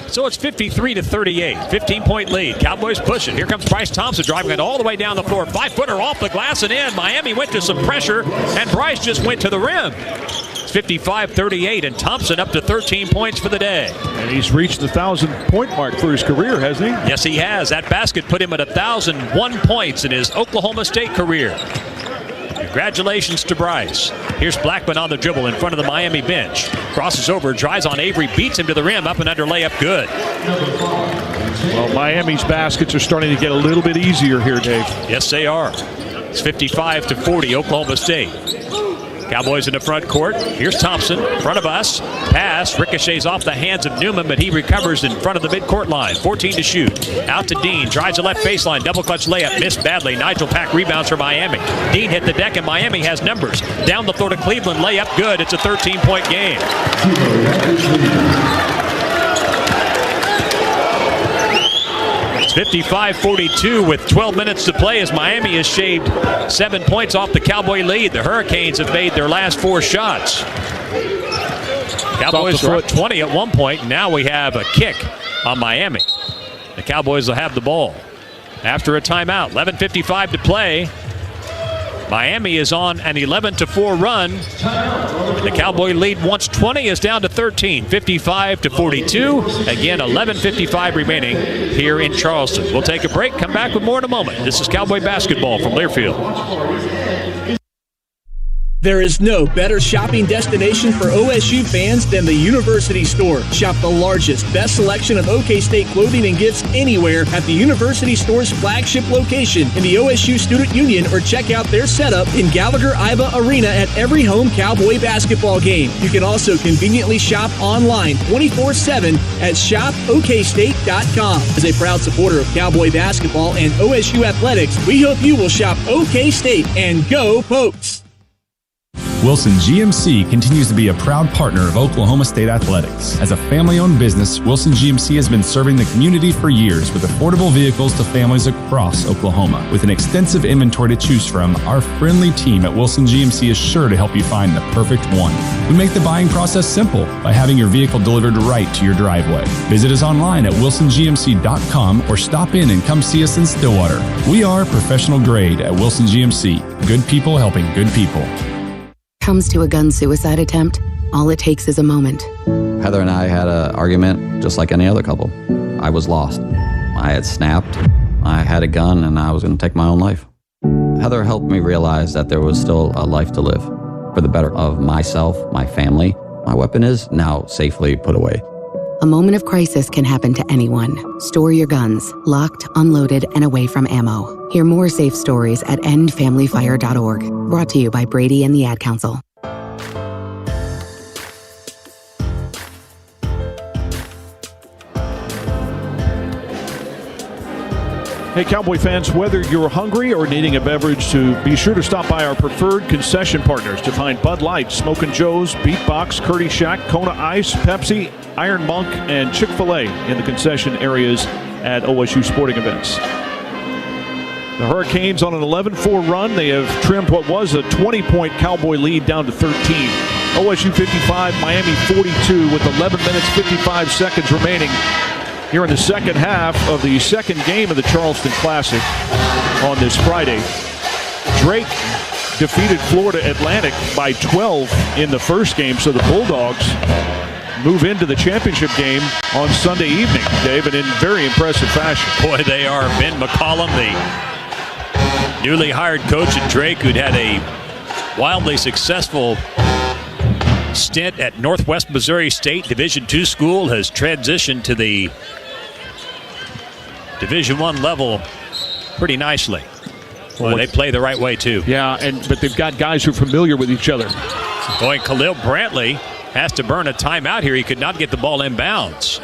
So it's 53-38, 15-point lead. Cowboys push it. Here comes Bryce Thompson driving it all the way down the floor. 5-footer off the glass and in. Miami went to some pressure, and Bryce just went to the rim. It's 55-38, and Thompson up to 13 points for the day. And he's reached the 1,000-point mark for his career, hasn't he? Yes, he has. That basket put him at 1,001 points in his Oklahoma State career. Congratulations to Bryce. Here's Blackman on the dribble in front of the Miami bench. Crosses over, drives on Avery, beats him to the rim, up and under layup, good. Well, Miami's baskets are starting to get a little bit easier here, Dave. Yes, they are. It's 55-40, Oklahoma State. Cowboys in the front court. Here's Thompson, front of us. Pass, ricochets off the hands of Newman, but he recovers in front of the midcourt line. 14 to shoot. Out to Dean, drives the left baseline, double clutch layup, missed badly. Nigel Pack rebounds for Miami. Dean hit the deck, and Miami has numbers. Down the floor to Cleveland, layup, good. It's a 13-point game. It's 55-42 with 12 minutes to play as Miami has shaved 7 points off the Cowboy lead. The Hurricanes have made their last 4 shots. Cowboys were up 20 at one point. Now we have a kick on Miami. The Cowboys will have the ball after a timeout. 11:55 to play. Miami is on an 11-4 run. The Cowboy lead once 20 is down to 13, 55-42. Again, 11:55 remaining here in Charleston. We'll take a break, come back with more in a moment. This is Cowboy basketball from Learfield. There is no better shopping destination for OSU fans than the University Store. Shop the largest, best selection of OK State clothing and gifts anywhere at the University Store's flagship location in the OSU Student Union, or check out their setup in Gallagher-Iba Arena at every home Cowboy basketball game. You can also conveniently shop online 24/7 at shopokstate.com. As a proud supporter of Cowboy basketball and OSU athletics, we hope you will shop OK State and go Pokes. Wilson GMC continues to be a proud partner of Oklahoma State Athletics. As a family-owned business, Wilson GMC has been serving the community for years with affordable vehicles to families across Oklahoma. With an extensive inventory to choose from, our friendly team at Wilson GMC is sure to help you find the perfect one. We make the buying process simple by having your vehicle delivered right to your driveway. Visit us online at wilsongmc.com or stop in and come see us in Stillwater. We are professional grade at Wilson GMC. Good people helping good people. Comes to a gun suicide attempt, all it takes is a moment. Heather and I had an argument just like any other couple. I was lost. I had snapped. I had a gun and I was going to take my own life. Heather helped me realize that there was still a life to live for the better of myself, my family. My weapon is now safely put away. A moment of crisis can happen to anyone. Store your guns, locked, unloaded, and away from ammo. Hear more safe stories at endfamilyfire.org. Brought to you by Brady and the Ad Council. Hey, Cowboy fans, whether you're hungry or needing a beverage, be sure to stop by our preferred concession partners to find Bud Light, Smokin' Joe's, Beatbox, Curdy Shack, Kona Ice, Pepsi, Iron Monk, and Chick-fil-A in the concession areas at OSU sporting events. The Hurricanes on an 11-4 run. They have trimmed what was a 20-point Cowboy lead down to 13. OSU 55, Miami 42 with 11 minutes, 55 seconds remaining here in the second half of the second game of the Charleston Classic on this Friday. Drake defeated Florida Atlantic by 12 in the first game, so the Bulldogs move into the championship game on Sunday evening, Dave, and in very impressive fashion. Boy, they are. Ben McCollum, the newly hired coach at Drake, who'd had a wildly successful stint at Northwest Missouri State Division II school, has transitioned to the Division I level pretty nicely. Well, they play the right way, too. Yeah, but they've got guys who are familiar with each other. Boy, Khalil Brantley has to burn a timeout here. He could not get the ball inbounds.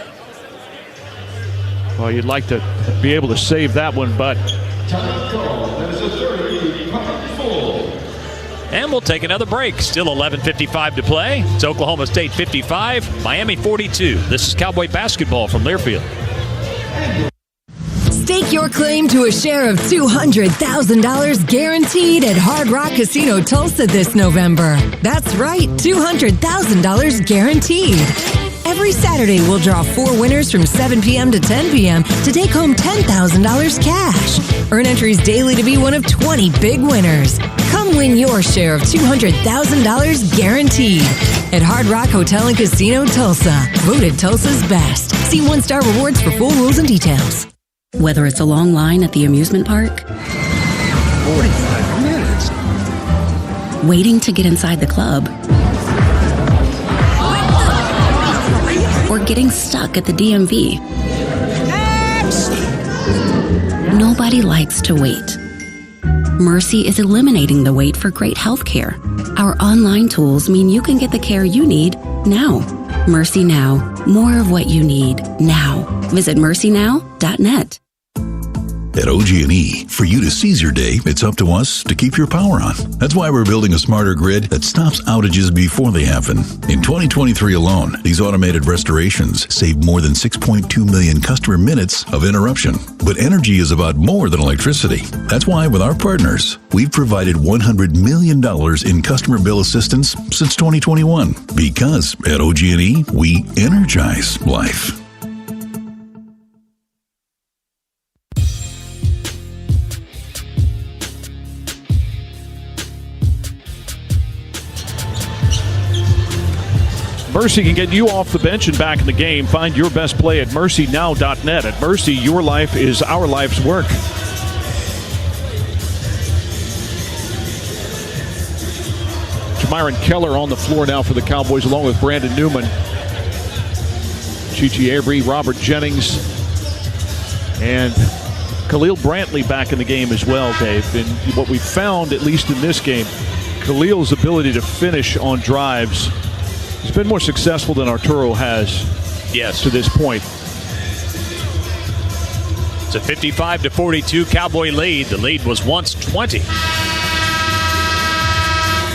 Well, you'd like to be able to save that one, but... And we'll take another break. Still 11:55 to play. It's Oklahoma State 55, Miami 42. This is Cowboy basketball from Learfield. Stake your claim to a share of $200,000 guaranteed at Hard Rock Casino Tulsa this November. That's right, $200,000 guaranteed. Every Saturday, we'll draw 4 winners from 7 p.m. to 10 p.m. to take home $10,000 cash. Earn entries daily to be one of 20 big winners. Come win your share of $200,000 guaranteed at Hard Rock Hotel and Casino Tulsa. Voted Tulsa's best. See One Star Rewards for full rules and details. Whether it's a long line at the amusement park, 45 minutes, waiting to get inside the club, or getting stuck at the DMV. Nobody likes to wait. Mercy is eliminating the wait for great health care. Our online tools mean you can get the care you need now. Mercy Now. More of what you need now. Visit mercynow.net. At OG&E, for you to seize your day, it's up to us to keep your power on. That's why we're building a smarter grid that stops outages before they happen. In 2023 alone, these automated restorations saved more than 6.2 million customer minutes of interruption. But energy is about more than electricity. That's why with our partners, we've provided $100 million in customer bill assistance since 2021. Because at OG&E, we energize life. Mercy can get you off the bench and back in the game. Find your best play at mercynow.net. At Mercy, your life is our life's work. Myron Keller on the floor now for the Cowboys, along with Brandon Newman, Chi-Chi Avery, Robert Jennings, and Khalil Brantley back in the game as well, Dave. And what we found, at least in this game, Khalil's ability to finish on drives has been more successful than Arturo has to this point. It's a 55-42 Cowboy lead. The lead was once 20.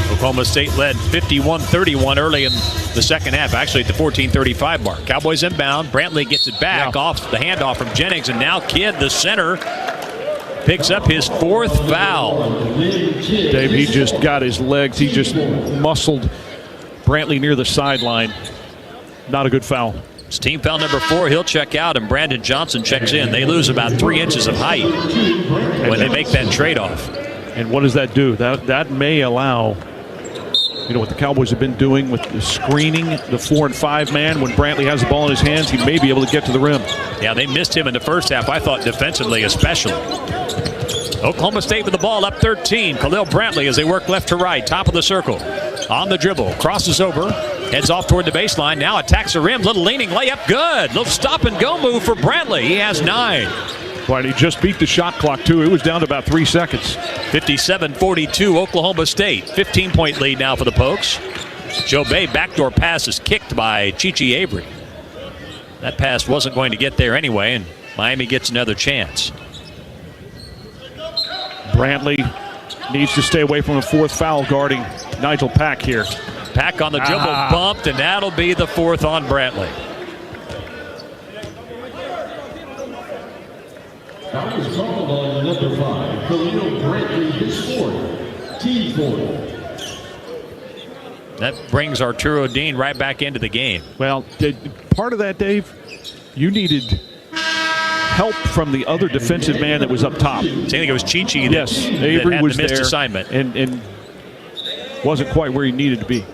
Oklahoma State led 51-31 early in the second half, actually at the 14:35 mark. Cowboys inbound. Brantley gets it back off the handoff from Jennings, and now Kidd, the center, picks up his fourth foul. Dave, he just got his legs. He just muscled Brantley near the sideline. Not a good foul. It's team foul number 4. He'll check out, and Brandon Johnson checks in. They lose about 3 inches of height when they make that trade-off. And what does that do? That may allow, what the Cowboys have been doing with the screening, the 4 and 5 man. When Brantley has the ball in his hands, he may be able to get to the rim. Yeah, they missed him in the first half, I thought, defensively especially. Oklahoma State with the ball up 13. Khalil Brantley as they work left to right, top of the circle. On the dribble, crosses over, heads off toward the baseline, now attacks the rim, little leaning layup, good. Little stop and go move for Brantley. He has 9. Right, he just beat the shot clock, too. It was down to about 3 seconds. 57-42, Oklahoma State. 15-point lead now for the Pokes. Joe Bay, backdoor pass is kicked by Chi-Chi Avery. That pass wasn't going to get there anyway, and Miami gets another chance. Brantley needs to stay away from a 4th foul guarding Nigel Pack here. Pack on the dribble, bumped, and that'll be the 4th on Brantley. That was called on number 5, Khalil Brantley, his 4th, team 4th. That brings Arturo Dean right back into the game. Well, part of that, Dave, you needed help from the other defensive man that was up top. So I think it was Chi-Chi yes, Avery had was the missed there assignment. And wasn't quite where he needed to be.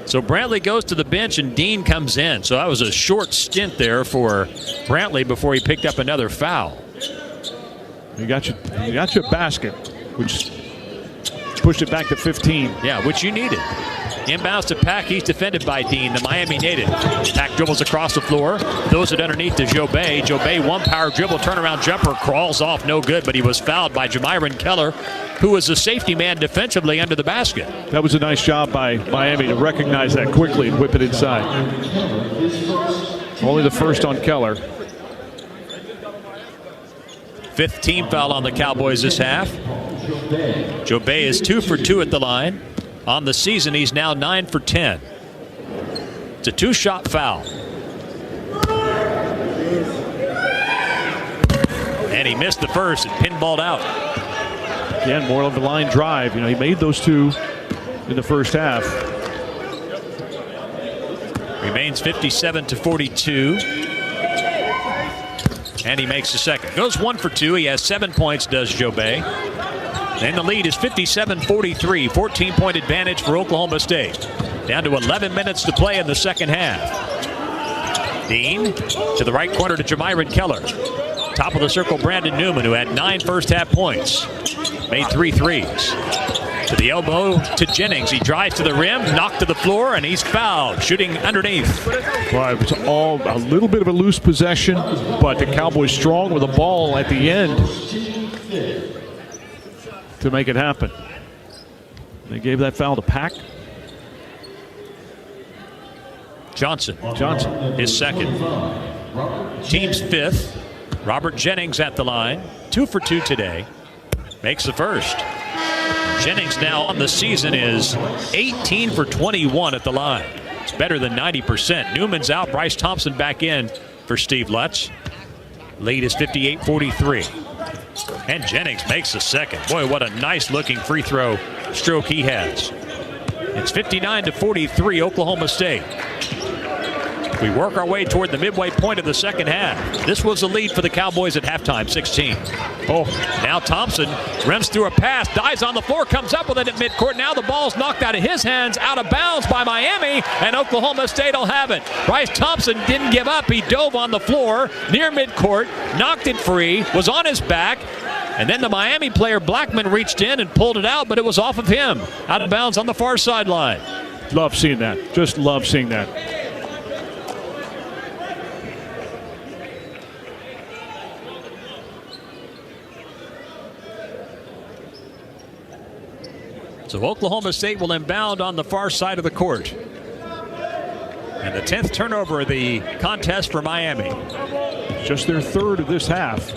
So Brantley goes to the bench and Dean comes in. So that was a short stint there for Brantley before he picked up another foul. You got your basket, which pushed it back to 15. Yeah, which you needed. Inbounds to Pack. He's defended by Dean, the Miami native. Pack dribbles across the floor. Throws it underneath to Joe Bay. Joe Bay, one power dribble, turnaround jumper, crawls off, no good, but he was fouled by Jamyron Keller, who was the safety man defensively under the basket. That was a nice job by Miami to recognize that quickly and whip it inside. Only the first on Keller. 5th team foul on the Cowboys this half. Joe Bay is 2 for 2 at the line. On the season, he's now 9 for 10. It's a 2-shot foul. And he missed the first and pinballed out. Again, more of the line drive. He made those 2 in the first half. Remains 57-42. And he makes the second. Goes 1 for 2. He has 7 points, does Joe Bay. And the lead is 57-43. 14-point advantage for Oklahoma State. Down to 11 minutes to play in the second half. Dean to the right corner to Jamyron Keller. Top of the circle, Brandon Newman, who had 9 first-half points. Made 3 threes. To the elbow to Jennings. He drives to the rim, knocked to the floor, and he's fouled, shooting underneath. Well, it was all a little bit of a loose possession, but the Cowboys strong with the ball at the end to make it happen. They gave that foul to Pack. Johnson, his second. Team's 5th. Robert Jennings at the line. 2 for 2 today. Makes the first. Jennings now on the season is 18 for 21 at the line. It's better than 90%. Newman's out. Bryce Thompson back in for Steve Lutz. Lead is 58-43. And Jennings makes the second. Boy, what a nice looking free throw stroke he has. It's 59-43 Oklahoma State. We work our way toward the midway point of the second half. This was the lead for the Cowboys at halftime, 16. Oh, now Thompson runs through a pass, dives on the floor, comes up with it at midcourt. Now the ball's knocked out of his hands, out of bounds by Miami, and Oklahoma State will have it. Bryce Thompson didn't give up. He dove on the floor near midcourt, knocked it free, was on his back, and then the Miami player Blackman reached in and pulled it out, but it was off of him, out of bounds on the far sideline. Love seeing that. Just love seeing that. So Oklahoma State will inbound on the far side of the court. And the 10th turnover of the contest for Miami. Just their third of this half.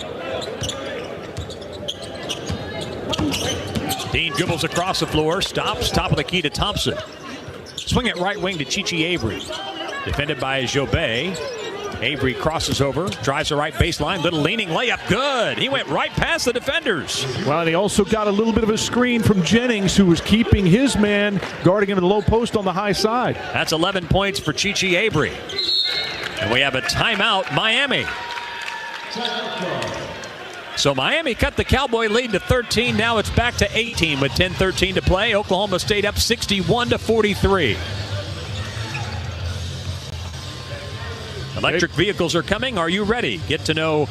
Dean dribbles across the floor, stops, top of the key to Thompson. Swing it right wing to Chichi Avery. Defended by Jobay. Avery crosses over, drives the right baseline, little leaning layup, good. He went right past the defenders. Well, and he also got a little bit of a screen from Jennings, who was keeping his man, guarding him in the low post on the high side. That's 11 points for Chichi Avery. And we have a timeout, Miami. So Miami cut the Cowboy lead to 13. Now it's back to 18 with 10:13 to play. Oklahoma State up 61-43. Electric vehicles are coming. Are you ready? Get to know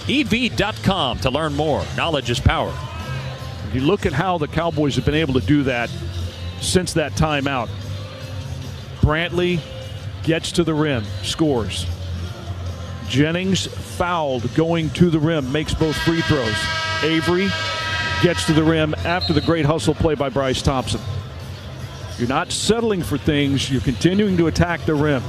EV.com to learn more. Knowledge is power. If you look at how the Cowboys have been able to do that since that timeout. Brantley gets to the rim, scores. Jennings fouled going to the rim, makes both free throws. Avery gets to the rim after the great hustle play by Bryce Thompson. You're not settling for things. You're continuing to attack the rim.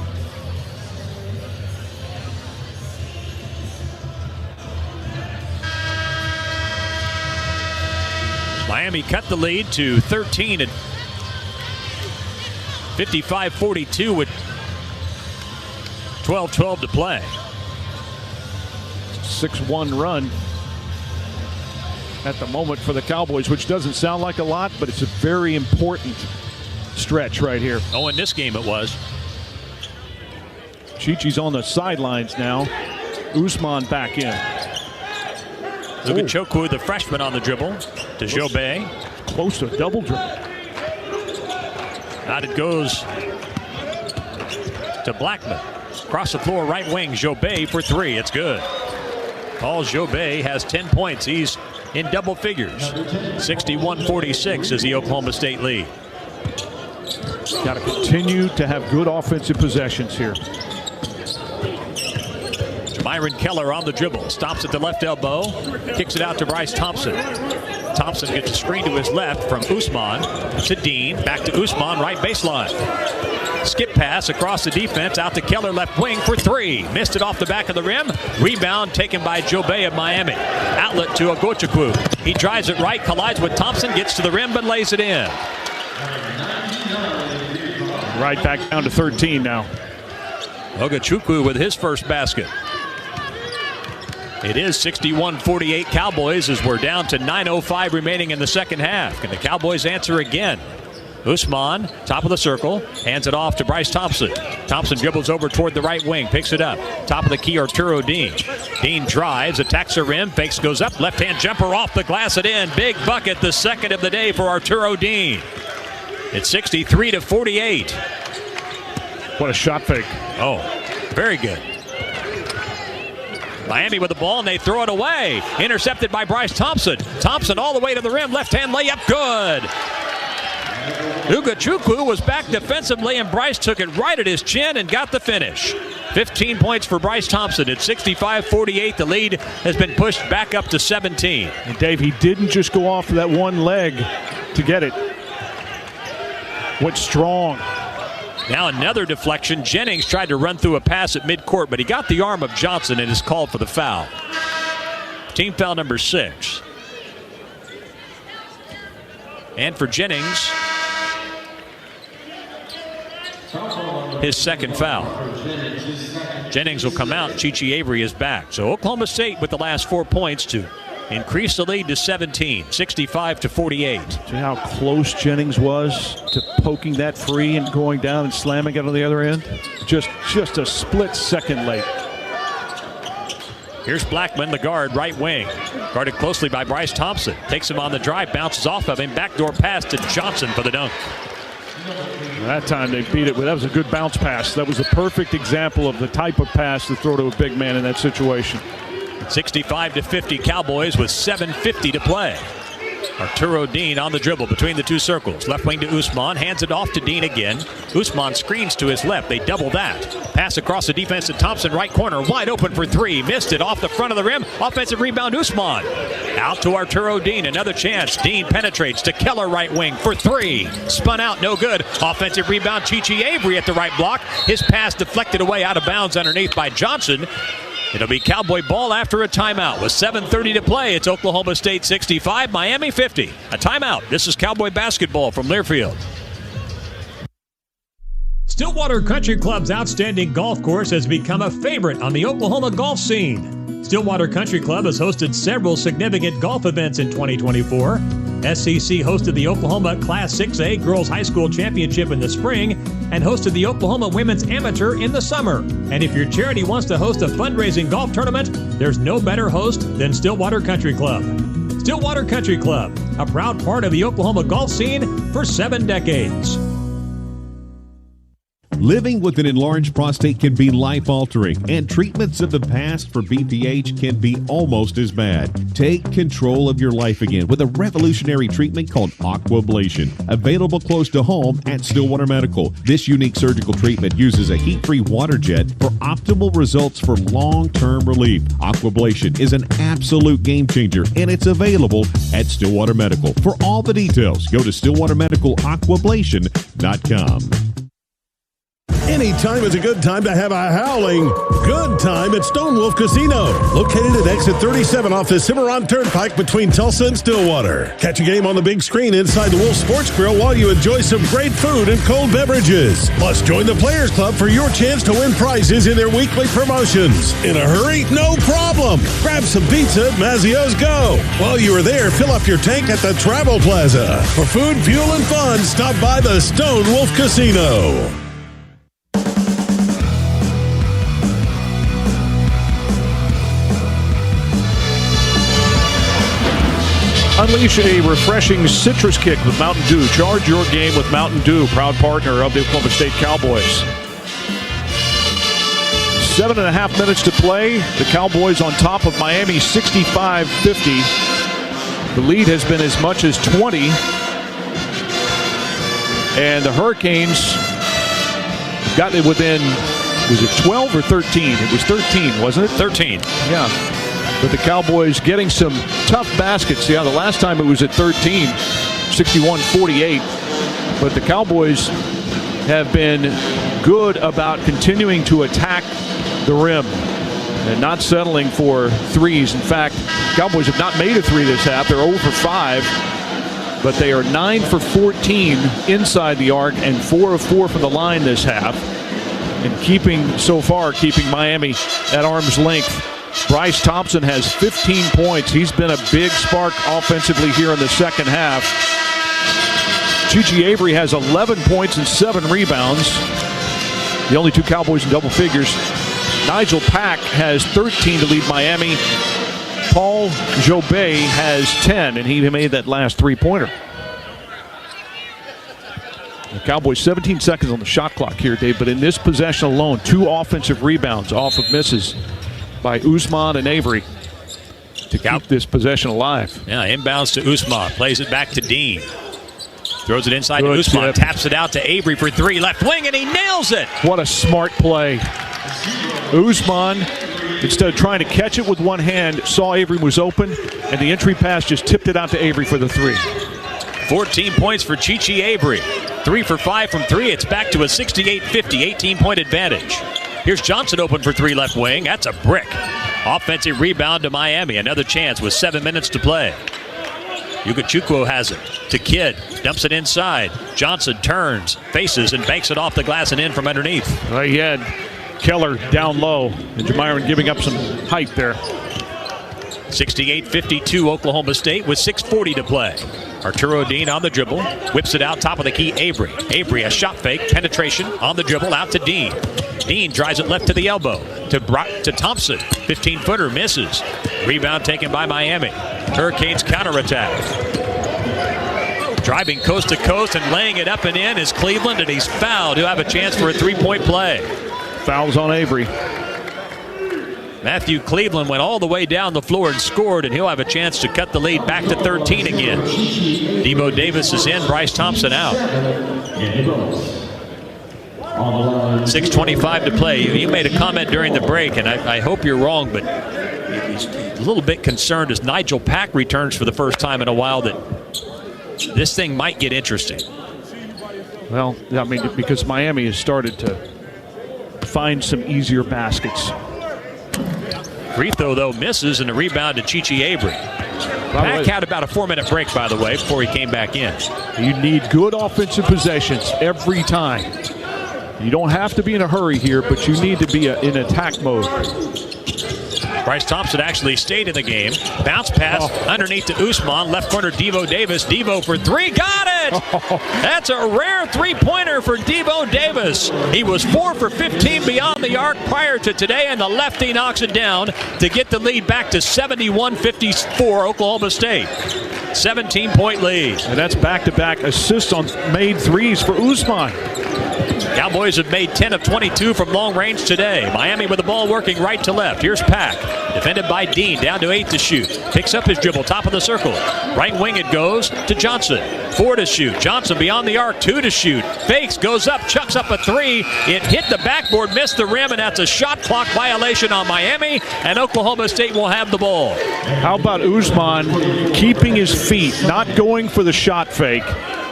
Miami cut the lead to 13 at 55-42 with 12-12 to play. 6-1 run at the moment for the Cowboys, which doesn't sound like a lot, but it's a very important stretch right here. Oh, in this game it was. Chichi's on the sidelines now. Usman back in. Lugachukwu, the freshman, on the dribble to Jobay. Close to a double dribble. Out it goes to Blackman. Across the floor, right wing, Jobay for three. It's good. Paul Jobay has 10 points. He's in double figures. 61-46 is the Oklahoma State lead. Got to continue to have good offensive possessions here. Myron Keller on the dribble. Stops at the left elbow. Kicks it out to Bryce Thompson. Thompson gets a screen to his left from Usman to Dean. Back to Usman, right baseline. Skip pass across the defense. Out to Keller, left wing for three. Missed it off the back of the rim. Rebound taken by Jobay of Miami. Outlet to Ogochukwu. He drives it right, collides with Thompson, gets to the rim, but lays it in. Right back down to 13 now. Ogochukwu with his first basket. It is 61-48 Cowboys as we're down to 9:05 remaining in the second half. Can the Cowboys answer again? Usman, top of the circle, hands it off to Bryce Thompson. Thompson dribbles over toward the right wing, picks it up. Top of the key, Arturo Dean. Dean drives, attacks the rim, fakes, goes up, left-hand jumper off the glass and in. Big bucket, the second of the day for Arturo Dean. It's 63-48. What a shot fake. Oh, very good. Miami with the ball, and they throw it away. Intercepted by Bryce Thompson. Thompson all the way to the rim. Left-hand layup, good. Ugachukwu was back defensively, and Bryce took it right at his chin and got the finish. 15 points for Bryce Thompson. At 65-48, the lead has been pushed back up to 17. And Dave, he didn't just go off that one leg to get it. Went strong. Now another deflection. Jennings tried to run through a pass at midcourt, but he got the arm of Johnson and is called for the foul. Team foul number 6. And for Jennings, his second foul. Jennings will come out. Chichi Avery is back. So Oklahoma State with the last 4 points to increased the lead to 17, 65-48. See how close Jennings was to poking that free and going down and slamming it on the other end? Just a split second late. Here's Blackman, the guard, right wing. Guarded closely by Bryce Thompson. Takes him on the drive, bounces off of him. Backdoor pass to Johnson for the dunk. That time they beat it. That was a good bounce pass. That was a perfect example of the type of pass to throw to a big man in that situation. 65-50 Cowboys with 7:50 to play. Arturo Dean on the dribble between the two circles. Left wing to Usman. Hands it off to Dean again. Usman screens to his left. They double that. Pass across the defense to Thompson. Right corner. Wide open for three. Missed it off the front of the rim. Offensive rebound Usman. Out to Arturo Dean. Another chance. Dean penetrates to Keller right wing for three. Spun out. No good. Offensive rebound. Chichi Avery at the right block. His pass deflected away out of bounds underneath by Johnson. It'll be Cowboy ball after a timeout with 7:30 to play. It's Oklahoma State 65, Miami 50. A timeout. This is Cowboy basketball from Learfield. Stillwater Country Club's outstanding golf course has become a favorite on the Oklahoma golf scene. Stillwater Country Club has hosted several significant golf events in 2024. SCC hosted the Oklahoma Class 6A Girls High School Championship in the spring and hosted the Oklahoma Women's Amateur in the summer. And if your charity wants to host a fundraising golf tournament, there's no better host than Stillwater Country Club. Stillwater Country Club, a proud part of the Oklahoma golf scene for 7 decades. Living with an enlarged prostate can be life-altering, and treatments of the past for BPH can be almost as bad. Take control of your life again with a revolutionary treatment called aquablation, available close to home at Stillwater Medical. This unique surgical treatment uses a heat-free water jet for optimal results for long-term relief. Aquablation is an absolute game-changer, and it's available at Stillwater Medical. For all the details, go to stillwatermedicalaquablation.com. Anytime is a good time to have a howling good time at Stone Wolf Casino. Located at exit 37 off the Cimarron Turnpike between Tulsa and Stillwater. Catch a game on the big screen inside the Wolf Sports Grill while you enjoy some great food and cold beverages. Plus, join the Players Club for your chance to win prizes in their weekly promotions. In a hurry? No problem. Grab some pizza at Mazzio's Go. While you are there, fill up your tank at the Travel Plaza. For food, fuel, and fun, stop by the Stone Wolf Casino. Unleash a refreshing citrus kick with Mountain Dew. Charge your game with Mountain Dew, proud partner of the Oklahoma State Cowboys. 7.5 minutes to play. The Cowboys on top of Miami 65-50. The lead has been as much as 20. And the Hurricanes got it within, was it 12 or 13? It was 13, wasn't it? 13. Yeah. But the Cowboys getting some tough baskets. Yeah, the last time it was at 13, 61-48. But the Cowboys have been good about continuing to attack the rim and not settling for threes. In fact, Cowboys have not made a three this half. They're 0 for 5. But they are 9 for 14 inside the arc and 4 of 4 from the line this half. And keeping Miami at arm's length. Bryce Thompson has 15 points. He's been a big spark offensively here in the second half. Chichi Avery has 11 points and 7 rebounds. The only two Cowboys in double figures. Nigel Pack has 13 to lead Miami. Paul Jobet has 10, and he made that last three-pointer. The Cowboys 17 seconds on the shot clock here, Dave, but in this possession alone, 2 offensive rebounds off of misses by Usman and Avery to keep this possession alive. Yeah, inbounds to Usman. Plays it back to Dean. Throws it inside to Usman. Taps it out to Avery for 3. Left wing, and he nails it. What a smart play. Usman, instead of trying to catch it with one hand, saw Avery was open, and the entry pass just tipped it out to Avery for the 3. 14 points for Chichi Avery. 3 for 5 from 3. It's back to a 68-50, 18-point advantage. Here's Johnson open for 3 left wing. That's a brick. Offensive rebound to Miami. Another chance with 7 minutes to play. Ukachukwu has it to Kidd. Dumps it inside. Johnson turns, faces, and banks it off the glass and in from underneath. He had Keller down low, and Jamiron giving up some height there. 68-52 Oklahoma State with 6:40 to play. Arturo Dean on the dribble, whips it out top of the key. Avery, a shot fake, penetration on the dribble out to Dean. Dean drives it left to the elbow to Thompson. 15-footer misses. Rebound taken by Miami. Hurricanes counterattack. Driving coast to coast and laying it up and in is Cleveland, and he's fouled. He'll have a chance for a three-point play. Fouls on Avery. Matthew Cleveland went all the way down the floor and scored, and he'll have a chance to cut the lead back to 13 again. Devo Davis is in, Bryce Thompson out. 6:25 to play. You made a comment during the break, and I hope you're wrong, but he's a little bit concerned as Nigel Pack returns for the first time in a while that this thing might get interesting. Well, I mean, because Miami has started to find some easier baskets. Free throw, though, misses, and a rebound to Chichi Avery. Pack had about a 4-minute break, by the way, before he came back in. You need good offensive possessions every time. You don't have to be in a hurry here, but you need to be in attack mode. Bryce Thompson actually stayed in the game. Bounce pass underneath to Usman. Left corner, Devo Davis. Devo for three. Got it! That's a rare three-pointer for Devo Davis. He was 4 for 15 beyond the arc prior to today, and the lefty knocks it down to get the lead back to 71-54 Oklahoma State. 17-point lead. And that's back-to-back assists on made threes for Usman. Cowboys have made 10 of 22 from long range today. Miami with the ball working right to left. Here's Pack, defended by Dean, down to 8 to shoot. Picks up his dribble, top of the circle. Right wing it goes to Johnson. 4 to shoot. Johnson beyond the arc, 2 to shoot. Fakes, goes up, chucks up a 3. It hit the backboard, missed the rim, and that's a shot clock violation on Miami, and Oklahoma State will have the ball. How about Usman keeping his feet, not going for the shot fake,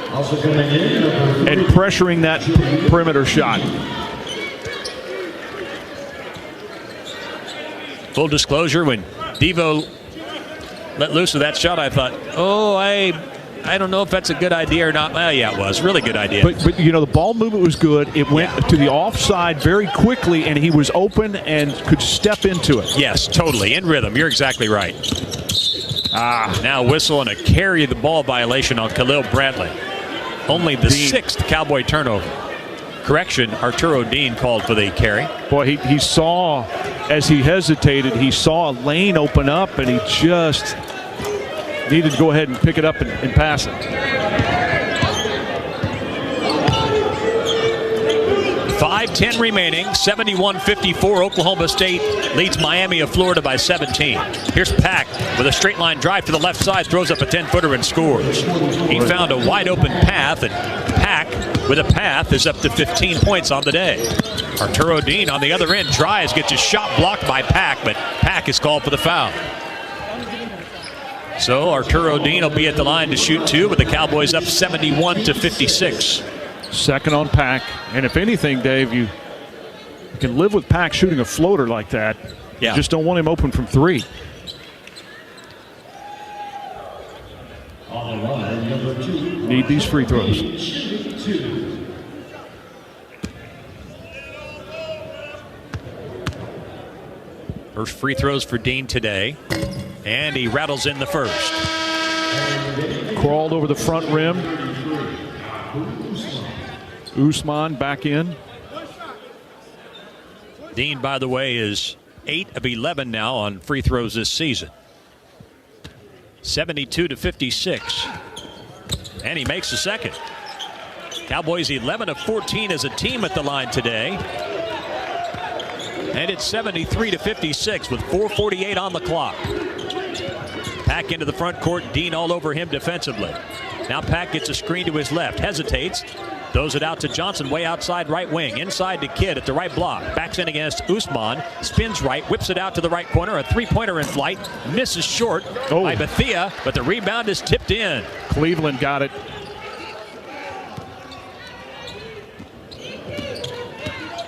and pressuring that perimeter shot. Full disclosure, when Devo let loose of that shot, I thought, I don't know if that's a good idea or not. Well, yeah, it was. Really good idea. But you know, the ball movement was good. It went to the offside very quickly, and he was open and could step into it. Yes, totally. In rhythm. You're exactly right. Now whistle and a carry the ball violation on Khalil Brantley. Only the 6th Cowboy turnover. Correction, Arturo Dean called for the carry. Boy, he saw, as he hesitated, he saw a lane open up, and he just needed to go ahead and pick it up and pass it. 5:10 remaining, 71-54. Oklahoma State leads Miami of Florida by 17. Here's Pack with a straight line drive to the left side, throws up a 10-footer and scores. He found a wide open path, and Pack with a path is up to 15 points on the day. Arturo Dean on the other end drives, gets his shot blocked by Pack, but Pack is called for the foul. So Arturo Dean will be at the line to shoot 2, with the Cowboys up 71-56. Second on Pack, and if anything, Dave, you can live with Pack shooting a floater like that. Yeah. You just don't want him open from 3. Need these free throws. First free throws for Dean today, and he rattles in the first. Crawled over the front rim. Usman back in. Dean, by the way, is 8 of 11 now on free throws this season. 72-56. And he makes the second. Cowboys 11 of 14 as a team at the line today. And it's 73-56 with 4:48 on the clock. Pack into the front court. Dean all over him defensively. Now Pack gets a screen to his left. Hesitates. Throws it out to Johnson way outside right wing. Inside to Kidd at the right block. Backs in against Usman. Spins right. Whips it out to the right corner. A three-pointer in flight. Misses short by Bethea, but the rebound is tipped in. Cleveland got it.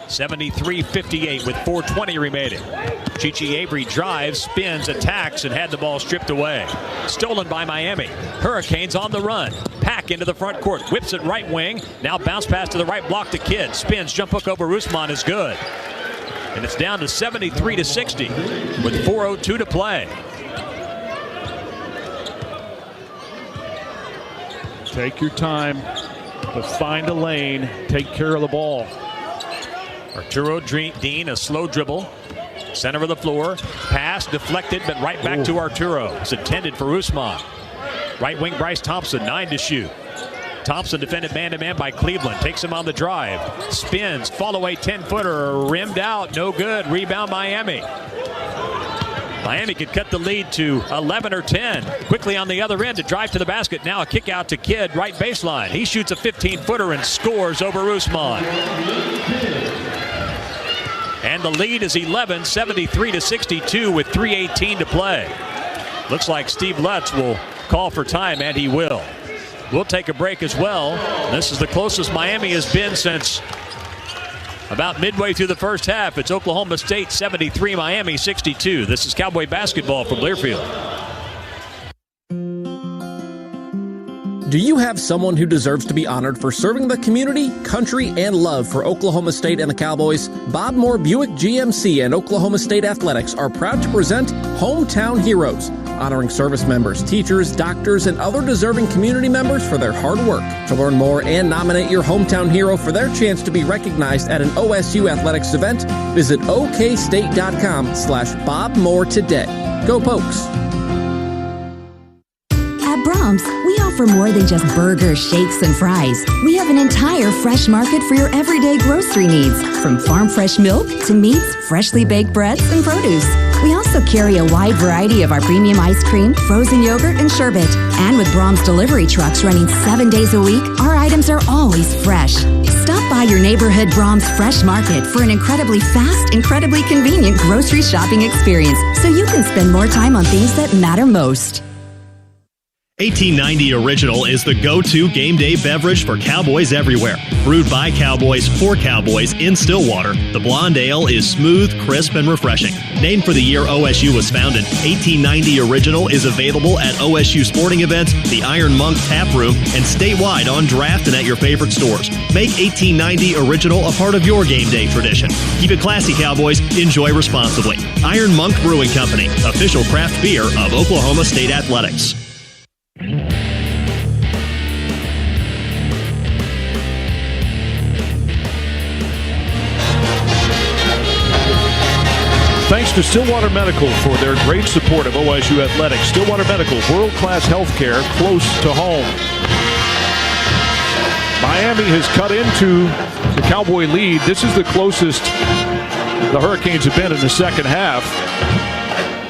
(73-58) with 4:20 remaining. Chichi Avery drives, spins, attacks, and had the ball stripped away. Stolen by Miami. Hurricanes on the run. Pack into the front court. Whips it right wing. Now bounce pass to the right block to Kidd. Spins, jump hook over Usman is good. And it's down to 73-60 with 4:02 to play. Take your time, but find a lane. Take care of the ball. Arturo Dean, a slow dribble. Center of the floor. Pass deflected, but right back to Arturo. It's intended for Usman. Right wing Bryce Thompson, 9 to shoot. Thompson defended man-to-man by Cleveland. Takes him on the drive. Spins. Fall away 10-footer. Rimmed out. No good. Rebound Miami. Miami could cut the lead to 11 or 10. Quickly on the other end to drive to the basket. Now a kick out to Kidd, right baseline. He shoots a 15-footer and scores over Usman. And the lead is 11, 73 to 62 with 3:18 to play. Looks like Steve Lutz will call for time, and he will. We'll take a break as well. This is the closest Miami has been since about midway through the first half. It's Oklahoma State 73, Miami 62. This is Cowboy basketball from Learfield. Do you have someone who deserves to be honored for serving the community, country, and love for Oklahoma State and the Cowboys? Bob Moore Buick GMC and Oklahoma State Athletics are proud to present Hometown Heroes, honoring service members, teachers, doctors, and other deserving community members for their hard work. To learn more and nominate your hometown hero for their chance to be recognized at an OSU athletics event, visit okstate.com/Bob Moore today. Go Pokes! At Brahms, we offer more than just burgers, shakes, and fries. We have an entire fresh market for your everyday grocery needs, from farm fresh milk to meats, freshly baked breads, and produce. We also carry a wide variety of our premium ice cream, frozen yogurt, and sherbet. And with Brahms delivery trucks running 7 days a week, our items are always fresh. Stop by your neighborhood Brahms Fresh Market for an incredibly fast, incredibly convenient grocery shopping experience, so you can spend more time on things that matter most. 1890 Original is the go-to game day beverage for Cowboys everywhere. Brewed by Cowboys for Cowboys in Stillwater, the blonde ale is smooth, crisp, and refreshing. Named for the year OSU was founded, 1890 Original is available at OSU sporting events, the Iron Monk Tap Room, and statewide on draft and at your favorite stores. Make 1890 Original a part of your game day tradition. Keep it classy, Cowboys. Enjoy responsibly. Iron Monk Brewing Company, official craft beer of Oklahoma State Athletics. Thanks to Stillwater Medical for their great support of OSU Athletics. Stillwater Medical, world-class health care close to home. Miami has cut into the Cowboy lead. This is the closest the Hurricanes have been in the second half.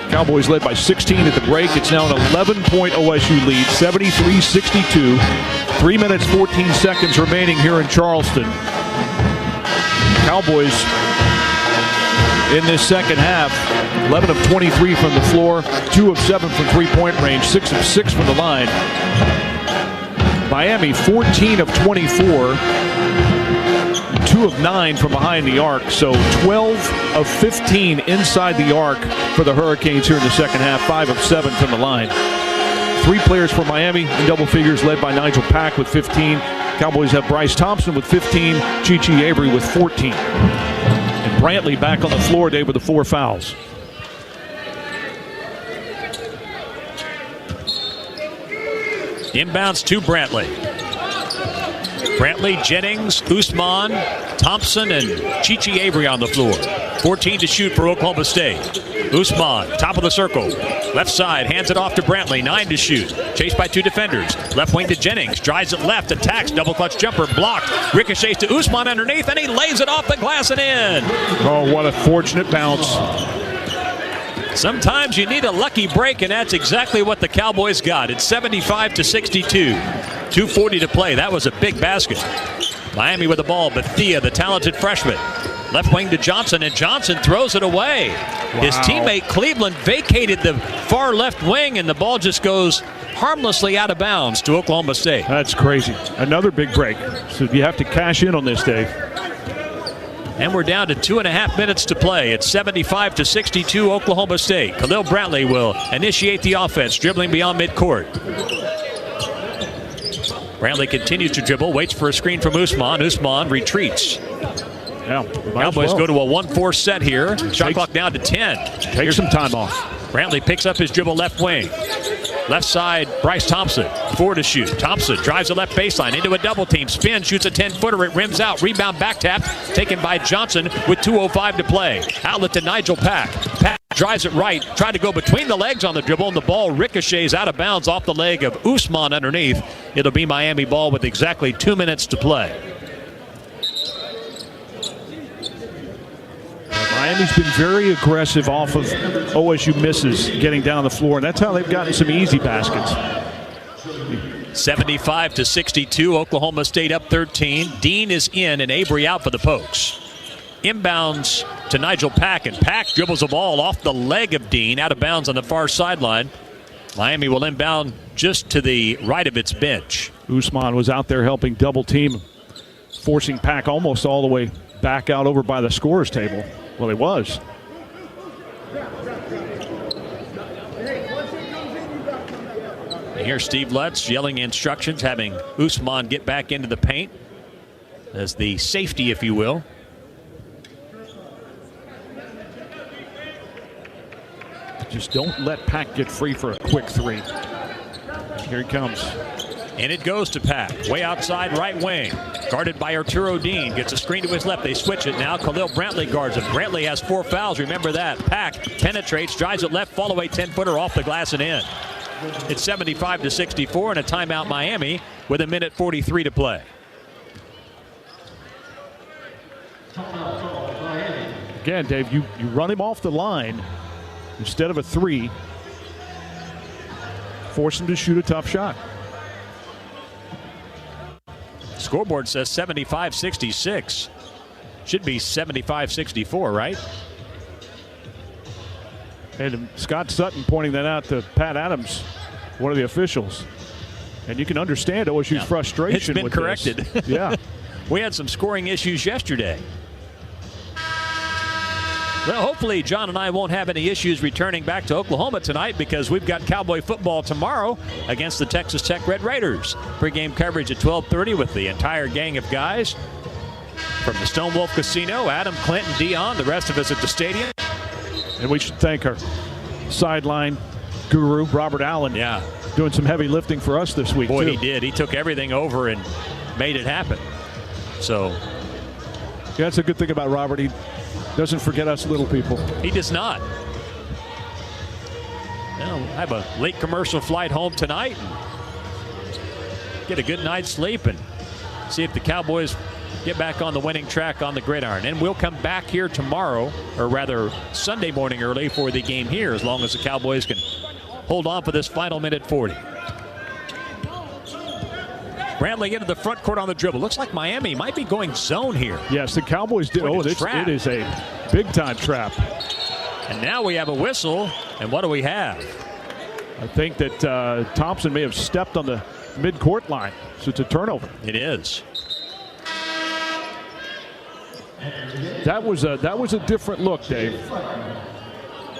Cowboys led by 16 at the break. It's now an 11-point OSU lead, 73-62. 3 minutes, 14 seconds remaining here in Charleston. Cowboys in this second half, 11 of 23 from the floor, 2 of 7 from three-point range, 6 of 6 from the line. Miami, 14 of 24, 2 of 9 from behind the arc, so 12 of 15 inside the arc for the Hurricanes here in the second half, 5 of 7 from the line. 3 players for Miami in double figures, led by Nigel Pack with 15. Cowboys have Bryce Thompson with 15, Chi Avery with 14. And Brantley back on the floor today with the 4 fouls. Inbounds to Brantley. Brantley, Jennings, Usman, Thompson, and Chi Avery on the floor. 14 to shoot for Oklahoma State. Usman, top of the circle. Left side, hands it off to Brantley. 9 to shoot. Chased by 2 defenders. Left wing to Jennings. Drives it left, attacks, double clutch jumper, blocked. Ricochets to Usman underneath, and he lays it off the glass and in. Oh, what a fortunate bounce. Sometimes you need a lucky break, and that's exactly what the Cowboys got. It's 75-62. 2:40 to play. That was a big basket. Miami with the ball. Bethia, the talented freshman. Left wing to Johnson, and Johnson throws it away. Wow. His teammate Cleveland vacated the far left wing, and the ball just goes harmlessly out of bounds to Oklahoma State. That's crazy. Another big break. So you have to cash in on this, Dave. And we're down to 2.5 minutes to play. It's 75-62 Oklahoma State. Khalil Brantley will initiate the offense, dribbling beyond midcourt. Brantley continues to dribble, waits for a screen from Usman. Usman retreats. Yeah, Cowboys go to a 1-4 set here. Shot clock down to 10. Take some time off. Brantley picks up his dribble left wing. Left side, Bryce Thompson, 4 to shoot. Thompson drives the left baseline into a double team. Spin, shoots a 10-footer. It rims out. Rebound back tap, taken by Johnson with 2:05 to play. Outlet to Nigel Pack. Pack drives it right, tried to go between the legs on the dribble, and the ball ricochets out of bounds off the leg of Usman underneath. It'll be Miami ball with exactly 2 minutes to play. Miami's been very aggressive off of OSU misses getting down the floor, and that's how they've gotten some easy baskets. 75-62, Oklahoma State up 13. Dean is in and Avery out for the Pokes. Inbounds to Nigel Pack, and Pack dribbles the ball off the leg of Dean, out of bounds on the far sideline. Miami will inbound just to the right of its bench. Usman was out there helping double team, forcing Pack almost all the way back out over by the scorer's table. Well, he was. And here's Steve Lutz yelling instructions, having Usman get back into the paint as the safety, if you will. Just don't let Pack get free for a quick three. Here he comes. And it goes to Pack, way outside right wing. Guarded by Arturo Dean. Gets a screen to his left. They switch it now. Khalil Brantley guards him. Brantley has 4 fouls. Remember that. Pack penetrates, drives it left, fall away 10-footer off the glass and in. It's 75-64 and a timeout Miami with 1:43 to play. Again, Dave, you run him off the line instead of a three. Force him to shoot a tough shot. Scoreboard says 75-66. Should be 75-64, right? And Scott Sutton pointing that out to Pat Adams, one of the officials. And you can understand OSU's frustration. It's been with corrected. This. Yeah. We had some scoring issues yesterday. Well, hopefully John and I won't have any issues returning back to Oklahoma tonight, because we've got Cowboy football tomorrow against the Texas Tech Red Raiders. Pre-game coverage at 12:30 with the entire gang of guys from the Stone Wolf Casino. Adam, Clinton, Dion, the rest of us at the stadium. And we should thank our sideline guru, Robert Allen. Yeah. Doing some heavy lifting for us this week. Boy, too. he did. He took everything over and made it happen. So, yeah, that's a good thing about Robert. He doesn't forget us little people. He does not. Well, I have a late commercial flight home tonight. And get a good night's sleep and see if the Cowboys get back on the winning track on the gridiron. And we'll come back here tomorrow, or rather Sunday morning early, for the game here, as long as the Cowboys can hold on for this final minute 40. Brantley into the front court on the dribble. Looks like Miami might be going zone here. Yes, the Cowboys did. Oh, it is a big-time trap. And now we have a whistle. And what do we have? I think that Thompson may have stepped on the mid-court line, so it's a turnover. It is. That was a different look, Dave.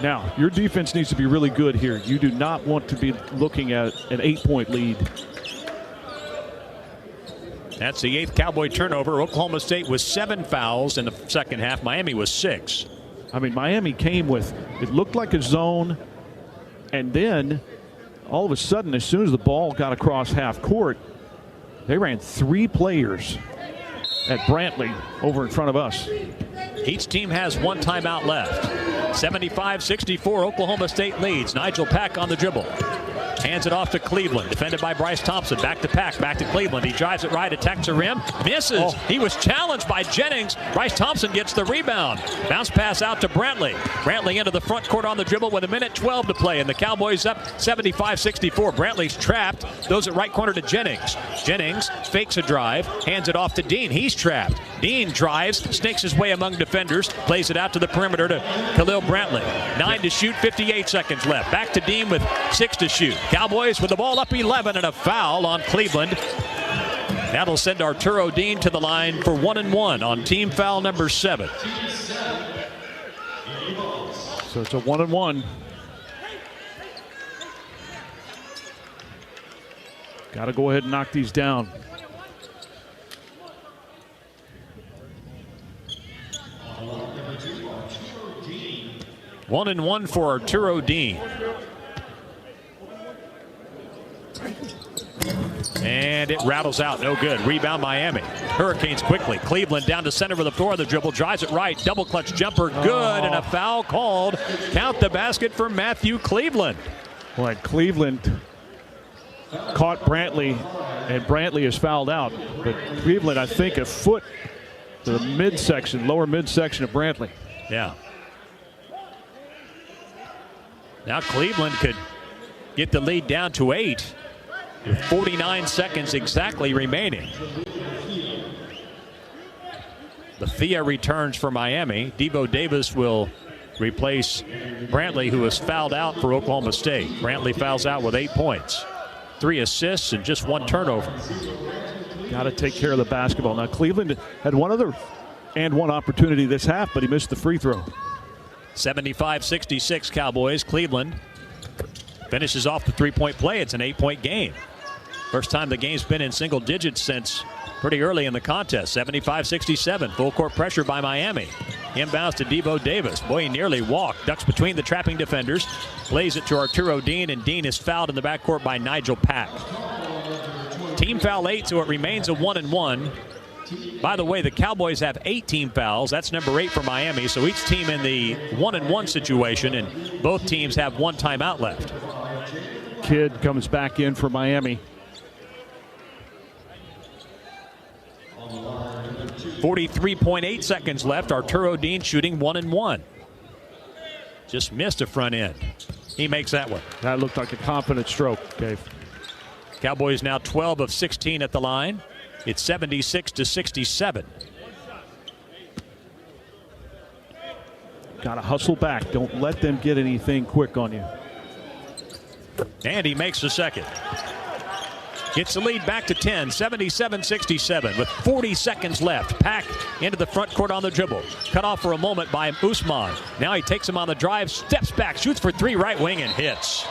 Now, your defense needs to be really good here. You do not want to be looking at an 8-point lead. That's the 8th Cowboy turnover. Oklahoma State was 7 fouls in the second half. Miami was 6. I mean, Miami came with, it looked like a zone, and then all of a sudden, as soon as the ball got across half court, they ran 3 players at Brantley over in front of us. Each team has 1 timeout left. 75-64, Oklahoma State leads. Nigel Pack on the dribble. Hands it off to Cleveland. Defended by Bryce Thompson. Back to Pack. Back to Cleveland. He drives it right. Attacks the rim. Misses. Oh. He was challenged by Jennings. Bryce Thompson gets the rebound. Bounce pass out to Brantley. Brantley into the front court on the dribble with 1:12 to play. And the Cowboys up 75-64. Brantley's trapped. Throws it right corner to Jennings. Jennings fakes a drive. Hands it off to Dean. He's trapped. Dean drives. Snakes his way among defenders. Plays it out to the perimeter to Khalil Brantley. 9 to shoot. 58 seconds left. Back to Dean with 6 to shoot. Cowboys with the ball up 11 and a foul on Cleveland. That'll send Arturo Dean to the line for 1-1 on team foul number 7. So it's a 1-1. Got to go ahead and knock these down. One and one for Arturo Dean. And it rattles out. No good. Rebound Miami. Hurricanes quickly. Cleveland down to center with the floor of the dribble. Drives it right. Double clutch jumper. Good. And a foul called. Count the basket for Matthew Cleveland. Well, Cleveland caught Brantley, and Brantley is fouled out. But Cleveland, I think, a foot to the midsection, lower midsection of Brantley. Yeah. Now Cleveland could get the lead down to 8 with 49 seconds exactly remaining. Bethea returns for Miami. Devo Davis will replace Brantley, who was fouled out for Oklahoma State. Brantley fouls out with 8 points, 3 assists, and just 1 turnover. Got to take care of the basketball. Now Cleveland had one opportunity this half, but he missed the free throw. 75-66 Cowboys. Cleveland finishes off the 3-point play. It's an 8-point game. First time the game's been in single digits since pretty early in the contest. 75-67. Full court pressure by Miami. Inbounds to Devo Davis. Boy, he nearly walked. Ducks between the trapping defenders. Plays it to Arturo Dean, and Dean is fouled in the backcourt by Nigel Pack. Team foul 8, so it remains a 1-and-1. By the way, the Cowboys have 8 team fouls. That's number 8 for Miami. So each team in the 1-and-1 situation, and both teams have 1 timeout left. Kidd comes back in for Miami. 43.8 seconds left. Arturo Dean shooting 1-and-1. Just missed a front end. He makes that one. That looked like a confident stroke, Dave. Cowboys now 12 of 16 at the line. It's 76-67. Got to hustle back. Don't let them get anything quick on you. And he makes the second. Gets the lead back to 10, 77-67 with 40 seconds left. Pack into the front court on the dribble. Cut off for a moment by Usman. Now he takes him on the drive, steps back, shoots for 3 right wing, and hits.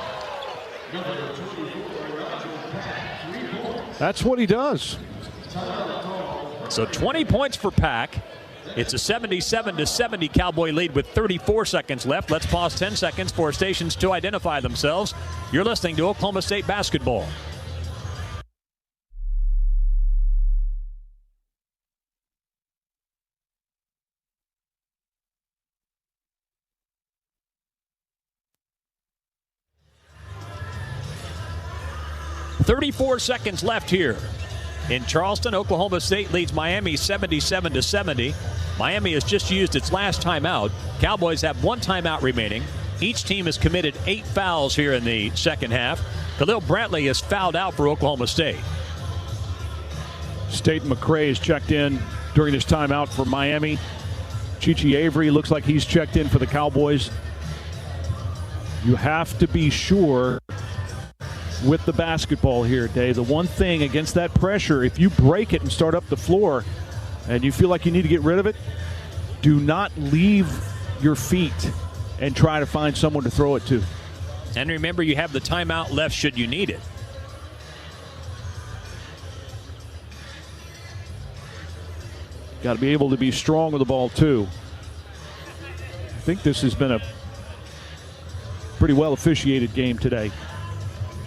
That's what he does. So 20 points for Pack. It's a 77-70 Cowboy lead with 34 seconds left. Let's pause 10 seconds for stations to identify themselves. You're listening to Oklahoma State basketball. .34 seconds left here in Charleston. Oklahoma State leads Miami 77-70. Miami has just used its last timeout. Cowboys have 1 timeout remaining. Each team has committed 8 fouls here in the second half. Khalil Brantley is fouled out for Oklahoma State. Staten McCray is checked in during his timeout for Miami. Chichi Avery looks like he's checked in for the Cowboys. You have to be sure with the basketball here, Dave. The one thing against that pressure, if you break it and start up the floor and you feel like you need to get rid of it, do not leave your feet and try to find someone to throw it to. And remember, you have the timeout left should you need it. Got to be able to be strong with the ball, too. I think this has been a pretty well officiated game today,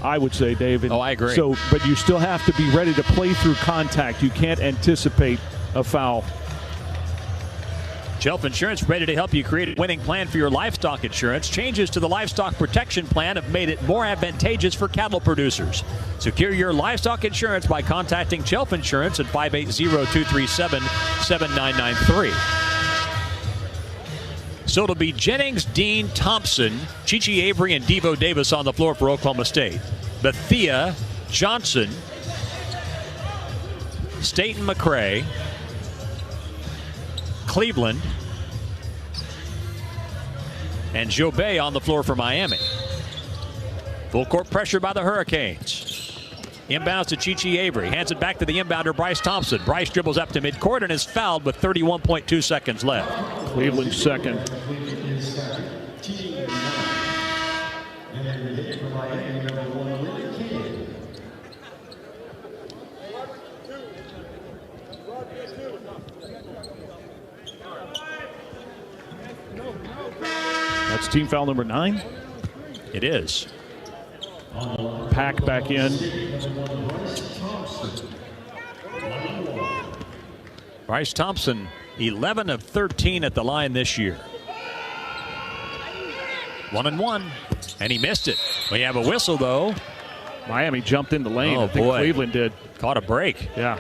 I would say, David. Oh, I agree. So, but you still have to be ready to play through contact. You can't anticipate a foul. Shelf Insurance ready to help you create a winning plan for your livestock insurance. Changes to the livestock protection plan have made it more advantageous for cattle producers. Secure your livestock insurance by contacting Shelf Insurance at 580-237-7993. So it'll be Jennings, Dean, Thompson, Chichi Avery, and Devo Davis on the floor for Oklahoma State. Bethea, Johnson, Staten McCray, Cleveland, and Jobay on the floor for Miami. Full court pressure by the Hurricanes. Inbounds to Chichi Avery. Hands it back to the inbounder, Bryce Thompson. Bryce dribbles up to midcourt and is fouled with 31.2 seconds left. Cleveland second. That's team foul number 9. It is. Pack back in. Bryce Thompson, 11 of 13 at the line this year. 1-1, and he missed it. We have a whistle, though. Miami jumped in the lane. Oh, I think boy. Cleveland did. Caught a break. Yeah.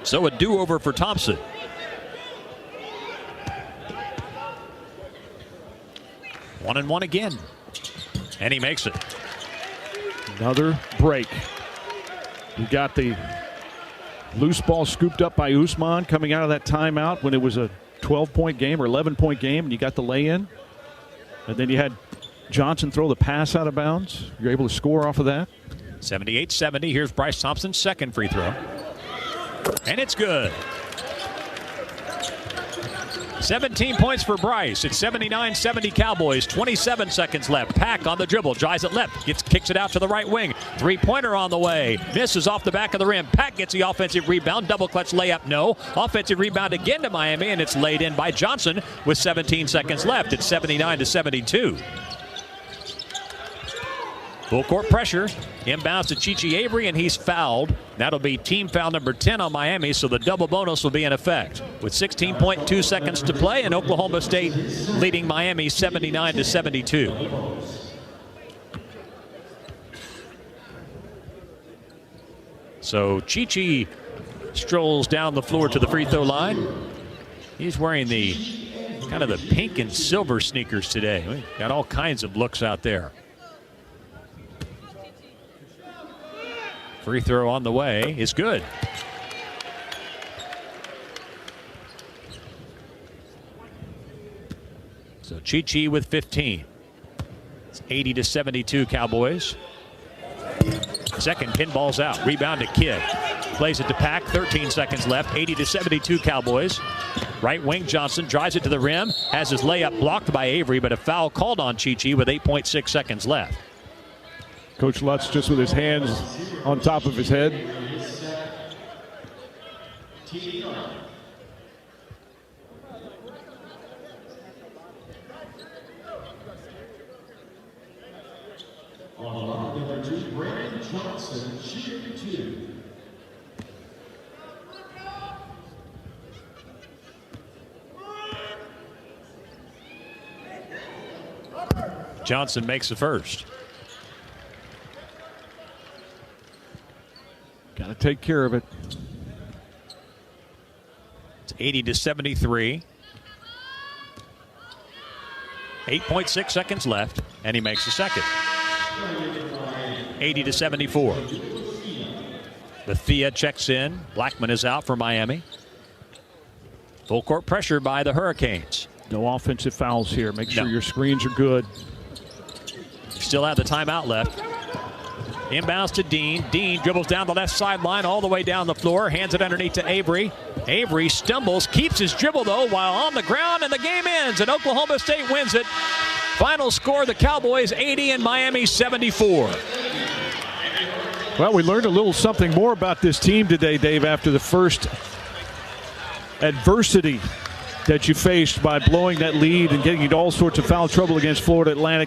So a do-over for Thompson. One and one again. And he makes it. Another break. You got the loose ball scooped up by Usman coming out of that timeout when it was a 12-point game or 11-point game, and you got the lay-in. And then you had Johnson throw the pass out of bounds. You're able to score off of that. 78-70. Here's Bryce Thompson's second free throw. And it's good. 17 points for Bryce. It's 79-70 Cowboys. 27 seconds left. Pack on the dribble. Drives it left. Kicks it out to the right wing. Three-pointer on the way. Misses off the back of the rim. Pack gets the offensive rebound. Double clutch layup. No. Offensive rebound again to Miami, and it's laid in by Johnson with 17 seconds left. It's 79-72. Full court pressure. Inbounds to Chichi Avery, and he's fouled. That'll be team foul number 10 on Miami, so the double bonus will be in effect. With 16.2 seconds to play, and Oklahoma State leading Miami 79-72. So Chichi strolls down the floor to the free throw line. He's wearing the kind of the pink and silver sneakers today. We got all kinds of looks out there. Free throw on the way is good. So Chichi with 15. It's 80-72 Cowboys. Second pinball's out. Rebound to Kidd. Plays it to Pack. 13 seconds left. 80-72 Cowboys. Right wing Johnson drives it to the rim. Has his layup blocked by Avery, but a foul called on Chichi with 8.6 seconds left. Coach Lutz just with his hands on top of his head. Johnson makes the first. Got to take care of it. It's 80-73. 8.6 seconds left, and he makes the second. 80-74. Bethia checks in. Blackman is out for Miami. Full court pressure by the Hurricanes. No offensive fouls here. Make sure your screens are good. Still have the timeout left. Inbounds to Dean. Dean dribbles down the left sideline all the way down the floor. Hands it underneath to Avery. Avery stumbles, keeps his dribble though while on the ground, and the game ends, and Oklahoma State wins it. Final score, the Cowboys 80 and Miami 74. Well, we learned a little something more about this team today, Dave, after the first adversity that you faced by blowing that lead and getting into all sorts of foul trouble against Florida Atlantic.